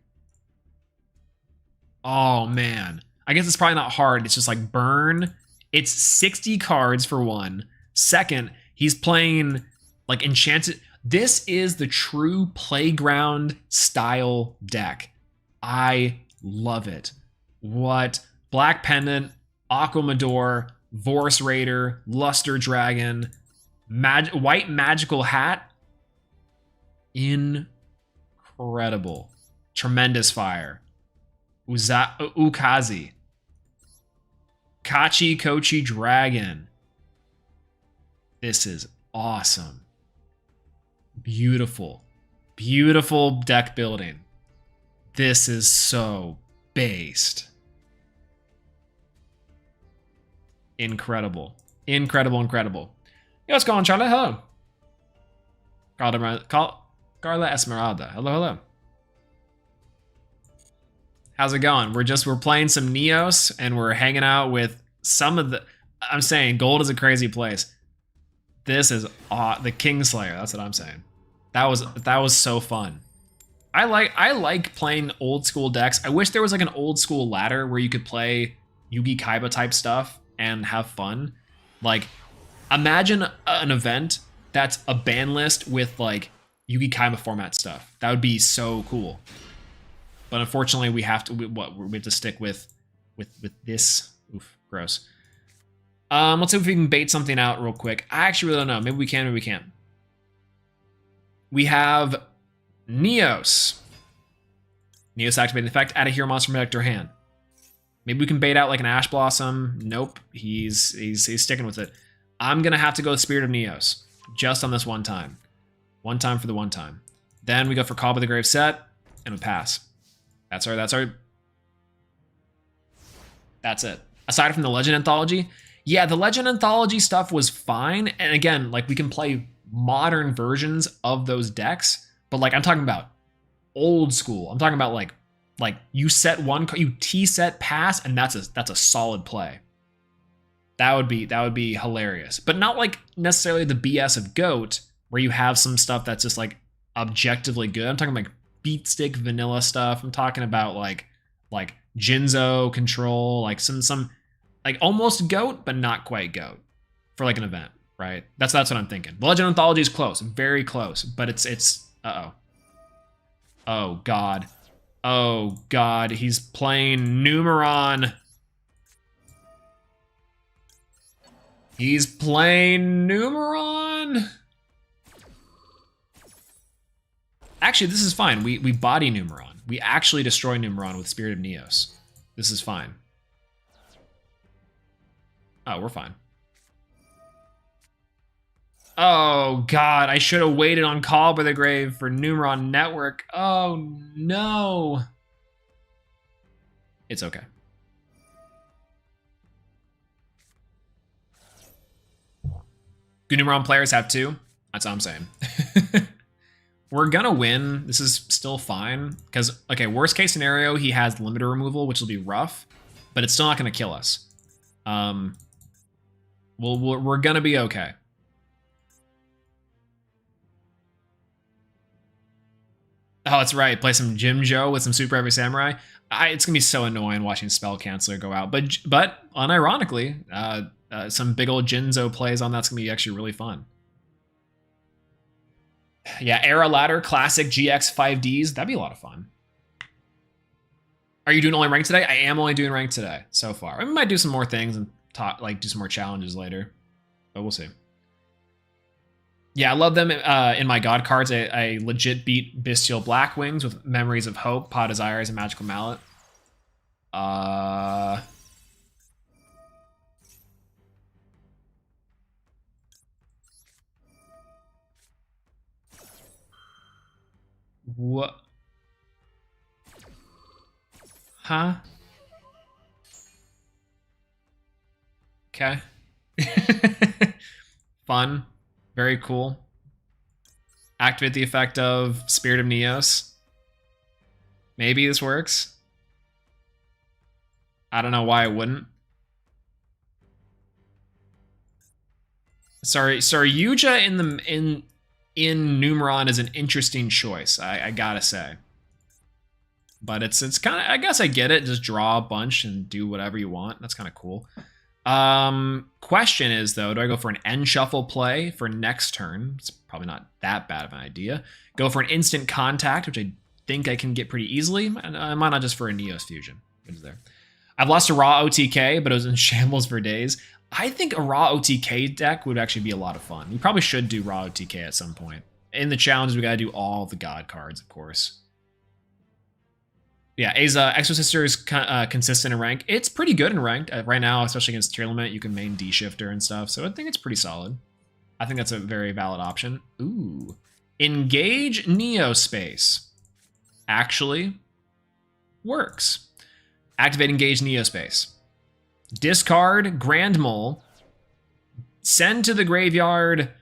Oh man, I guess it's probably not hard. It's just like burn. It's 60 cards for one, Second, he's playing like Enchanted. This is the true playground style deck. I love it. What? Black Pendant, Aquamador, Vorus Raider, Luster Dragon, White Magical Hat. Incredible. Tremendous Fire. Ukazi. Kachi Kochi Dragon. This is awesome. Beautiful. Beautiful deck building. This is so based. Incredible. Incredible, incredible. Yo, what's going on, Charlie? Hello. Carla Esmeralda. Hello, hello. How's it going? We're playing some Neos and we're hanging out with some of the... I'm saying gold is a crazy place. This is the Kingslayer. That's what I'm saying. That was so fun. I like playing old school decks. I wish there was like an old school ladder where you could play Yugi Kaiba type stuff and have fun. Like, imagine an event that's a ban list with like Yugi Kaiba format stuff. That would be so cool. But unfortunately, we have to stick with this. Oof, gross. Let's see if we can bait something out real quick. I actually really don't know. Maybe we can, maybe we can't. We have Neos. Neos activating effect. Add a hero monster from deck to your hand. Maybe we can bait out like an Ash Blossom. Nope. He's sticking with it. I'm gonna have to go with Spirit of Neos just on this one time. One time for the one time. Then we go for Call by the Grave set and we pass. That's it. Aside from the Legend Anthology, yeah, the Legend Anthology stuff was fine. And again, like we can play modern versions of those decks, but like I'm talking about old school. I'm talking about like you set one, you T-set pass, and that's a solid play. That would be hilarious, but not like necessarily the BS of GOAT where you have some stuff that's just like objectively good. I'm talking like beat stick vanilla stuff. I'm talking about like Jinzo control, like some like almost GOAT, but not quite GOAT for like an event, right? That's what I'm thinking. The Legend Anthology is close, very close, but it's oh god. Oh god, he's playing Numeron. He's playing Numeron. Actually, this is fine. We body Numeron. We actually destroy Numeron with Spirit of Neos. This is fine. Oh, we're fine. Oh god, I should have waited on Call by the Grave for Numeron Network. Oh no. It's okay. Good Numeron players have two. That's all I'm saying. We're gonna win. This is still fine. Because, okay, worst case scenario, he has limiter removal, which will be rough. But it's still not gonna kill us. We're gonna be okay. Oh, that's right. Play some Jimjo with some Super Heavy Samurai. It's gonna be so annoying watching Spell Canceller go out. But unironically, some big old Jinzo plays on that's gonna be actually really fun. Yeah, Era Ladder Classic GX 5Ds. That'd be a lot of fun. Are you doing only ranked today? I am only doing ranked today so far. I might do some more things and do some more challenges later, but we'll see. Yeah, I love them in my God cards. I legit beat Bestial Blackwings with Memories of Hope, Pot Desires, and Magical Mallet. What? Huh? Okay. Fun. Very cool. Activate the effect of Spirit of Neos. Maybe this works. I don't know why it wouldn't. Sorry, Yuja in Numeron is an interesting choice, I gotta say. But it's kind of, I guess I get it. Just draw a bunch and do whatever you want. That's kind of cool. Question is, though, do I go for an end shuffle play for next turn? It's probably not that bad of an idea. Go for an instant contact, which I think I can get pretty easily. And I might not just for a Neos fusion. What is there? I've lost a raw OTK, but it was in shambles for days. I think a raw OTK deck would actually be a lot of fun. You probably should do raw OTK at some point. In the challenges, we gotta do all the god cards, of course. Yeah, Aza, Exo Sister is consistent in rank. It's pretty good in ranked. Right now, especially against Tier Limit, you can main D-Shifter and stuff, so I think it's pretty solid. I think that's a very valid option. Ooh. Engage Neospace. Actually works. Activate Engage Neospace. Discard Grand Mole. Send to the graveyard.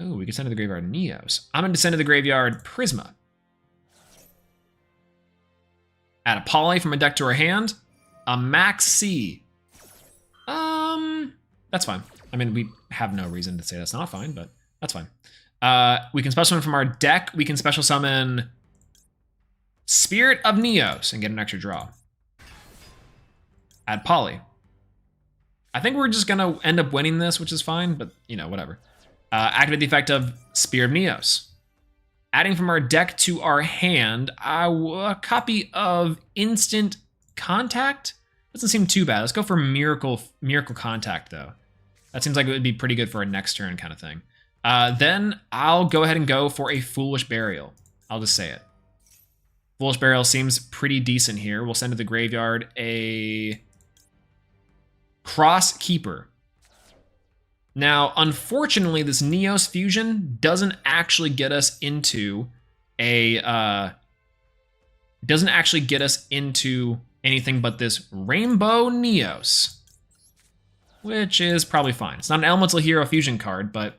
Ooh, we can send to the graveyard Neos. I'm going to send to the graveyard Prisma. Add a Poly from a deck to our hand. A Max C. That's fine. I mean, we have no reason to say that's not fine, but that's fine. We can special summon from our deck. We can special summon Spirit of Neos and get an extra draw. Add Poly. I think we're just gonna end up winning this, which is fine, but you know, whatever. Activate the effect of Spear of Neos. Adding from our deck to our hand, a copy of Instant Contact. Doesn't seem too bad. Let's go for Miracle Contact, though. That seems like it would be pretty good for a next turn kind of thing. Then I'll go ahead and go for a Foolish Burial. I'll just say it. Foolish Burial seems pretty decent here. We'll send to the graveyard a Cross Keeper. Now, unfortunately, this Neos fusion doesn't actually get us into anything but this Rainbow Neos, which is probably fine. It's not an Elemental Hero fusion card, but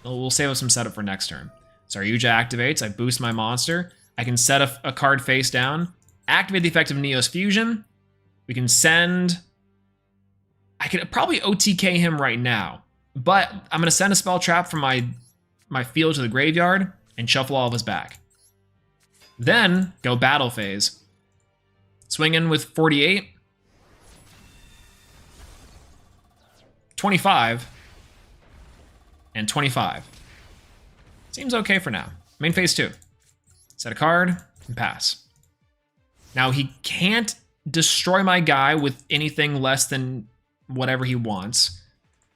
we'll save up some setup for next turn. So Saryuja activates. I boost my monster. I can set a card face down, activate the effect of Neos fusion. We can send. I could probably OTK him right now. But I'm going to send a spell trap from my field to the graveyard and shuffle all of his back. Then go battle phase. Swing in with 48. 25. And 25. Seems okay for now. Main phase 2. Set a card and pass. Now he can't destroy my guy with anything less than whatever he wants.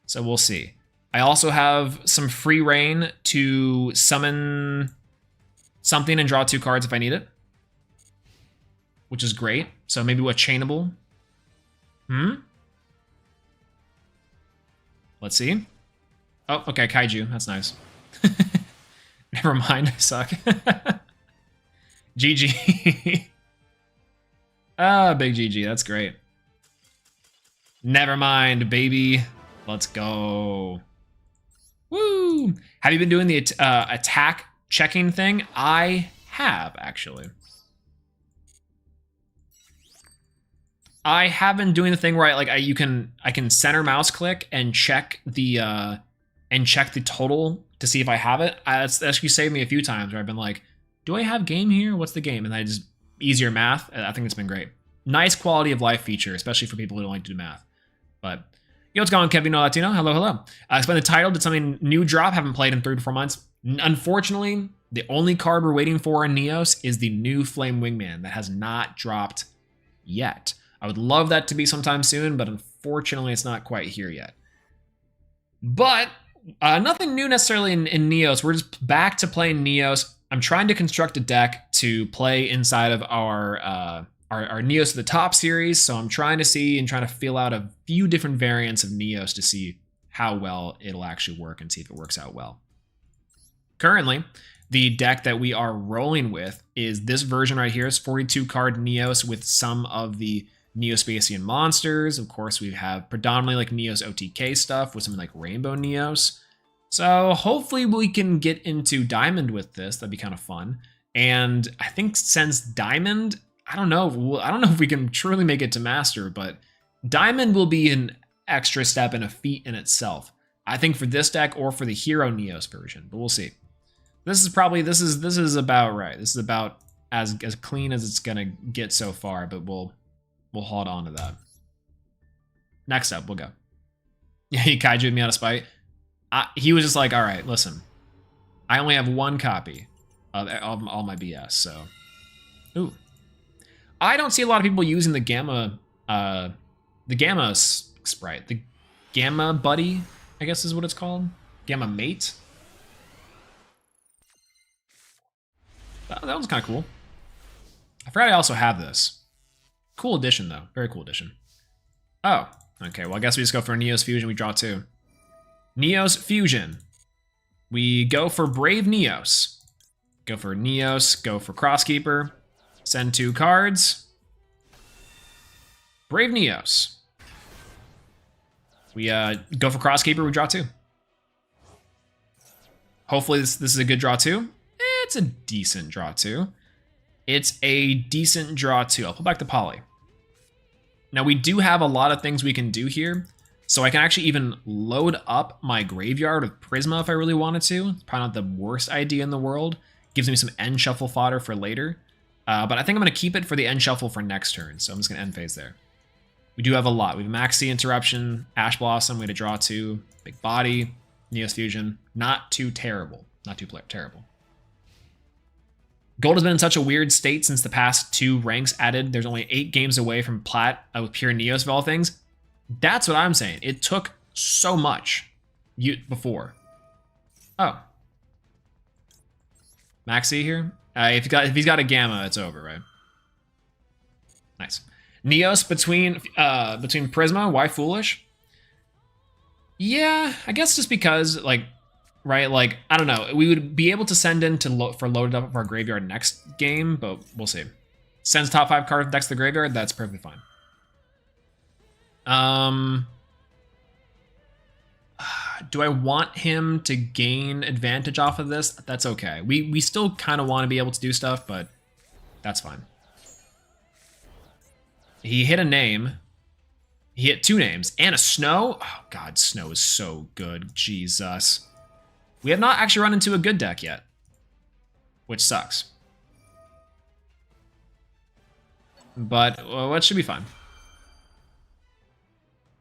So we'll see. I also have some free reign to summon something and draw 2 cards if I need it, which is great. So maybe a chainable. Let's see. Oh, okay, Kaiju. That's nice. Never mind, I suck. GG. Ah, big GG. That's great. Never mind, baby. Let's go. Woo! Have you been doing the attack checking thing? I have, actually. I have been doing the thing where I can center mouse click and check the total to see if I have it. That's actually saved me a few times where I've been like, do I have game here? What's the game? And I just easier math. I think it's been great. Nice quality of life feature, especially for people who don't like to do math. But yo, what's going on, Kevin Latino? Hello, hello. Explain the title. Did something new drop? Haven't played in 3 to 4 months. Unfortunately, the only card we're waiting for in Neos is the new Flame Wingman that has not dropped yet. I would love that to be sometime soon, but unfortunately, it's not quite here yet. But nothing new necessarily in Neos. We're just back to playing Neos. I'm trying to construct a deck to play inside of our Neos to the Top series. So I'm trying to see and trying to feel out a few different variants of Neos to see how well it'll actually work and see if it works out well. Currently, the deck that we are rolling with is this version right here. It's 42 card Neos with some of the Neospatian monsters. Of course, we have predominantly like Neos OTK stuff with something like Rainbow Neos. So hopefully we can get into Diamond with this. That'd be kind of fun. And I think since Diamond, I don't know if we can truly make it to Master, but Diamond will be an extra step and a feat in itself. I think for this deck or for the Hero Neos version, but we'll see. This is about right. This is about as clean as it's gonna get so far, but we'll hold on to that. Next up, we'll go. Yeah, he kaiju'd me out of spite. He was just like, all right, listen. I only have one copy of all my BS, so. Ooh. I don't see a lot of people using the Gamma sprite. The Gamma Buddy, I guess is what it's called. Gamma Mate. That one's kind of cool. I forgot I also have this. Cool addition, though. Very cool addition. Oh, okay. Well, I guess we just go for Neos Fusion. We draw 2. Neos Fusion. We go for Brave Neos. Go for Neos. Go for Crosskeeper. Send 2 cards. Brave Neos. We go for Crosskeeper. We draw 2. Hopefully this is a good draw 2. It's a decent draw 2. It's a decent draw 2. I'll pull back the poly. Now we do have a lot of things we can do here. So I can actually even load up my graveyard with Prisma if I really wanted to. It's probably not the worst idea in the world. Gives me some end shuffle fodder for later. But I think I'm going to keep it for the end shuffle for next turn. So I'm just going to end phase there. We do have a lot. We have Maxi Interruption, Ash Blossom. We had to draw 2. Big Body, Neos Fusion. Not too terrible. Not too terrible. Gold has been in such a weird state since the past 2 ranks added. There's only 8 games away from Plat with pure Neos of all things. That's what I'm saying. It took so much before. Oh. Maxi here? If he's got a Gamma, it's over, right? Nice. Neos between Prisma, why foolish? Yeah, I guess just because, like, right, like, I don't know. We would be able to send in for loaded up of our graveyard next game, but we'll see. Sends top 5 cards next to the graveyard, that's perfectly fine. Do I want him to gain advantage off of this? That's okay. We still kind of want to be able to do stuff, but that's fine. He hit a name. He hit 2 names and a Snow. Oh god, Snow is so good. Jesus. We have not actually run into a good deck yet, which sucks. But well, it should be fine.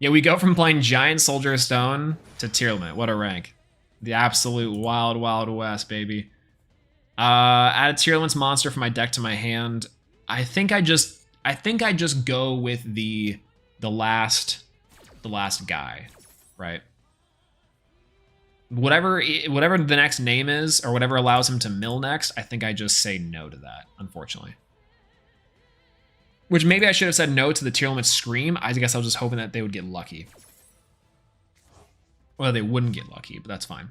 Yeah, we go from playing Giant Soldier of Stone to tier limit. What a rank. The absolute wild, wild west, baby. Add a tier limits monster from my deck to my hand. I think I just go with the last guy, right? Whatever the next name is, or whatever allows him to mill next, I think I just say no to that, unfortunately. Which maybe I should have said no to the tier limit Scream. I guess I was just hoping that they would get lucky. Well, they wouldn't get lucky, but that's fine.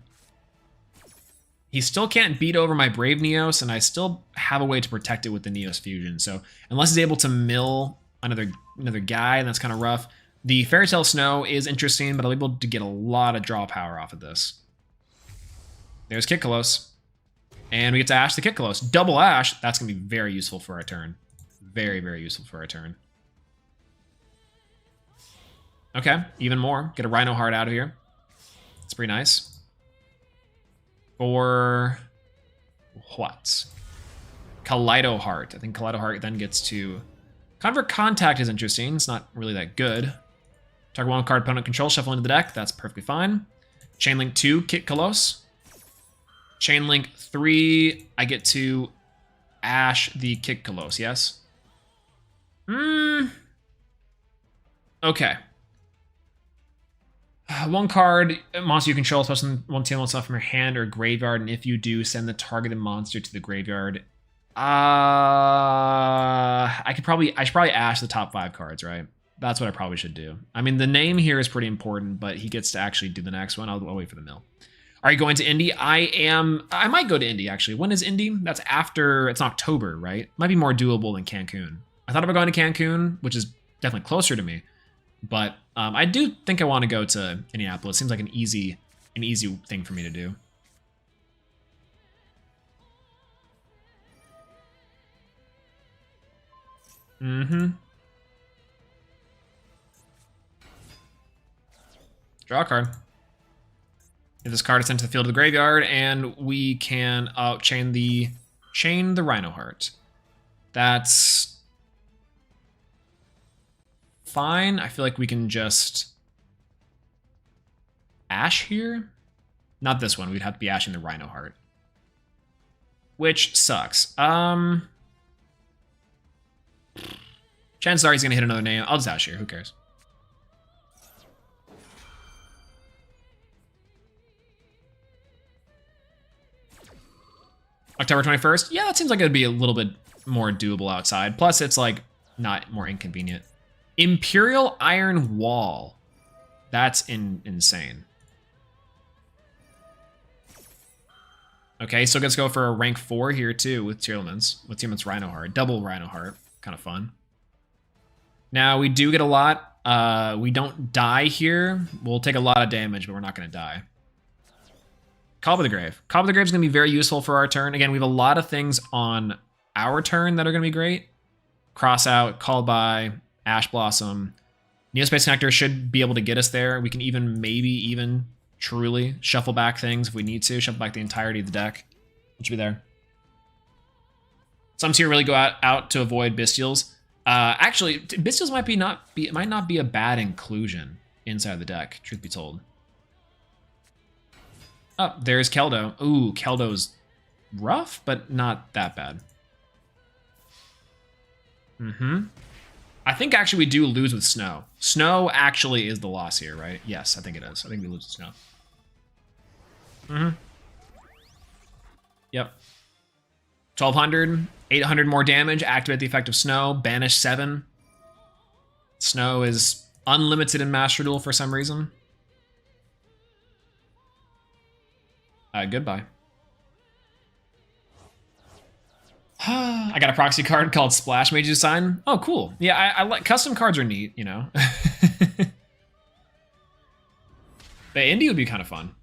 He still can't beat over my Brave Neos, and I still have a way to protect it with the Neos Fusion. So unless he's able to mill another guy, and that's kind of rough. The Fairy Tale Snow is interesting, but I'll be able to get a lot of draw power off of this. There's Kitkalos. And we get to Ash the Kitkalos. Double Ash, that's going to be very useful for our turn. Very, very useful for our turn. Okay, even more. Get a Rhino Heart out of here. That's pretty nice. For what? Kaleido Heart. I think Kaleido Heart then gets to... Convert Contact is interesting. It's not really that good. Target 1 card opponent control, shuffle into the deck. That's perfectly fine. Chainlink 2, Kitkalos. Chainlink 3, I get to Ash the Kitkalos, yes? Okay. 1 card, monster you control, especially one tail stuff from your hand or graveyard, and if you do, send the targeted monster to the graveyard. I should probably Ash the top 5 cards, right? That's what I probably should do. I mean, the name here is pretty important, but he gets to actually do the next one. I'll wait for the mill. Are you going to Indy? I might go to Indy, actually. When is Indy? That's after, it's in October, right? Might be more doable than Cancun. I thought about going to Cancun, which is definitely closer to me. But I do think I want to go to Indianapolis. Seems like an easy thing for me to do. Draw a card. If this card is sent to the field of the graveyard, and we can chain the Rhino Heart. That's fine. I feel like we can just Ash here? Not this one. We'd have to be ashing the Rhino Heart. Which sucks. Chances are he's going to hit another name. I'll just ash here. Who cares? October 21st? Yeah, that seems like it'd be a little bit more doable outside. Plus, it's like not more inconvenient. Imperial Iron Wall. That's insane. Okay, so let's go for a rank 4 here too with Tierleman's Rhino Heart. Double Rhino Heart. Kind of fun. Now, we do get a lot. We don't die here. We'll take a lot of damage, but we're not going to die. Call by the Grave. Call by the Grave is going to be very useful for our turn. Again, we have a lot of things on our turn that are going to be great. Cross Out, Call by, Ash Blossom. Neospace Connector should be able to get us there. We can maybe truly shuffle back things if we need to. Shuffle back the entirety of the deck. Which should be there. Some tier really go out to avoid Bestials. Actually, Bestials might not be a bad inclusion inside the deck, truth be told. Oh, there's Keldo. Ooh, Keldo's rough, but not that bad. I think actually we do lose with Snow. Snow actually is the loss here, right? Yes, I think it is. I think we lose with Snow. Yep. 1200, 800 more damage, activate the effect of Snow, banish 7. Snow is unlimited in Master Duel for some reason. Goodbye. I got a proxy card called Splash Mage Design. Oh, cool. Yeah, I like custom cards are neat, you know. But indie would be kind of fun.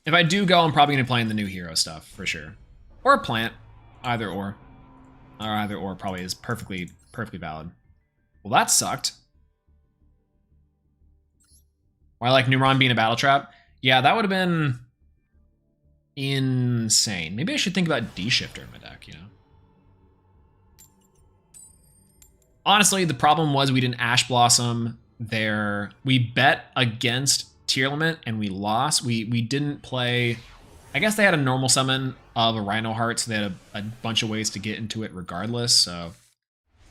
If I do go, I'm probably going to play in the new hero stuff for sure, or a plant, either or probably is perfectly valid. Well, that sucked. Or I like Neuron being a battle trap. Yeah, that would have been insane. Maybe I should think about D-Shifter in my deck, you know? Honestly, the problem was we didn't Ash Blossom there. We bet against Tierlement and we lost. We didn't play... I guess they had a normal summon of a Rhino Heart, so they had a bunch of ways to get into it regardless, so,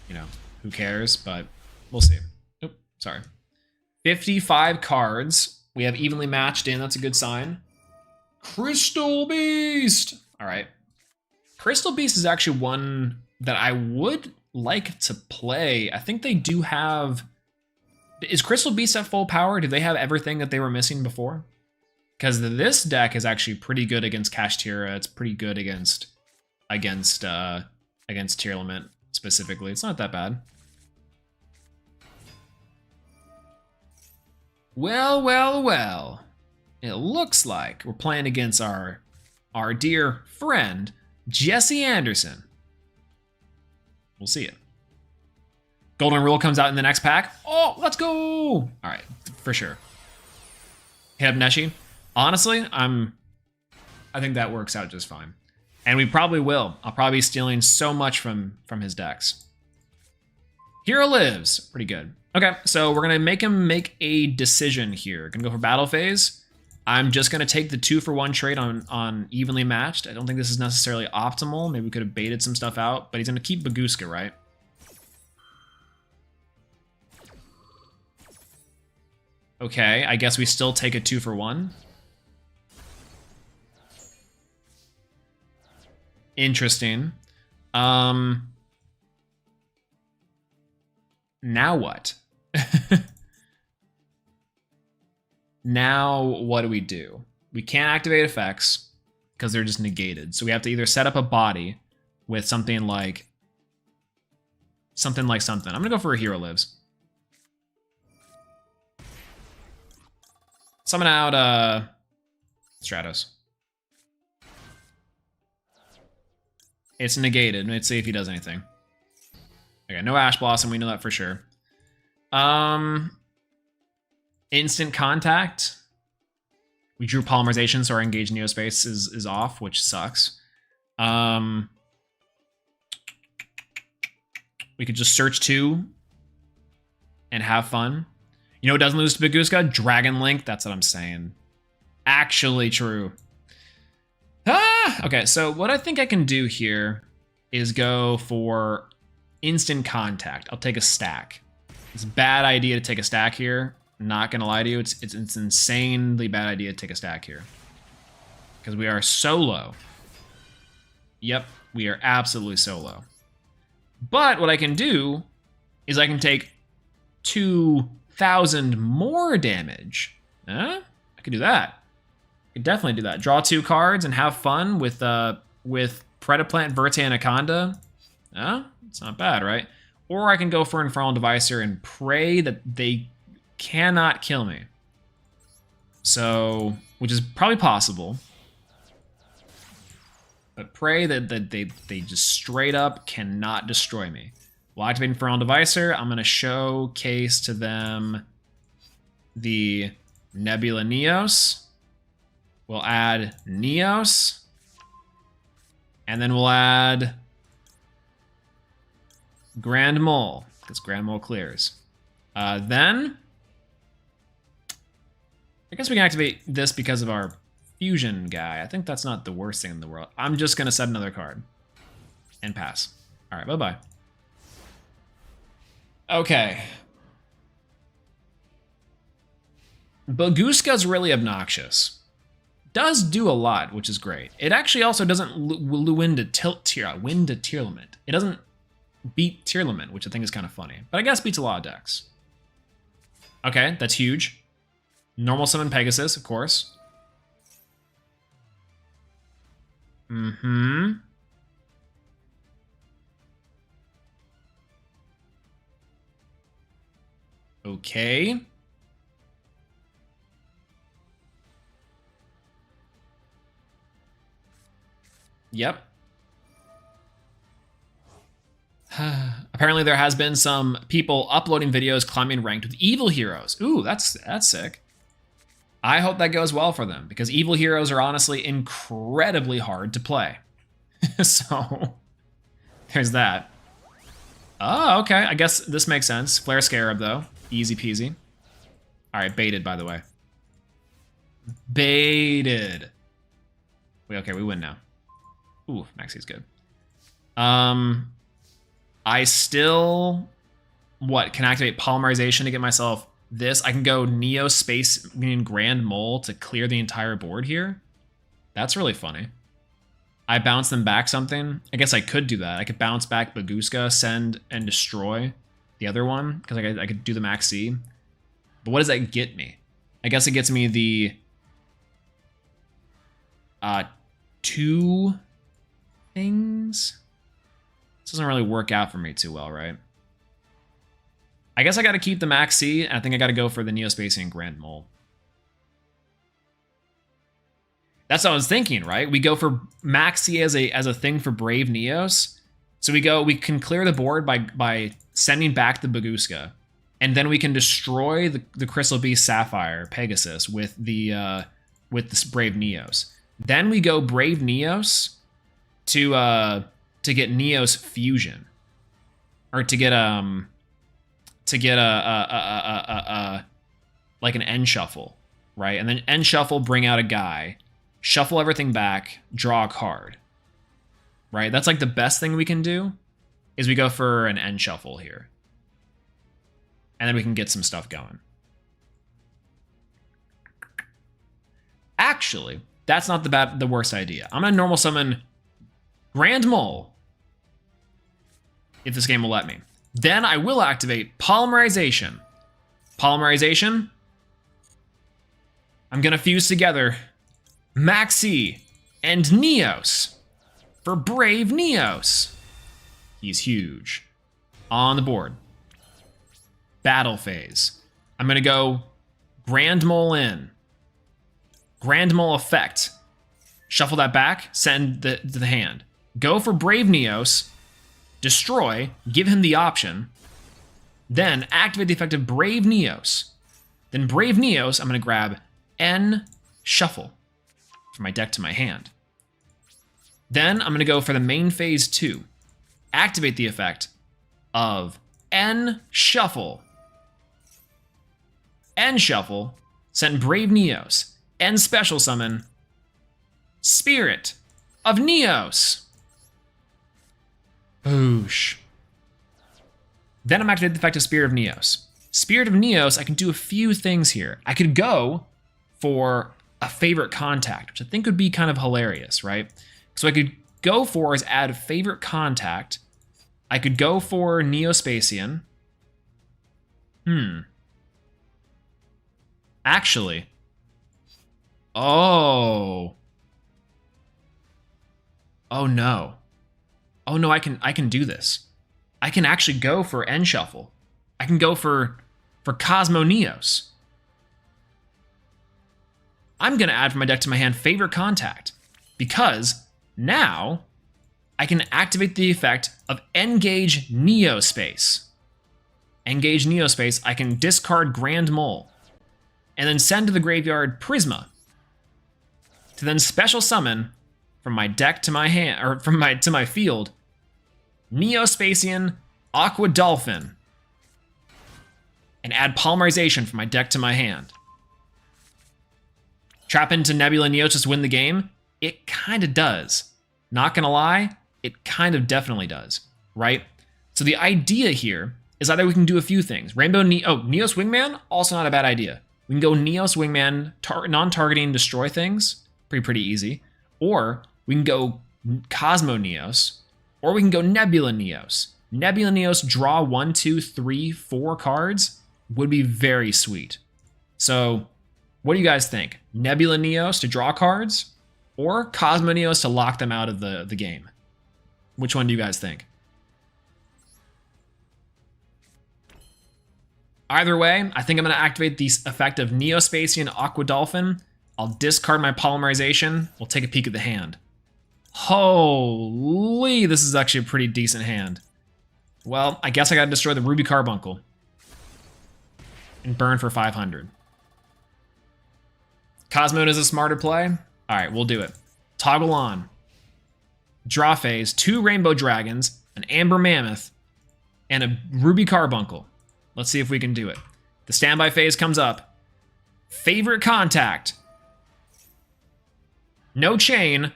you know, who cares? But we'll see. Oop, sorry. 55 cards. We have evenly matched in. That's a good sign. Crystal Beast! All right. Crystal Beast is actually one that I would like to play. I think they do have... Is Crystal Beast at full power? Do they have everything that they were missing before? Because this deck is actually pretty good against Kashtira. It's pretty good against Tierlement specifically. It's not that bad. Well, well, well. It looks like we're playing against our dear friend, Jesse Anderson. We'll see it. Golden Rule comes out in the next pack. Oh, let's go! All right, for sure. Hit up Neshi. Honestly, I think that works out just fine. And we probably will. I'll probably be stealing so much from his decks. Hero Lives. Pretty good. Okay, so we're gonna make him make a decision here. Gonna go for battle phase. I'm just gonna take the 2-for-1 trade on evenly matched. I don't think this is necessarily optimal. Maybe we could have baited some stuff out, but he's gonna keep Baguska, right? Okay, I guess we still take a 2-for-1. Interesting. Now what? Now what do we do? We can't activate effects because they're just negated. So we have to either set up a body with something like something. I'm gonna go for a Hero Lives. Summon out Stratos. It's negated. Let's see if he does anything. Okay, no Ash Blossom, we know that for sure. Instant Contact. We drew Polymerization, so our Engaged Neospace is off, which sucks. We could just search 2 and have fun. You You know what doesn't lose to Baguska? Dragon Link. That's what I'm saying. Actually true. Okay, so what I think I can do here is go for instant contact. I'll take a stack. It's a bad idea to take a stack here. Not gonna lie to you, it's insanely bad idea to take a stack here. Because we are so low. Yep, we are absolutely so low. But what I can do is I can take 2,000 more damage. I could do that. I could definitely do that. Draw 2 cards and have fun with Predaplant, Verte, Anaconda. It's not bad, right? Or I can go for Infernal Devicer and pray that they cannot kill me. So, which is probably possible. But pray that they just straight up cannot destroy me. We'll activate Infernal Devicer. I'm going to showcase to them the Nebula Neos. We'll add Neos. And then we'll add Grand Mole, because Grand Mole clears. Then, I guess we can activate this because of our fusion guy. I think that's not the worst thing in the world. I'm just going to set another card and pass. All right, bye-bye. Okay. Baguska's really obnoxious. Does do a lot, which is great. It actually also doesn't win to Tearlament. It doesn't beat Tearlament, which I think is kind of funny. But I guess beats a lot of decks. Okay, that's huge. Normal summon Pegasus, of course. Okay. Yep. Apparently there has been some people uploading videos climbing ranked with evil heroes. Ooh, that's sick. I hope that goes well for them, because evil heroes are honestly incredibly hard to play. So, there's that. Oh, okay. I guess this makes sense. Flare Scarab, though. Easy peasy. All right, baited, by the way. Baited. Okay, we win now. Ooh, Maxi's good. I still, can activate Polymerization to get myself this. I can go Neo Space, meaning Grand Mole, to clear the entire board here. That's really funny. I bounce them back something. I guess I could do that. I could bounce back Baguska, send, and destroy the other one, because I could do the Max C. But what does that get me? I guess it gets me the 2 things. This doesn't really work out for me too well, right? I guess I got to keep the Max C, and I think I got to go for the Neospatian Grand Mole. That's what I was thinking, right? We go for Max C as a thing for Brave Neos. So we can clear the board by sending back the Baguska, and then we can destroy the Crystal Beast Sapphire Pegasus with this Brave Neos. Then we go Brave Neos to get Neos Fusion, or to get like an end shuffle, right? And then end shuffle, bring out a guy, shuffle everything back, draw a card, right? That's like the best thing we can do, is we go for an end shuffle here, and then we can get some stuff going. Actually, that's not the worst idea. I'm gonna normal summon Grand Mole, if this game will let me. Then I will activate Polymerization. Polymerization. I'm gonna fuse together Maxi and Neos for Brave Neos. He's huge. On the board. Battle phase. I'm gonna go Grand Mole in. Grand Mole effect. Shuffle that back, send to the hand. Go for Brave Neos. Destroy, give him the option, then activate the effect of Brave Neos. Then Brave Neos, I'm going to grab N Shuffle from my deck to my hand. Then I'm going to go for the main phase 2. Activate the effect of N Shuffle. end shuffle, send Brave Neos, end special summon Spirit of Neos. Boosh. Then I'm activating the effect of Spirit of Neos. Spirit of Neos, I can do a few things here. I could go for a favorite contact, which I think would be kind of hilarious, right? So I could go for is add favorite contact. I could go for Neospacian. Actually. Oh. Oh no. Oh no, I can do this. I can actually go for end shuffle. I can go for Cosmo Neos. I'm gonna add from my deck to my hand favorite contact, because now I can activate the effect of Engage Neospace. Engage Neospace, I can discard Grand Mole, and then send to the graveyard Prisma, to then special summon from my deck to my hand, or from my to my field, Neospacian Aqua Dolphin, and add Polymerization from my deck to my hand. Trap into Nebula Neos, just win the game? It kind of does. Not gonna lie, it kind of definitely does, right? So the idea here is either we can do a few things. Neos Wingman, also not a bad idea. We can go Neos Wingman, non-targeting, destroy things, pretty easy. Or we can go Cosmo Neos, or we can go Nebula Neos. Nebula Neos, draw 1, 2, 3, 4 cards would be very sweet. So what do you guys think? Nebula Neos to draw cards, or Cosmo Neos to lock them out of the game? Which one do you guys think? Either way, I think I'm going to activate the effect of Neospacian Aqua Dolphin. I'll discard my Polymerization. We'll take a peek at the hand. Holy, this is actually a pretty decent hand. Well, I guess I got to destroy the Ruby Carbuncle and burn for 500. Cosmo is a smarter play. All right, we'll do it. Toggle on. Draw phase, 2 Rainbow Dragons, an Amber Mammoth, and a Ruby Carbuncle. Let's see if we can do it. The standby phase comes up. Favorite contact. No chain.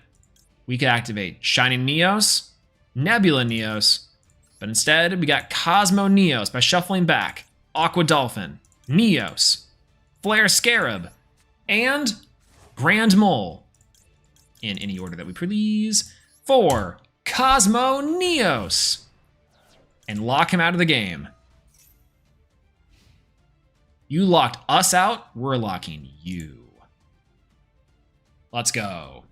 We could activate Shining Neos, Nebula Neos, but instead we got Cosmo Neos by shuffling back, Aqua Dolphin, Neos, Flare Scarab, and Grand Mole, in any order that we please, for Cosmo Neos, and lock him out of the game. You locked us out, we're locking you. Let's go.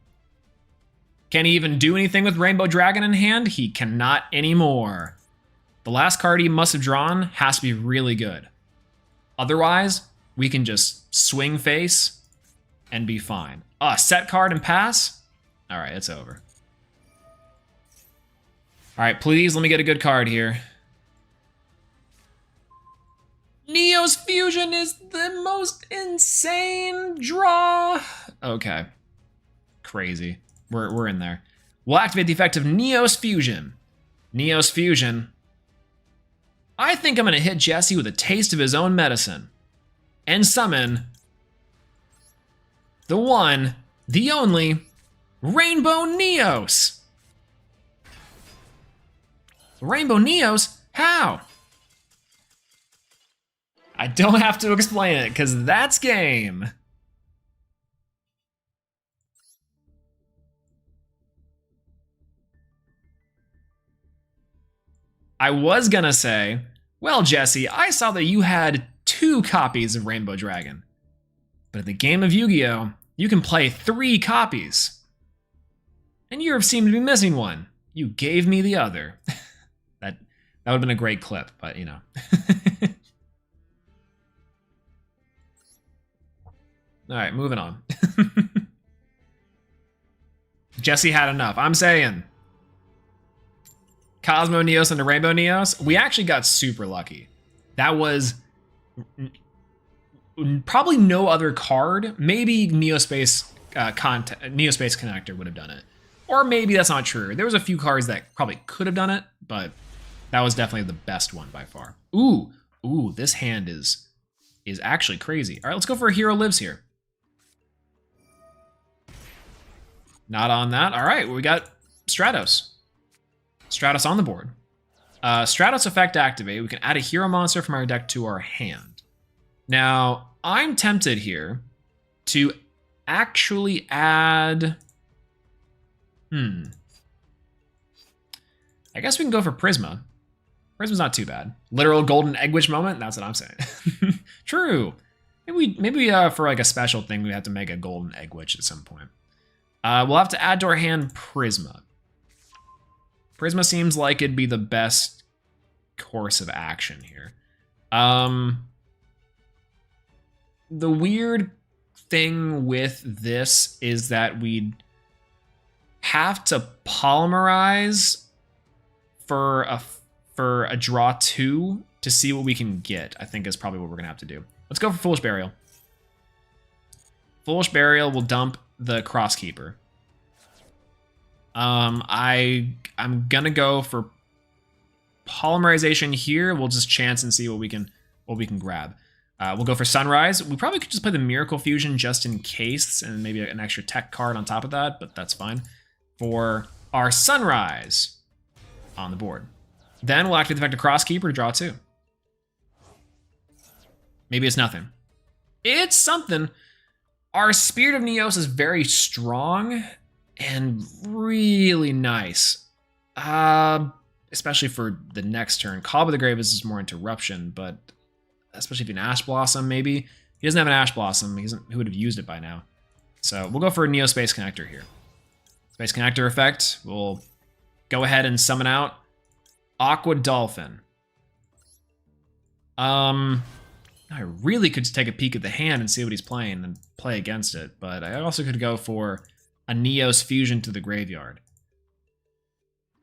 Can he even do anything with Rainbow Dragon in hand? He cannot anymore. The last card he must have drawn has to be really good. Otherwise, we can just swing face and be fine. Set card and pass? All right, it's over. All right, please let me get a good card here. Neos Fusion is the most insane draw. Okay. Crazy. We're in there. We'll activate the effect of Neos Fusion. Neos Fusion. I think I'm going to hit Jesse with a taste of his own medicine. And summon the one, the only, Rainbow Neos. Rainbow Neos? How? I don't have to explain it, because that's game. I was gonna say, well, Jesse, I saw that you had 2 copies of Rainbow Dragon. But in the game of Yu-Gi-Oh!, you can play 3 copies. And you seem to be missing one. You gave me the other. That would have been a great clip, but you know. All right, moving on. Jesse had enough. I'm saying. Cosmo Neos and the Rainbow Neos. We actually got super lucky. That was probably no other card. Maybe Neospace Neospace Connector would have done it. Or maybe that's not true. There was a few cards that probably could have done it, but that was definitely the best one by far. Ooh, this hand is is actually crazy. All right, let's go for a Hero Lives here. Not on that. All right, we got Stratos. Stratos on the board. Stratos effect activate. We can add a hero monster from our deck to our hand. Now, I'm tempted here to actually add... I guess we can go for Prisma. Prisma's not too bad. Literal golden egg witch moment? That's what I'm saying. True. Maybe for like a special thing, we have to make a golden egg witch at some point. We'll have to add to our hand Prisma. Prisma seems like it'd be the best course of action here. The weird thing with this is that we'd have to polymerize for a draw 2 to see what we can get, I think is probably what we're going to have to do. Let's go for Foolish Burial. Foolish Burial will dump the Crosskeeper. I'm gonna go for polymerization here. We'll just chance and see what we can grab. We'll go for Sunrise. We probably could just play the Miracle Fusion just in case, and maybe an extra tech card on top of that, but that's fine. For our Sunrise on the board. Then we'll activate the effect of Crosskeeper to draw 2. Maybe it's nothing. It's something. Our Spirit of Neos is very strong and really nice. Especially for the next turn. Call of the Grave is just more interruption, but especially if you have an Ash Blossom, maybe. He doesn't have an Ash Blossom. He would have used it by now. So we'll go for a Neo Space Connector here. Space Connector effect. We'll go ahead and summon out Aqua Dolphin. I really could take a peek at the hand and see what he's playing and play against it, but I also could go for a Neos Fusion to the graveyard.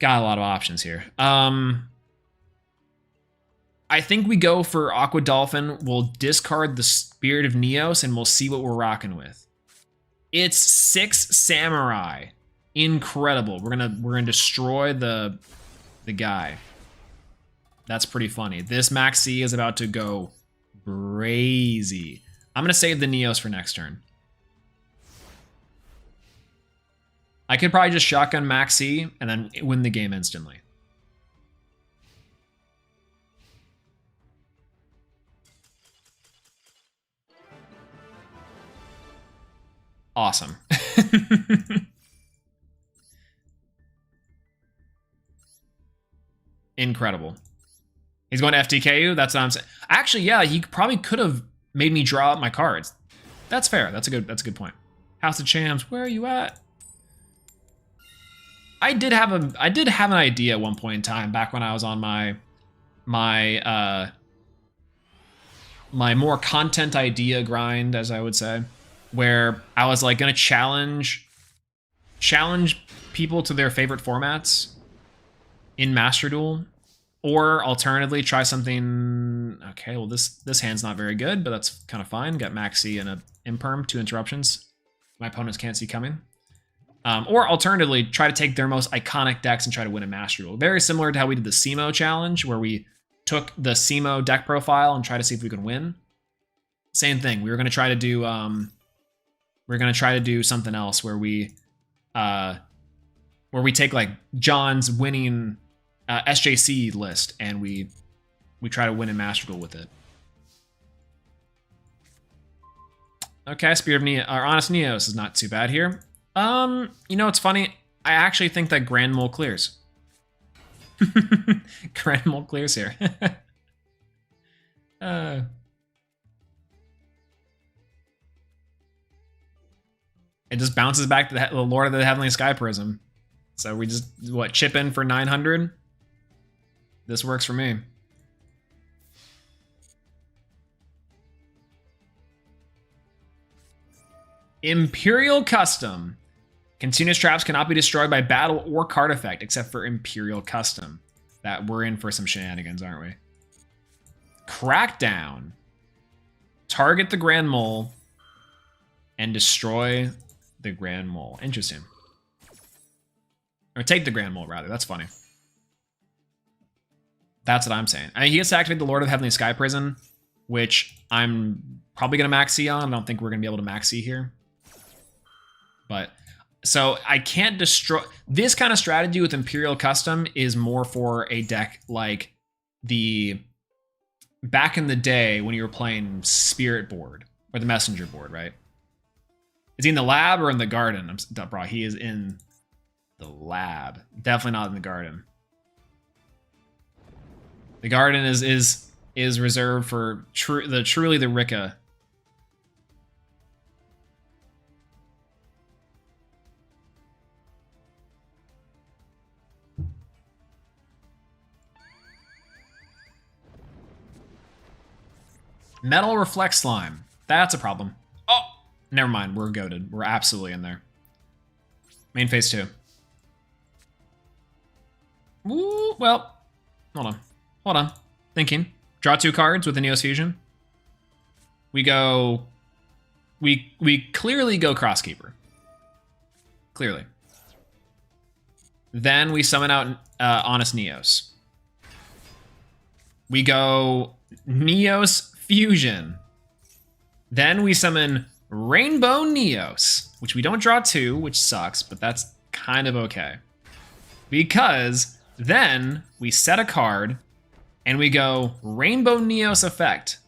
Got a lot of options here. I think we go for Aqua Dolphin. We'll discard the Spirit of Neos and we'll see what we're rocking with. It's 6 Samurai. Incredible. We're gonna destroy the guy. That's pretty funny. This Maxi is about to go crazy. I'm gonna save the Neos for next turn. I could probably just shotgun Maxi and then win the game instantly. Awesome. Incredible. He's going to FTKU? That's what I'm saying. Actually, yeah, he probably could have made me draw out my cards. That's fair. That's a good point. House of Champs, where are you at? I did have an idea at one point in time, back when I was on my more content idea grind, as I would say, where I was like gonna challenge people to their favorite formats in Master Duel, or alternatively try something. Okay, well this hand's not very good, but that's kind of fine. Got Maxi and a Imperm, 2 interruptions. My opponents can't see coming. Or alternatively, try to take their most iconic decks and try to win a Master Duel. Very similar to how we did the SEMO challenge, where we took the SEMO deck profile and try to see if we could win. Same thing. We were going to try to do. We're going to try to do something else where we take like John's winning SJC list and we try to win a Master Duel with it. Okay, Spirit of Neo, or Honest Neos is not too bad here. You know, it's funny. I actually think that Grand Mole clears. Grand Mole clears here. It just bounces back to the Lord of the Heavenly Sky Prism. So we just, chip in for 900? This works for me. Imperial Custom. Continuous traps cannot be destroyed by battle or card effect, except for Imperial Custom. That we're in for some shenanigans, aren't we? Crackdown. Target the Grand Mole and destroy the Grand Mole. Interesting. Or take the Grand Mole, rather. That's funny. That's what I'm saying. I mean, he gets to activate the Lord of the Heavenly Sky Prison. which I'm probably going to max E on. I don't think we're going to be able to max E here. But so I can't destroy this kind of strategy with Imperial Custom is more for a deck like the back in the day when you were playing Spirit board or the Messenger board, right? Is he in the lab or in the garden? Bro, he is in the lab. Definitely not in the garden. The garden is reserved for truly the Rika. Metal Reflect Slime. That's a problem. Oh, never mind. We're goated. We're absolutely in there. Main phase 2. Ooh, well, hold on. Thinking. Draw 2 cards with the Neos Fusion. We clearly go Crosskeeper. Clearly. Then we summon out Honest Neos. We go Neos Fusion. Then we summon Rainbow Neos, which we don't draw 2, which sucks, but that's kind of okay. Because then we set a card and we go Rainbow Neos effect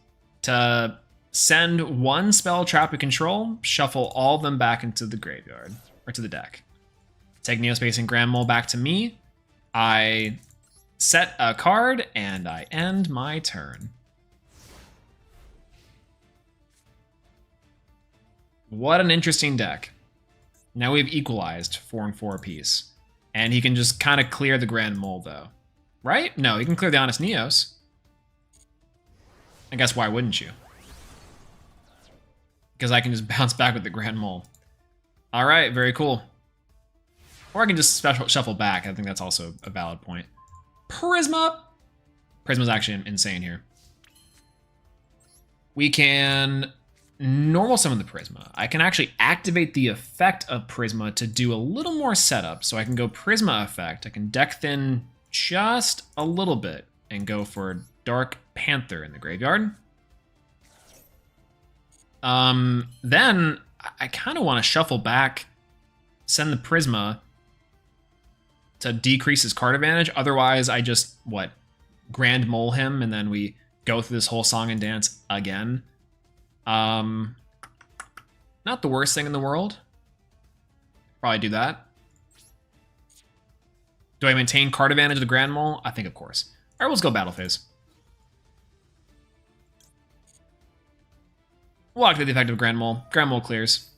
to send 1 spell trap we control, shuffle all of them back into the graveyard, or to the deck. Take Neospace and Grand Mole back to me. I set a card and I end my turn. What an interesting deck. Now we've equalized 4 and 4 apiece. And he can just kind of clear the Grand Mole, though. Right? No, he can clear the Honest Neos. I guess why wouldn't you? Because I can just bounce back with the Grand Mole. Alright, very cool. Or I can just shuffle back. I think that's also a valid point. Prisma! Prisma's actually insane here. We can normal summon the Prisma. I can actually activate the effect of Prisma to do a little more setup. So I can go Prisma effect. I can deck thin just a little bit and go for Dark Panther in the graveyard. Then I kind of want to shuffle back, send the Prisma to decrease his card advantage. Otherwise, I just, Grand Mole him, and then we go through this whole song and dance again. Not the worst thing in the world. Probably do that. Do I maintain card advantage of the Grand Mole? I think, of course. All right, let's go battle phase. We'll activate the effect of Grand Mole. Grand Mole clears.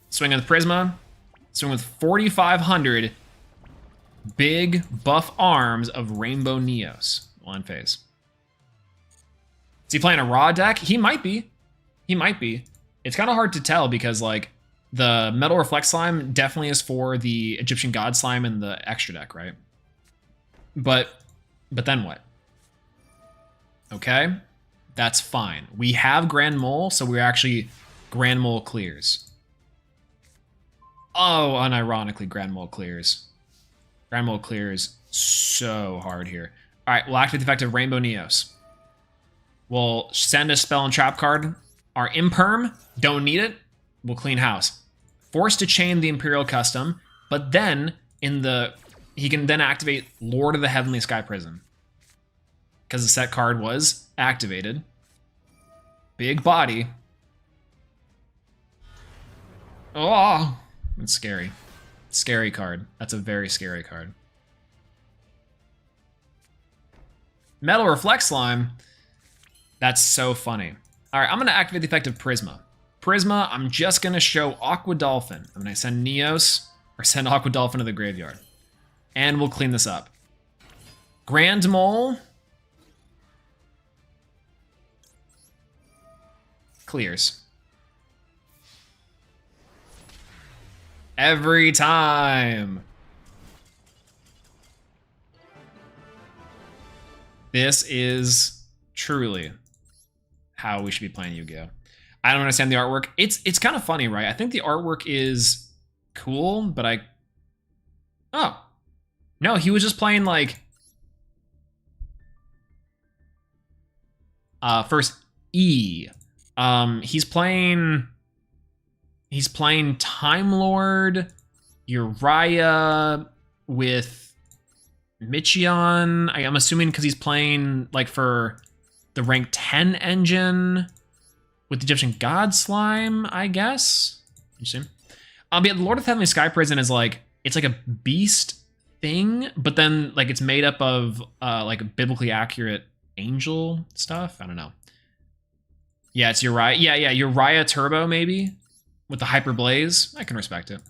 Swing of the Prisma. Swing with 4,500 big buff arms of Rainbow Neos. One phase. Is he playing a raw deck? He might be. He might be. It's kind of hard to tell because, the Metal Reflect Slime definitely is for the Egyptian God Slime and the extra deck, right? But then what? Okay, that's fine. We have Grand Mole, so we're actually Grand Mole clears. Oh, unironically, Grand Mole clears. Grand Mole clears so hard here. All right, we'll activate the effect of Rainbow Neos. We'll send a spell and trap card. Our Imperm, don't need it. We'll clean house. Forced to chain the Imperial Custom, but then he can then activate Lord of the Heavenly Sky Prison. Because the set card was activated. Big body. Oh, it's scary. Scary card. That's a very scary card. Metal Reflect Slime. That's so funny. All right, I'm going to activate the effect of Prisma. Prisma, I'm just going to show Aqua Dolphin. I'm going to send Neos, or send Aqua Dolphin to the graveyard. And we'll clean this up. Grand Mole. Clears. Every time. This is truly how we should be playing Yu-Gi-Oh! I don't understand the artwork. It's kind of funny, right? I think the artwork is cool, but oh. No, he was just playing First, E. He's playing Time Lord, Uriah with Michion. I'm assuming because he's playing like for the rank 10 engine with the Egyptian God Slime, I guess. Interesting. But yeah, the Lord of the Heavenly Sky Prison is like, it's like a beast thing, but then like it's made up of like biblically accurate angel stuff. I don't know. Yeah, it's Uriah. Yeah, Uriah Turbo maybe with the Hyper Blaze. I can respect it.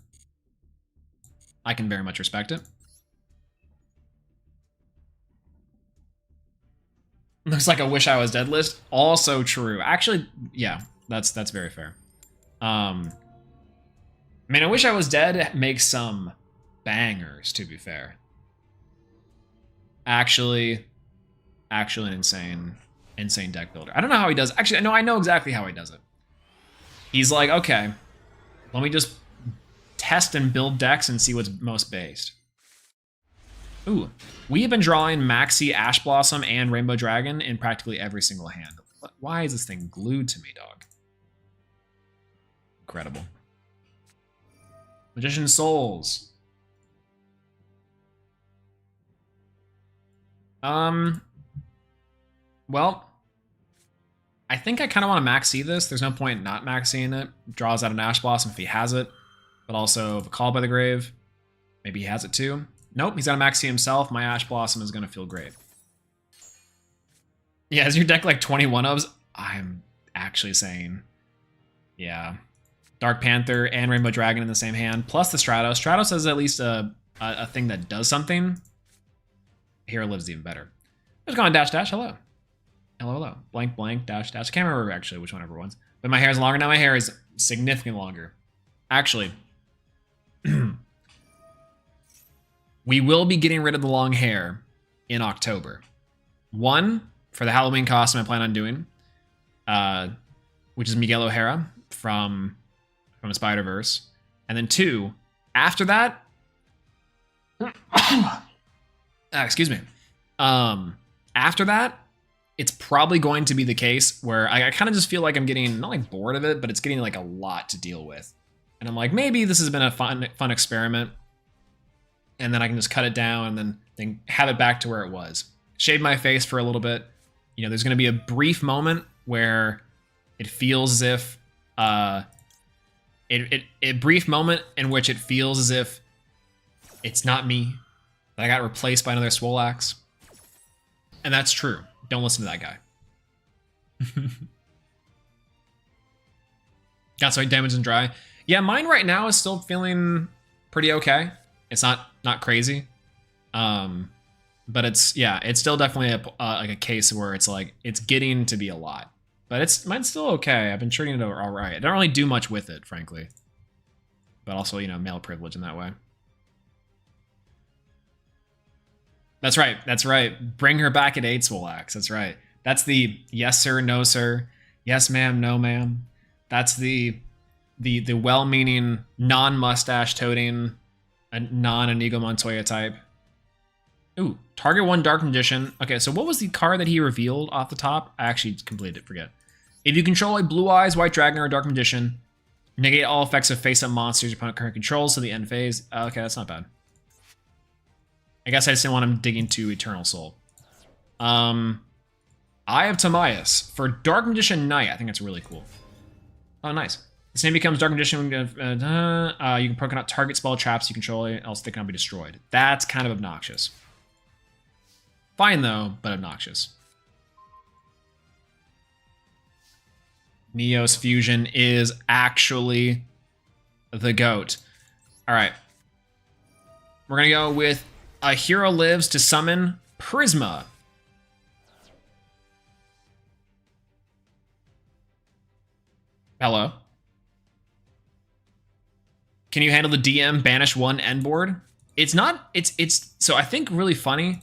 I can very much respect it. Looks like a Wish I Was Dead list. Also true. Actually, yeah, that's very fair. I mean, I Wish I Was Dead makes some bangers, to be fair. Actually an insane deck builder. I don't know how he does. Actually, no, I know exactly how he does it. He's like, okay, let me just test and build decks and see what's most based. Ooh, we have been drawing Maxi, Ash Blossom, and Rainbow Dragon in practically every single hand. Why is this thing glued to me, dog? Incredible. Magician Souls. Well, I think I kind of want to maxi this. There's no point in not maxing it. Draws out an Ash Blossom if he has it, but also the Call by the Grave. Maybe he has it too. Nope, he's got a maxi himself. My Ash Blossom is going to feel great. Yeah, is your deck like 21 ofs? I'm actually saying, yeah. Dark Panther and Rainbow Dragon in the same hand, plus the Stratos. Stratos has at least a thing that does something. Hero Lives even better. What's going on, dash dash? Hello. Hello. Blank blank dash dash. I can't remember actually which one everyone's. But my hair is longer now. My hair is significantly longer. Actually, we will be getting rid of the long hair in October. One, for the Halloween costume I plan on doing, which is Miguel O'Hara from Spider-Verse. And then two, after that, excuse me. After that, it's probably going to be the case where I kind of just feel like I'm getting, not like bored of it, but it's getting like a lot to deal with. And I'm like, maybe this has been a fun experiment. And then I can just cut it down and then have it back to where it was. Shave my face for a little bit. You know, there's going to be a brief moment where it feels as if, a brief moment in which it feels as if it's not me, that I got replaced by another Swolelax. And that's true. Don't listen to that guy. Got some damage and dry. Yeah, mine right now is still feeling pretty okay. It's not crazy. But it's still definitely like a case where it's like, it's getting to be a lot. But mine's still okay. I've been treating it all right. I don't really do much with it, frankly. But also, you know, male privilege in that way. That's right. Bring her back at 8 Swolax. That's right. That's the yes sir, no sir, yes ma'am, no ma'am. That's the well-meaning, non-mustache toting, non-Inigo Montoya type. Ooh, target 1 Dark Magician. Okay, so what was the card that he revealed off the top? I actually completed it, forget. If you control a Blue Eyes, White Dragon, or Dark Magician, negate all effects of face-up monsters your opponent currently controls to the end phase. Okay, that's not bad. I guess I just didn't want him digging into Eternal Soul. Eye of Timaeus for Dark Magician Knight. I think that's really cool. Oh, nice. This name becomes Dark Magician. You can proc out target spell traps you control, else they cannot be destroyed. That's kind of obnoxious. Fine though, but obnoxious. Neos Fusion is actually the GOAT. All right. We're going to go with A Hero Lives to summon Prisma. Hello. Can you handle the DM banish 1 end board? It's not, it's so I think really funny.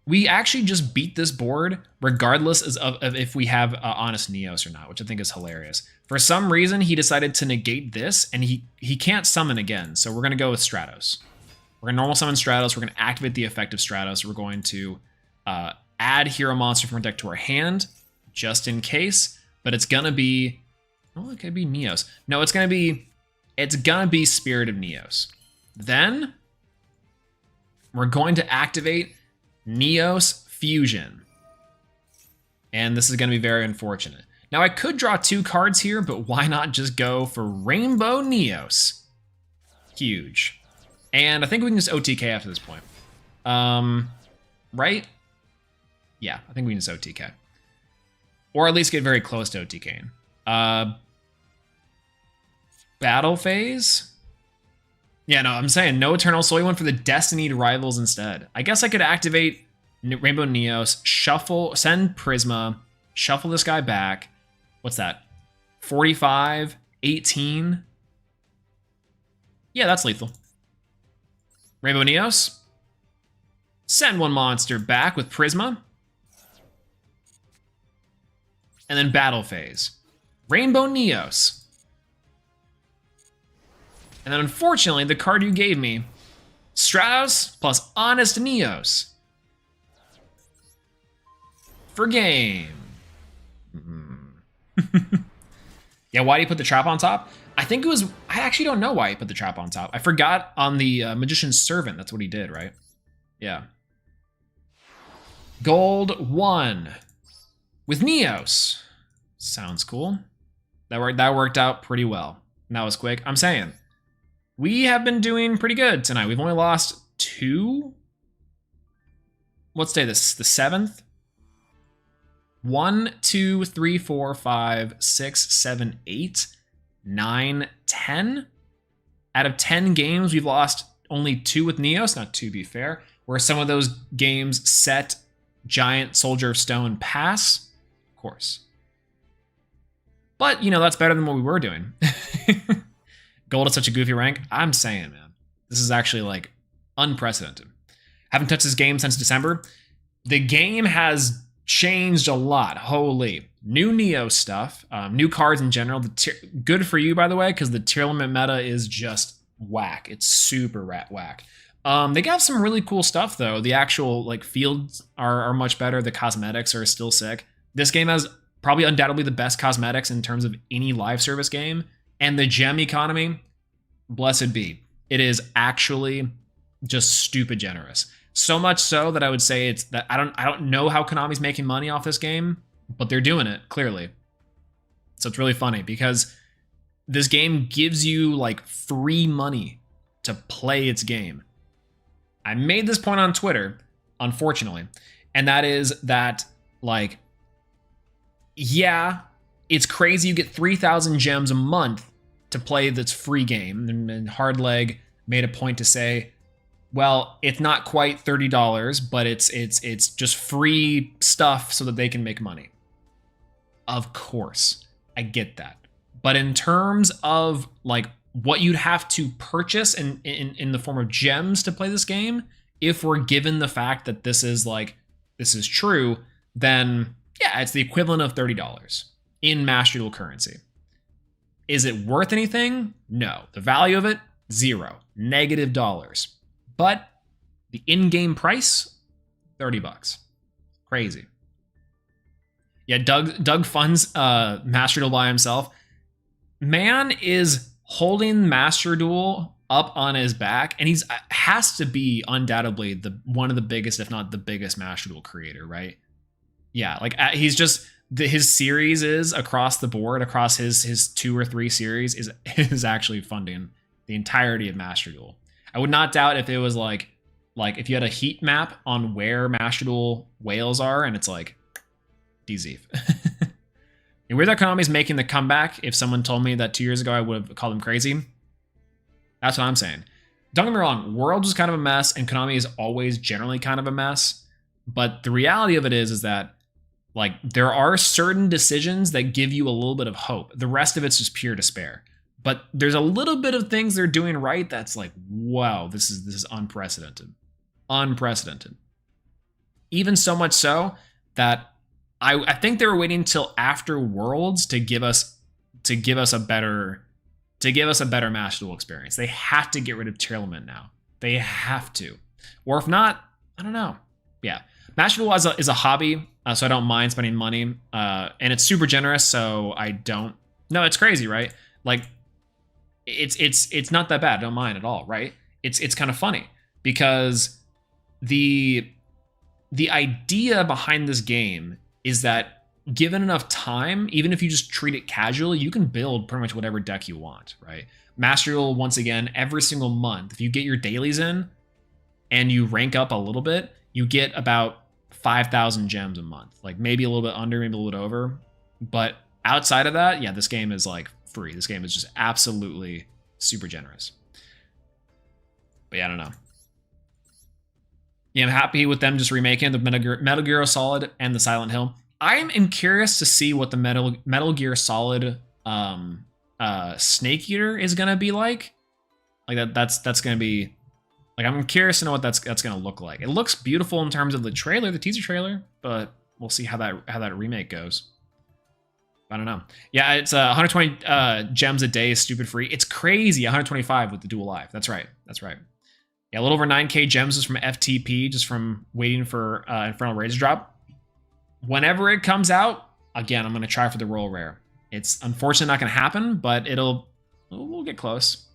We actually just beat this board regardless of if we have Honest Neos or not, which I think is hilarious. For some reason, he decided to negate this, and he can't summon again. So we're going to go with Stratos. We're going to normal summon Stratos. We're going to activate the effect of Stratos. We're going to add hero monster from our deck to our hand, just in case, but it's gonna be, oh, it could be Neos. No, it's gonna be Spirit of Neos. Then we're going to activate Neos Fusion. And this is gonna be very unfortunate. Now I could draw 2 cards here, but why not just go for Rainbow Neos? Huge. And I think we can just OTK after this point. Right? Yeah, I think we can just OTK. Or at least get very close to OTKing. Battle phase? Yeah, no, I'm saying no Eternal Soul. You went for the Destinied Rivals instead. I guess I could activate Rainbow Neos, shuffle, send Prisma, shuffle this guy back. What's that? 45, 18. Yeah, that's lethal. Rainbow Neos. Send 1 monster back with Prisma. And then battle phase. Rainbow Neos. And then unfortunately, the card you gave me, Stratos plus Honest Neos. For game. Yeah, why do you put the trap on top? I think it was, I actually don't know why he put the trap on top. I forgot on the Magician's Servant, that's what he did, right? Yeah. Gold 1 with Neos. Sounds cool. That worked out pretty well. And that was quick. I'm saying, we have been doing pretty good tonight. We've only lost 2. What's day this? The 7th? 1, 2, 3, 4, 5, 6, 7, 8, 9, 10. Out of 10 games, we've lost only 2 with Neos. Not to be fair. Where some of those games set Giant Soldier of Stone pass. Of course. But, you know, that's better than what we were doing. Gold is such a goofy rank. I'm saying, man. This is actually, like, unprecedented. Haven't touched this game since December. The game has changed a lot. Holy. New Neo stuff. New cards in general. Good for you, by the way, because the tier limit meta is just whack. It's super whack. They got some really cool stuff, though. The actual, like, fields are much better. The cosmetics are still sick. This game has probably undoubtedly the best cosmetics in terms of any live service game. And the gem economy, blessed be. It is actually just stupid generous. So much so that I would say it's that I don't know how Konami's making money off this game, but they're doing it, clearly. So it's really funny because this game gives you like free money to play its game. I made this point on Twitter, unfortunately, and that is that, like, yeah, it's crazy you get 3,000 gems a month to play this free game. And Hardleg made a point to say, well, it's not quite $30, but it's just free stuff so that they can make money. Of course, I get that. But in terms of like what you'd have to purchase in the form of gems to play this game, if we're given the fact that this is true, then yeah, it's the equivalent of $30 in Master Duel currency. Is it worth anything? No. The value of it, $0. -$. But the in-game price, $30. Crazy. Yeah, Doug funds Master Duel by himself. Man is holding Master Duel up on his back, and he's has to be undoubtedly one of the biggest, if not the biggest, Master Duel creator, right? Yeah, like he's just his series is across the board, across his 2 or 3 series is actually funding the entirety of Master Duel. I would not doubt if it was like if you had a heat map on where Master Duel whales are, and it's like DZ. And weird that Konami's making the comeback. If someone told me that 2 years ago, I would have called them crazy. That's what I'm saying. Don't get me wrong, Worlds was kind of a mess, and Konami is always generally kind of a mess. But the reality of it is that like there are certain decisions that give you a little bit of hope. The rest of it's just pure despair. But there's a little bit of things they're doing right that's like, wow, this is unprecedented. Unprecedented. Even so much so that I think they were waiting till after Worlds to give us a better Master Duel experience. They have to get rid of tier limit now. They have to. Or if not, I don't know. Yeah. Master Duel is a hobby so I don't mind spending money. And it's super generous, so I don't. No, it's crazy, right? Like, it's not that bad. I don't mind at all, right? It's kind of funny because the idea behind this game is that given enough time, even if you just treat it casually, you can build pretty much whatever deck you want, right? Master Duel, once again, every single month, if you get your dailies in and you rank up a little bit, you get about 5,000 gems a month. Like maybe a little bit under, maybe a little bit over. But outside of that, yeah, this game is like free. This game is just absolutely super generous. But yeah, I don't know. Yeah, I'm happy with them just remaking the Metal Gear Solid and the Silent Hill. I am curious to see what the Metal Gear Solid Snake Eater is gonna be like. Like that's gonna be like, I'm curious to know what that's gonna look like. It looks beautiful in terms of the trailer, the teaser trailer, but we'll see how that remake goes. I don't know. Yeah, it's 120 gems a day is stupid free. It's crazy. 125 with the Duel Live. That's right. That's right. Yeah, a little over 9k gems is from FTP, just from waiting for Infernal Raids to drop. Whenever it comes out, again, I'm going to try for the Royal Rare. It's unfortunately not going to happen, but we'll get close.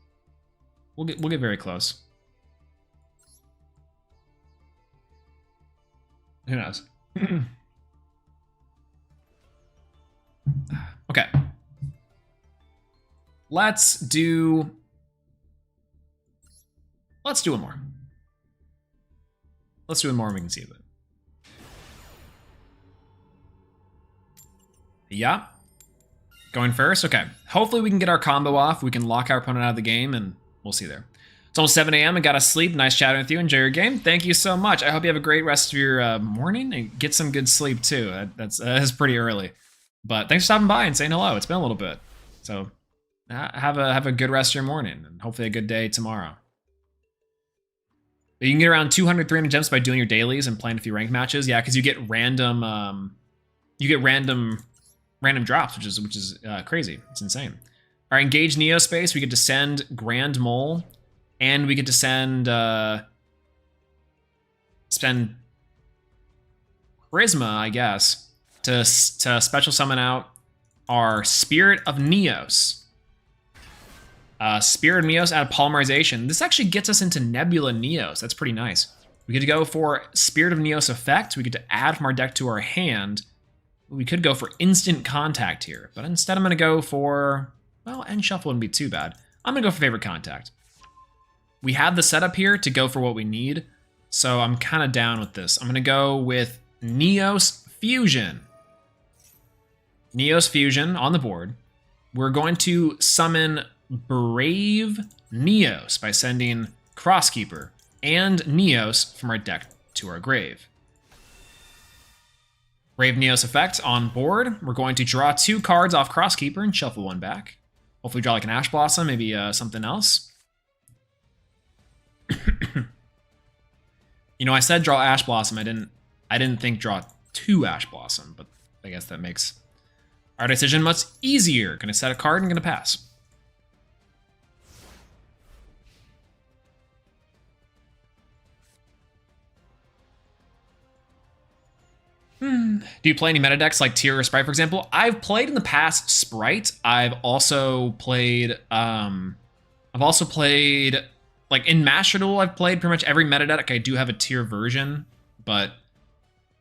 We'll get very close. Who knows? Okay. Let's do one more. Let's do one more and we can see it. Yeah. Going first? Okay. Hopefully we can get our combo off. We can lock our opponent out of the game and we'll see there. It's almost 7 a.m. I gotta sleep. Nice chatting with you. Enjoy your game. Thank you so much. I hope you have a great rest of your morning and get some good sleep too. That's pretty early. But thanks for stopping by and saying hello. It's been a little bit. So have a good rest of your morning and hopefully a good day tomorrow. You can get around 200, 300 gems by doing your dailies and playing a few ranked matches. Yeah, because you get random drops, which is crazy. It's insane. Our engage Neo space, we get to send Grand Mole, and we get to send spend Charisma, I guess, to special summon out our Spirit of Neos. Spirit of Neos out of Polymerization. This actually gets us into Nebula Neos. That's pretty nice. We get to go for Spirit of Neos effect. We get to add from our deck to our hand. We could go for Instant Contact here, but instead I'm going to go for, well, End Shuffle wouldn't be too bad. I'm going to go for Favorite Contact. We have the setup here to go for what we need, so I'm kind of down with this. I'm going to go with Neos Fusion. Neos Fusion on the board. We're going to summon Brave Neos by sending Crosskeeper and Neos from our deck to our grave. Brave Neos effect on board. We're going to draw 2 cards off Crosskeeper and shuffle 1 back. Hopefully draw like an Ash Blossom, maybe something else. You know, I said draw Ash Blossom. I didn't think draw 2 Ash Blossom, but I guess that makes our decision much easier. Gonna set a card and gonna pass. Do you play any meta decks like Tier or Sprite, for example? I've played in the past Sprite. I've also played like in Master Duel, I've played pretty much every meta deck. I do have a Tier version, but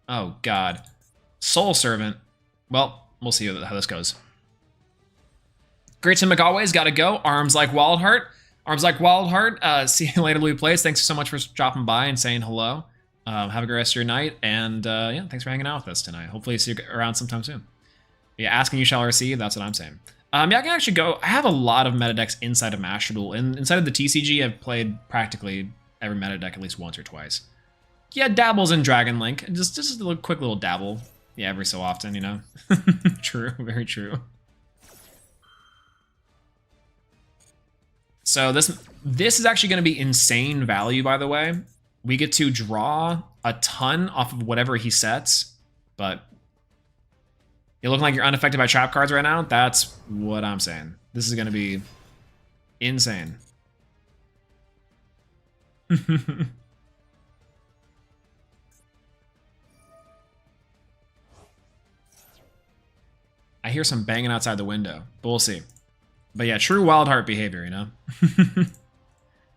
oh god. Soul Servant. Well, we'll see how this goes. Great to McAlways, gotta go. Arms like Wild Heart. Arms like Wild Heart. See you later, Louis Plays. Thanks so much for dropping by and saying hello. Have a great rest of your night, and yeah, thanks for hanging out with us tonight. Hopefully see you around sometime soon. Yeah, asking you shall receive, that's what I'm saying. Yeah, I can actually go. I have a lot of meta decks inside of Master Duel, and inside of the TCG, I've played practically every meta deck at least once or twice. Yeah, dabbles in Dragon Link, just a quick little dabble. Yeah, every so often, you know. True, very true. So this is actually going to be insane value, by the way. We get to draw a ton off of whatever he sets, but you're looking like you're unaffected by trap cards right now. That's what I'm saying. This is going to be insane. hear some banging outside the window, but we'll see. But yeah, true wild heart behavior, you know?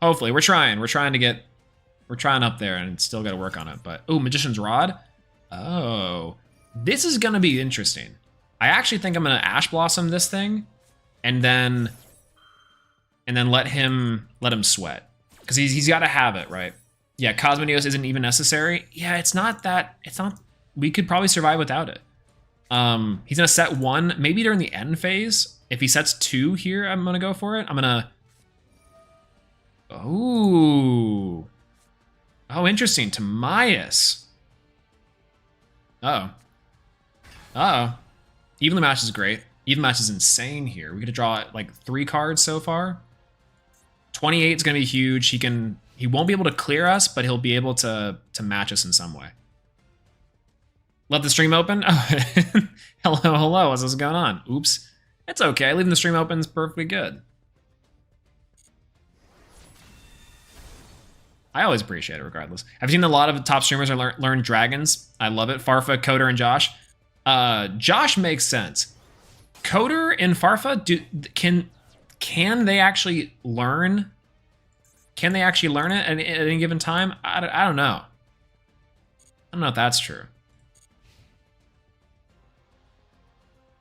Hopefully, we're trying. We're trying up there and still got to work on it. But, ooh, Magician's Rod. Oh, this is going to be interesting. I actually think I'm going to Ash Blossom this thing and then let him sweat. Because he's got to have it, right? Yeah, Cosmoneos isn't even necessary. Yeah, it's not. We could probably survive without it. He's going to set 1, maybe during the end phase. If he sets 2 here, I'm going to go for it. I'm going to... Oh, interesting. Timaeus. Uh-oh. Evenly Match is great. Even Match is insane here. We could draw like 3 cards so far. 28 is going to be huge. He won't be able to clear us, but he'll be able to match us in some way. Let the stream open? Oh, hello. What's going on? Oops. It's okay. Leaving the stream open is perfectly good. I always appreciate it regardless. I've seen a lot of top streamers learn dragons. I love it. Farfa, Coder, and Josh. Josh makes sense. Coder and Farfa, can they actually learn? Can they actually learn it at any given time? I don't know. I don't know if that's true.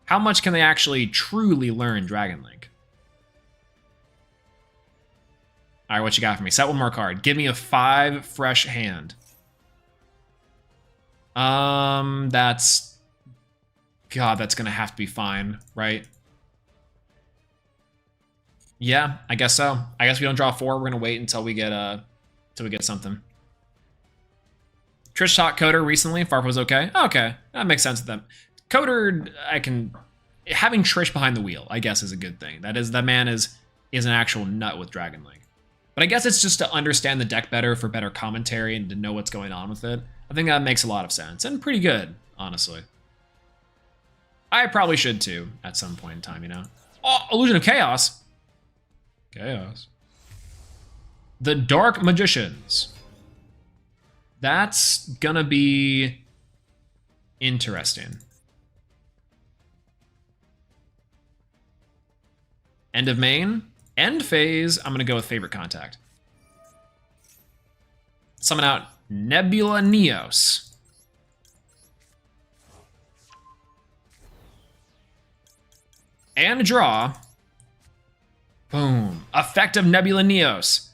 How much can they actually truly learn Dragon Link? All right, what you got for me? Set 1 more card. Give me a 5 fresh hand. That's gonna have to be fine, right? Yeah, I guess so. I guess we don't draw 4. We're gonna wait until we get something. Trish taught Coder recently. Farf was okay. Okay, that makes sense to them. Coder, having Trish behind the wheel, I guess, is a good thing. That man is an actual nut with Dragon Link. But I guess it's just to understand the deck better for better commentary and to know what's going on with it. I think that makes a lot of sense and pretty good, honestly. I probably should too at some point in time, you know. Oh, Illusion of Chaos. Chaos. The Dark Magicians. That's gonna be interesting. End of main. End phase, I'm going to go with Favorite Contact. Summon out Nebula Neos. And draw. Boom. Effect of Nebula Neos.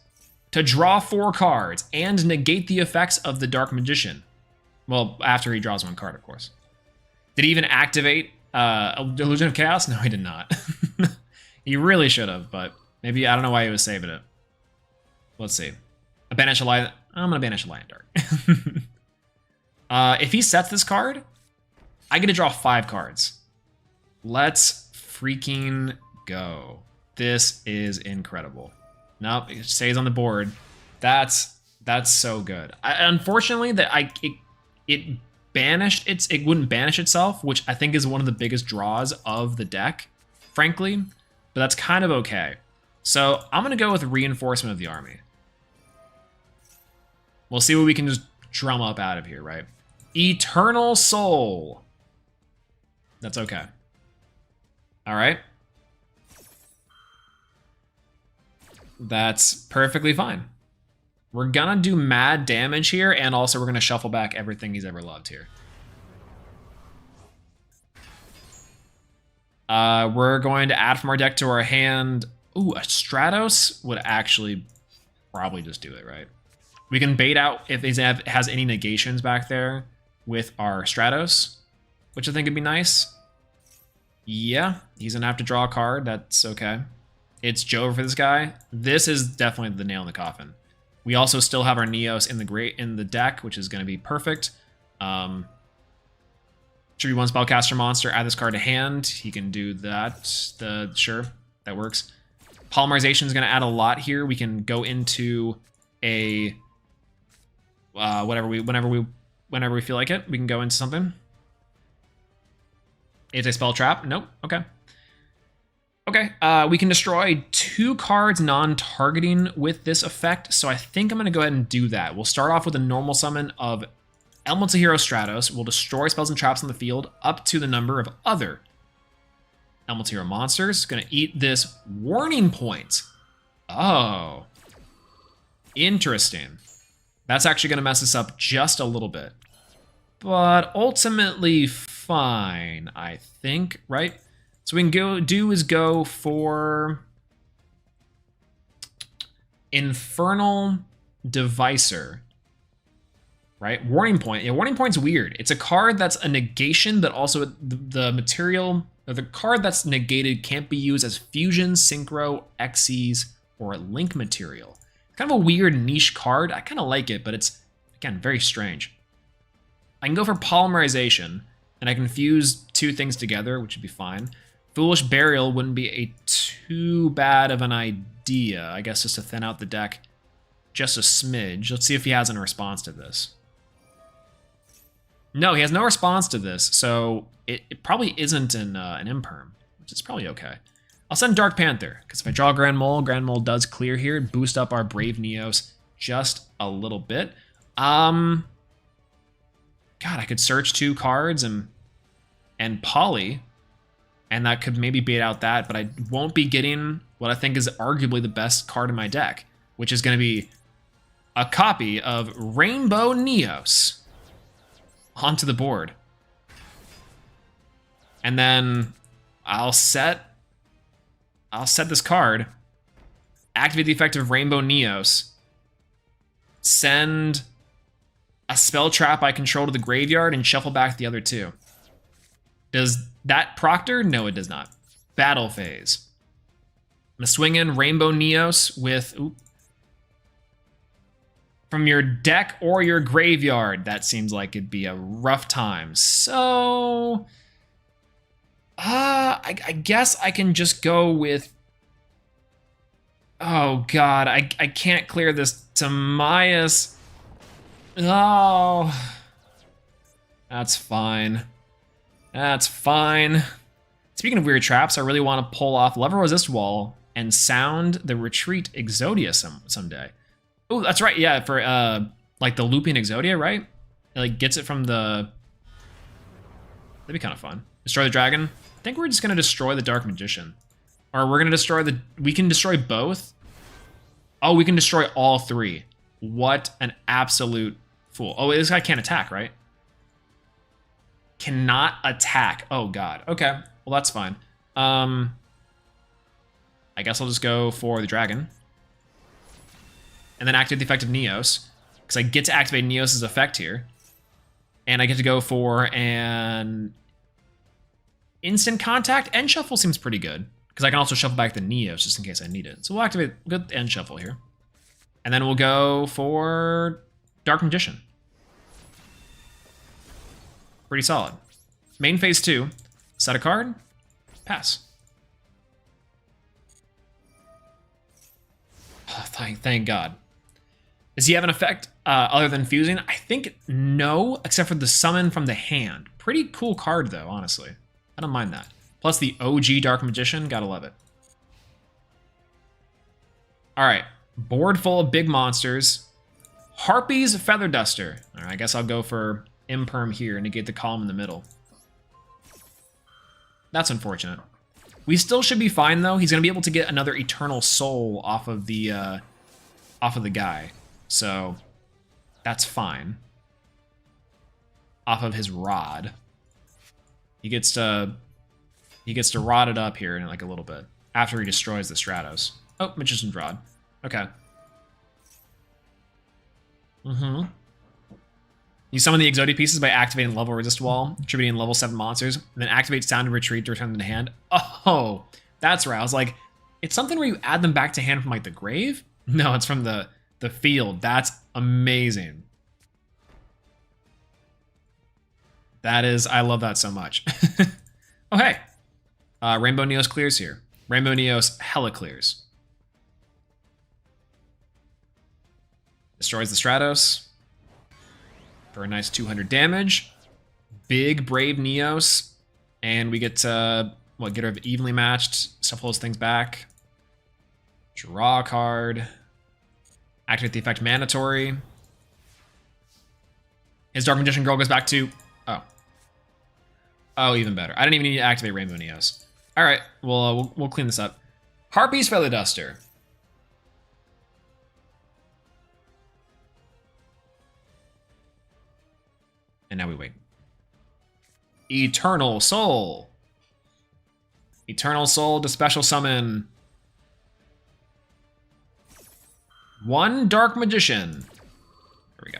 To draw 4 cards and negate the effects of the Dark Magician. Well, after he draws 1 card, of course. Did he even activate Illusion of Chaos? No, he did not. He really should have, but... maybe, I don't know why he was saving it. Let's see. A Banish a Lion. I'm going to Banish a Lion Dark. If he sets this card, I get to draw 5 cards. Let's freaking go. This is incredible. Nope, it stays on the board. That's so good. Unfortunately, it wouldn't banish itself, which I think is one of the biggest draws of the deck, frankly. But that's kind of okay. So I'm going to go with Reinforcement of the Army. We'll see what we can just drum up out of here, right? Eternal Soul. That's okay. All right. That's perfectly fine. We're going to do mad damage here, and also we're going to shuffle back everything he's ever loved here. We're going to add from our deck to our hand. Ooh, a Stratos would actually probably just do it, right? We can bait out if he has any negations back there with our Stratos, which I think would be nice. Yeah, he's going to have to draw a card. That's okay. It's Jove for this guy. This is definitely the nail in the coffin. We also still have our Neos in the deck, which is going to be perfect. Should be 1 spellcaster monster, add this card to hand. He can do that. Sure, that works. Polymerization is going to add a lot here. We can go into a whenever we feel like it. We can go into something. It's a spell trap. Nope. Okay. Okay. We can destroy 2 cards non-targeting with this effect. So I think I'm going to go ahead and do that. We'll start off with a normal summon of Elemental Hero Stratos. We'll destroy spells and traps on the field up to the number of other Elemental monsters. Gonna eat this warning point. Oh. Interesting. That's actually gonna mess us up just a little bit. But ultimately fine, I think, right? So we can go for Infernal Devicer. Right? Warning Point. Yeah, Warning Point's weird. It's a card that's a negation, but also the material, or the card that's negated can't be used as fusion, synchro, Xyz, or link material. Kind of a weird niche card. I kind of like it, but it's, again, very strange. I can go for Polymerization, and I can fuse two things together, which would be fine. Foolish Burial wouldn't be a too bad of an idea. I guess just to thin out the deck just a smidge. Let's see if he has a response to this. No, he has no response to this, so it probably isn't an imperm, which is probably okay. I'll send Dark Panther, because if I draw Grand Mole does clear here, boost up our Brave Neos just a little bit. God, I could search 2 cards and poly, and that could maybe bait out that, but I won't be getting what I think is arguably the best card in my deck, which is going to be a copy of Rainbow Neos onto the board. And then I'll set this card, activate the effect of Rainbow Neos, send a spell trap I control to the graveyard, and shuffle back the other 2. Does that proctor? No, it does not. Battle phase. I'm gonna swing in Rainbow Neos with from your deck or your graveyard. That seems like it'd be a rough time. So, I guess I can just go with. Oh God, I can't clear this Timaeus. Oh, that's fine. That's fine. Speaking of weird traps, I really want to pull off Lever Resist Wall and sound the Retreat Exodia someday. Oh, that's right. Yeah, for like the looping Exodia, right? It like gets it from the. That'd be kind of fun. Destroy the dragon. I think we're just gonna destroy the Dark Magician, or we're gonna destroy the. We can destroy both. Oh, we can destroy all 3. What an absolute fool! Oh, this guy can't attack, right? Cannot attack. Oh God. Okay. Well, that's fine. I guess I'll just go for the dragon. And then activate the effect of Neos, because I get to activate Neos' effect here. And I get to go for an instant contact. End shuffle seems pretty good, because I can also shuffle back the Neos just in case I need it. So we'll activate good end shuffle here. And then we'll go for Dark Magician. Pretty solid. Main phase 2. Set a card. Pass. Oh, thank God. Does he have an effect other than fusing? I think no, except for the summon from the hand. Pretty cool card, though, honestly. I don't mind that. Plus the OG Dark Magician. Gotta love it. All right. Board full of big monsters. Harpy's Feather Duster. All right, I guess I'll go for Imperm here and negate the column in the middle. That's unfortunate. We still should be fine, though. He's going to be able to get another Eternal Soul off of the guy. So that's fine. Off of his rod. He gets to rod it up here in like a little bit. After he destroys the Stratos. Oh, Magician's Rod. Okay. You summon the Exodia pieces by activating Level Resist Wall, attributing level 7 monsters, and then activate Sound and Retreat to return them to hand. Oh, that's right. I was like, it's something where you add them back to hand from like the grave? No, it's from the field. That's amazing. That is, I love that so much. Oh, hey. Rainbow Neos clears here. Rainbow Neos hella clears. Destroys the Stratos for a nice 200 damage. Big Brave Neos. And we get to, get rid of evenly matched. Stuff holds things back. Draw a card. Activate the effect Mandatory. His Dark Magician Girl goes back to... Oh, even better. I didn't even need to activate Rainbow Neos. All right, we'll clean this up. Harpy's Feather Duster. And now we wait. Eternal Soul. Eternal Soul to special summon. 1 Dark Magician. There we go.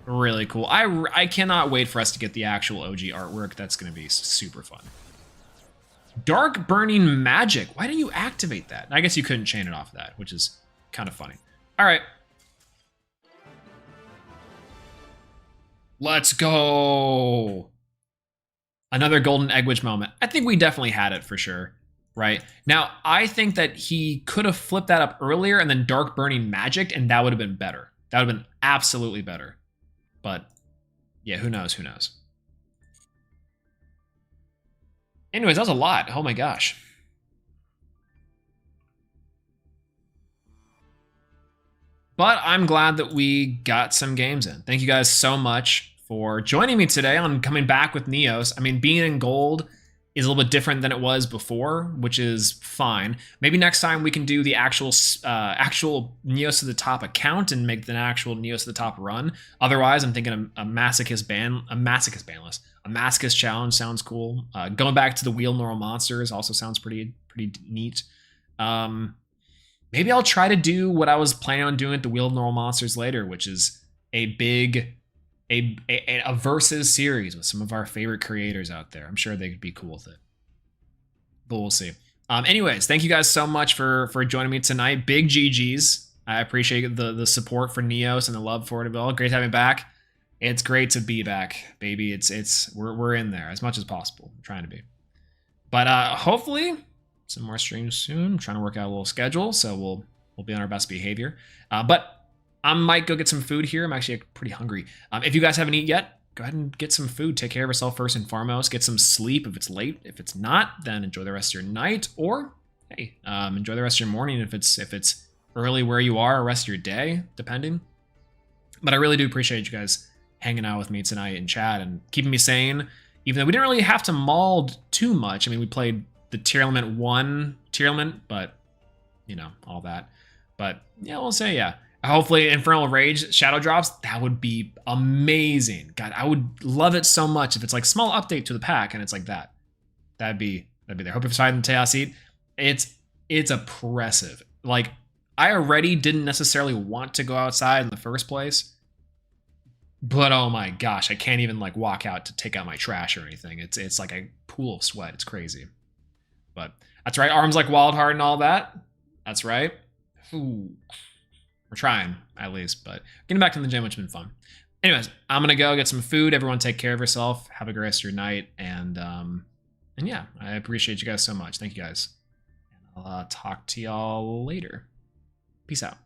Really cool. I cannot wait for us to get the actual OG artwork. That's going to be super fun. Dark Burning Magic. Why didn't you activate that? I guess you couldn't chain it off of that, which is kind of funny. All right. Let's go. Another Golden Egg Witch moment. I think we definitely had it for sure, right? Now, I think that he could have flipped that up earlier and then Dark Burning Magic, and that would have been better. That would have been absolutely better. But, yeah, who knows? Who knows? Anyways, that was a lot. Oh my gosh. But I'm glad that we got some games in. Thank you guys so much for joining me today on coming back with Neos. I mean, being in gold is a little bit different than it was before, which is fine. Maybe next time we can do the actual Neos to the Top account and make the actual Neos to the Top run. Otherwise, I'm thinking a masochist banlist. A masochist challenge sounds cool. Going back to the wheel normal monsters also sounds pretty neat. Maybe I'll try to do what I was planning on doing at the wheel normal monsters later, which is a big a versus series with some of our favorite creators out there. I'm sure they could be cool with it, but we'll see. Anyways, thank you guys so much for joining me tonight. Big GGs. I appreciate the support for Neos and the love for it all. Great having back. It's great to be back, baby. We're in there as much as possible. I'm trying to be, but hopefully some more streams soon. I'm trying to work out a little schedule, so we'll be on our best behavior. But I might go get some food here. I'm actually pretty hungry. If you guys haven't eaten yet, go ahead and get some food. Take care of yourself first and foremost. Get some sleep if it's late. If it's not, then enjoy the rest of your night. Or, hey, enjoy the rest of your morning if it's early where you are, or rest of your day, depending. But I really do appreciate you guys hanging out with me tonight in chat and keeping me sane. Even though we didn't really have to maul too much. I mean, we played the tier element 1 tier element, but, you know, all that. But, yeah, we'll say, yeah. Hopefully Infernal Rage Shadow drops. That would be amazing. God, I would love it so much if it's like small update to the pack and it's like that. That'd be there. Hope you're excited in Chaos Eat. It's oppressive. Like, I already didn't necessarily want to go outside in the first place. But oh my gosh, I can't even like walk out to take out my trash or anything. It's like a pool of sweat. It's crazy. But that's right. Arms like Wild Heart and all that. That's right. Ooh. We're trying, at least, but getting back to the gym, which has been fun. Anyways, I'm going to go get some food. Everyone take care of yourself. Have a great rest of your night. And yeah, I appreciate you guys so much. Thank you guys. And I'll talk to y'all later. Peace out.